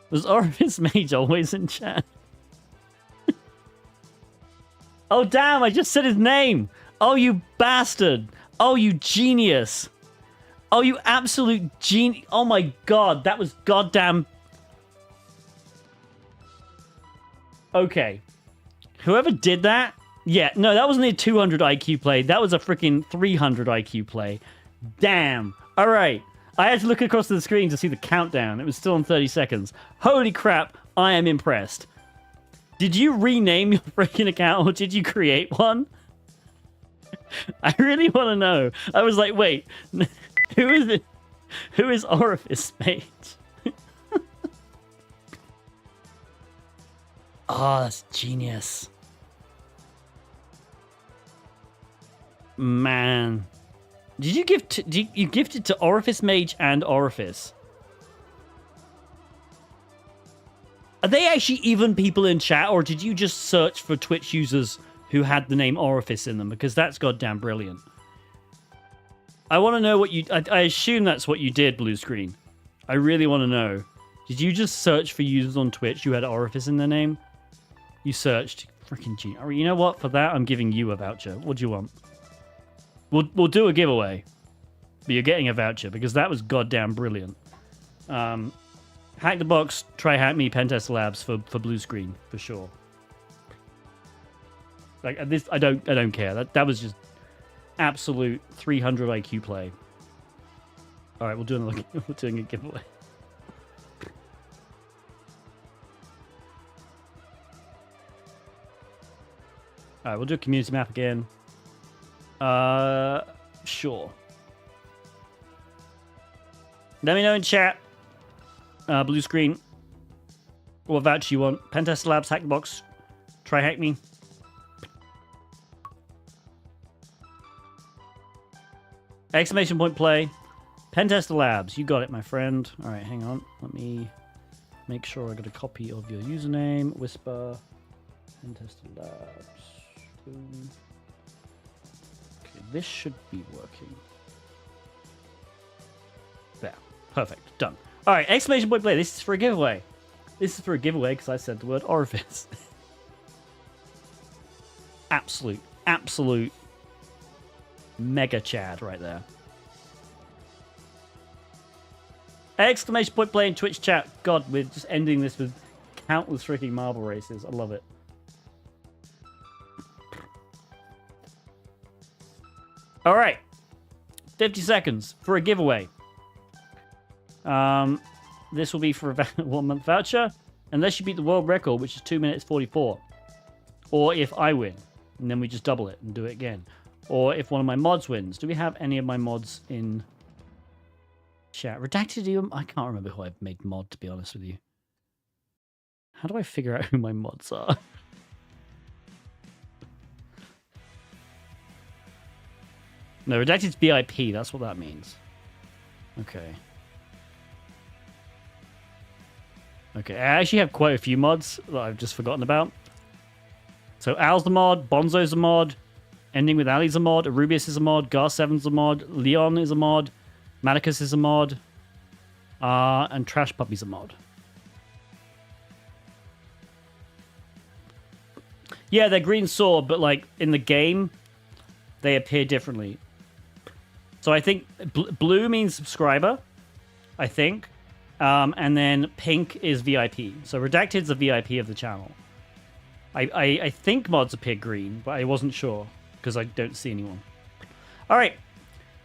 Speaker 2: Was Orifice Mage always in chat? Oh, damn, I just said his name. Oh, you bastard. Oh, you genius. Oh, you absolute genius. Oh, my God. That was goddamn... Okay. Whoever did that... Yeah, no, that wasn't a 200 IQ play. That was a freaking 300 IQ play. Damn. All right. I had to look across the screen to see the countdown. It was still on 30 seconds. Holy crap. I am impressed. Did you rename your freaking account or did you create one? I really want to know. I was like, wait, who is it? Who is Orifice Mage? Oh, that's genius. Man. Did you give you gifted to Orifice Mage and Orifice? Are they actually even people in chat, or did you just search for Twitch users who had the name Orifice in them? Because that's goddamn brilliant. I want to know what you... I assume that's what you did, Blue Screen. I really want to know. Did you just search for users on Twitch who had Orifice in their name? You searched. Freaking genius. You know what? For that, I'm giving you a voucher. What do you want? We'll do a giveaway. But you're getting a voucher, because that was goddamn brilliant. Hack the box, try hack me, Pentest Labs for blue screen for sure. Like this, I don't care. That was just absolute 300 IQ play. All right, we're doing a giveaway. All right, we'll do a community map again. Sure. Let me know in chat. Blue screen. What voucher you want? Pentest Labs, hack the box. Try hack me. Exclamation point play. Pentester Labs. You got it, my friend. All right, hang on. Let me make sure I got a copy of your username. Whisper. Pentester Labs. Boom. Okay, this should be working. There. Perfect. Done. All right, exclamation point play. This is for a giveaway. This is for a giveaway because I said the word orifice. Absolute mega Chad right there. Exclamation point play in Twitch chat. God, we're just ending this with countless freaking marble races. I love it. All right. 50 seconds for a giveaway. This will be for a 1-month voucher. Unless you beat the world record, which is 2 minutes 44. Or if I win. And then we just double it and do it again. Or if one of my mods wins. Do we have any of my mods in chat? Redacted, I can't remember who I've made mod, to be honest with you. How do I figure out who my mods are? No, redacted's VIP. That's what that means. Okay. Okay, I actually have quite a few mods that I've just forgotten about. So Al's a mod, Bonzo's a mod, Ending with Ali's a mod, Arubius is a mod, Gar7's a mod, Leon is a mod, Maticus is a mod, and Trash Puppy's a mod. Yeah, they're green sword, but like in the game, they appear differently. So I think blue means subscriber, I think. And then pink is VIP. So Redacted's a VIP of the channel. I think mods appear green, but I wasn't sure because I don't see anyone. All right.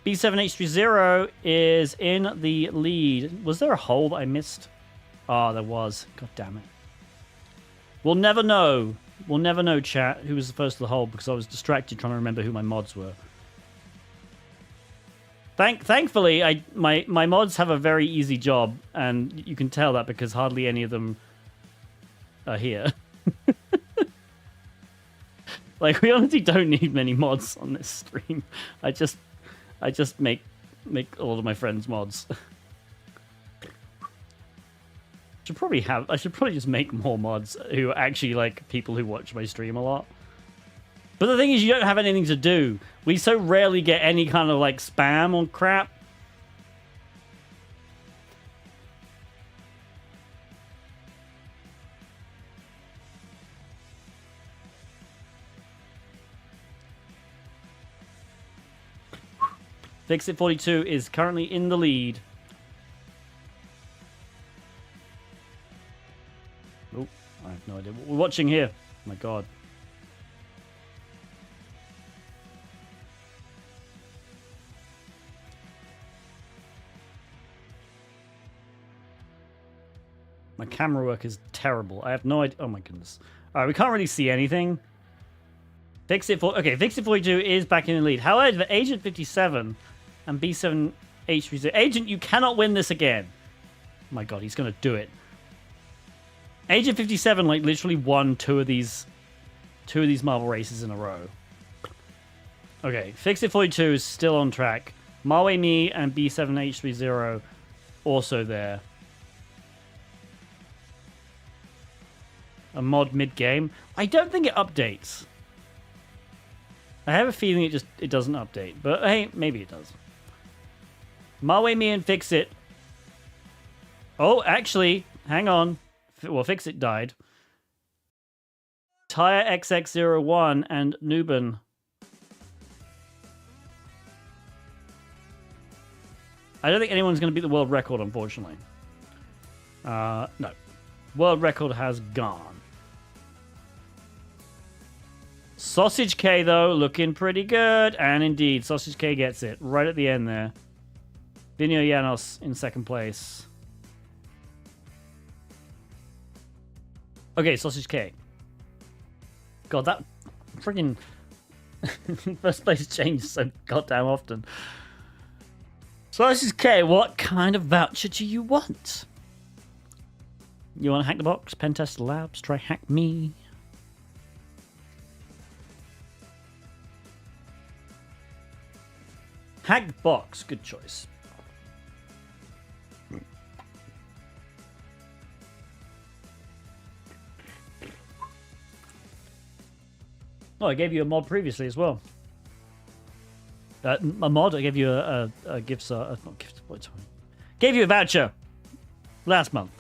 Speaker 2: B7H30 is in the lead. Was there a hole that I missed? Oh, there was. God damn it. We'll never know. We'll never know, chat, who was the first to the hole because I was distracted trying to remember who my mods were. Thankfully, my mods have a very easy job, and you can tell that because hardly any of them are here. Like, we honestly don't need many mods on this stream. I just make a lot of my friends mods. I should probably just make more mods who are actually like people who watch my stream a lot. But the thing is, you don't have anything to do. We so rarely get any kind of like spam or crap. Fixit42 is currently in the lead. Oh, I have no idea what we're watching here. Oh my god. My camera work is terrible. I have no idea. Oh my goodness. All right, we can't really see anything. Fixit42 is back in the lead. However, Agent 57 and B7H30. Agent, you cannot win this again. Oh my god, he's going to do it. Agent 57 like literally won two of these Marvel races in a row. Okay, Fixit42 is still on track. Marway Me and B7H30 also there. A mod mid-game. I don't think it updates. I have a feeling it doesn't update, but hey, maybe it does. Marway Me and Fixit. Oh, actually, hang on. Well, Fixit died. Tire XX01 and Nuben. I don't think anyone's going to beat the world record, unfortunately. No. World record has gone. Sausage K, though, looking pretty good. And indeed, Sausage K gets it right at the end there. Vinio Llanos in second place. Okay, Sausage K. God, that friggin' first place changed so goddamn often. Sausage K, what kind of voucher do you want? You want to hack the box? Pentest Labs? Try hack me? Hack box, good choice. Oh, I gave you a mod previously as well. A mod? I gave you a gift. Not gift. What's gave you a voucher last month.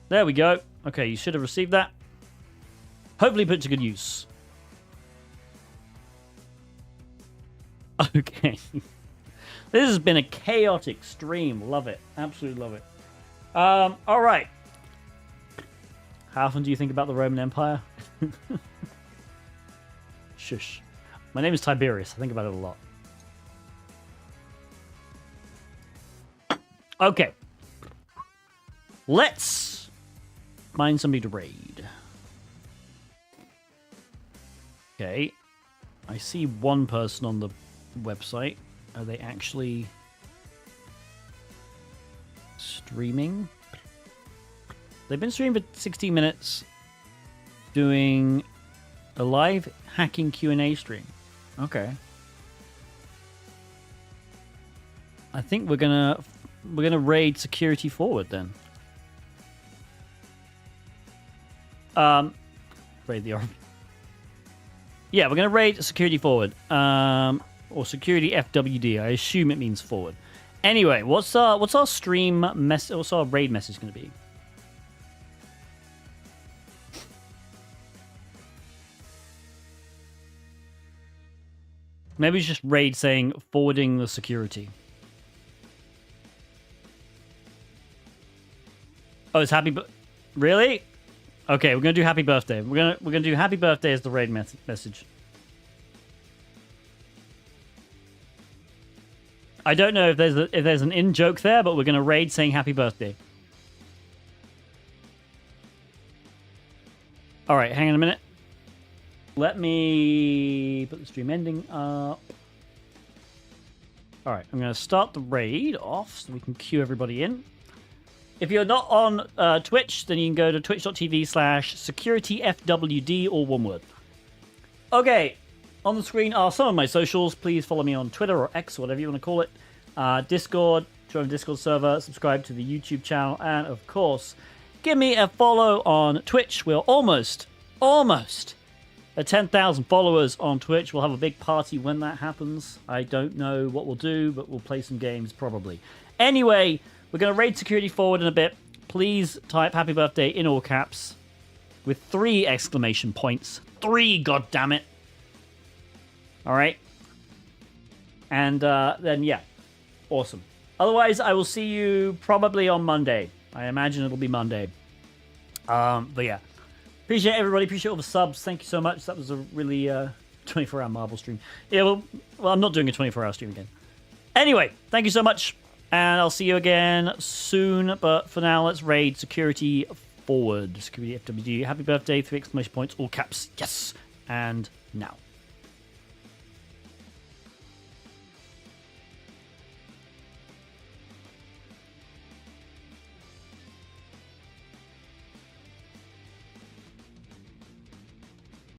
Speaker 2: There we go. Okay, you should have received that. Hopefully put to good use. Okay. This has been a chaotic stream. Love it. Absolutely love it. All right. How often do you think about the Roman Empire? Shush. My name is Tiberius. I think about it a lot. Okay. Let's find somebody to raid. Okay. I see one person on the website. Are they actually streaming? They've been streaming for 16 minutes doing a live hacking Q&A stream. Okay. I think we're gonna raid security forward then. Raid the army. Yeah, we're gonna raid security forward. Or security FWD. I assume it means forward. Anyway, what's our stream what's our raid message gonna be? Maybe it's just raid saying forwarding the security. Oh, it's happy really? Okay, we're gonna do happy birthday. We're gonna do happy birthday as the raid message. I don't know if there's an in joke there, but we're gonna raid saying happy birthday. All right, hang on a minute. Let me put the stream ending up. All right, I'm going to start the raid off so we can queue everybody in. If you're not on Twitch, then you can go to twitch.tv/securityfwd, all one word. Okay, on the screen are some of my socials. Please follow me on Twitter or X, whatever you want to call it. Discord, join the Discord server, subscribe to the YouTube channel, and of course, give me a follow on Twitch. We're almost at 10,000 followers on Twitch. We'll have a big party when that happens. I don't know what we'll do, but we'll play some games probably. Anyway, we're going to raid security forward in a bit. Please type happy birthday in all caps with 3 exclamation points. 3, goddammit. All right. And then, yeah. Awesome. Otherwise, I will see you probably on Monday. I imagine it'll be Monday. But yeah. Appreciate everybody. Appreciate all the subs. Thank you so much. That was a really 24-hour Marvel stream. Yeah, well, I'm not doing a 24-hour stream again. Anyway, thank you so much. And I'll see you again soon. But for now, let's raid security forward. Security FWD. Happy birthday. 3 exclamation points. All caps. Yes. And now.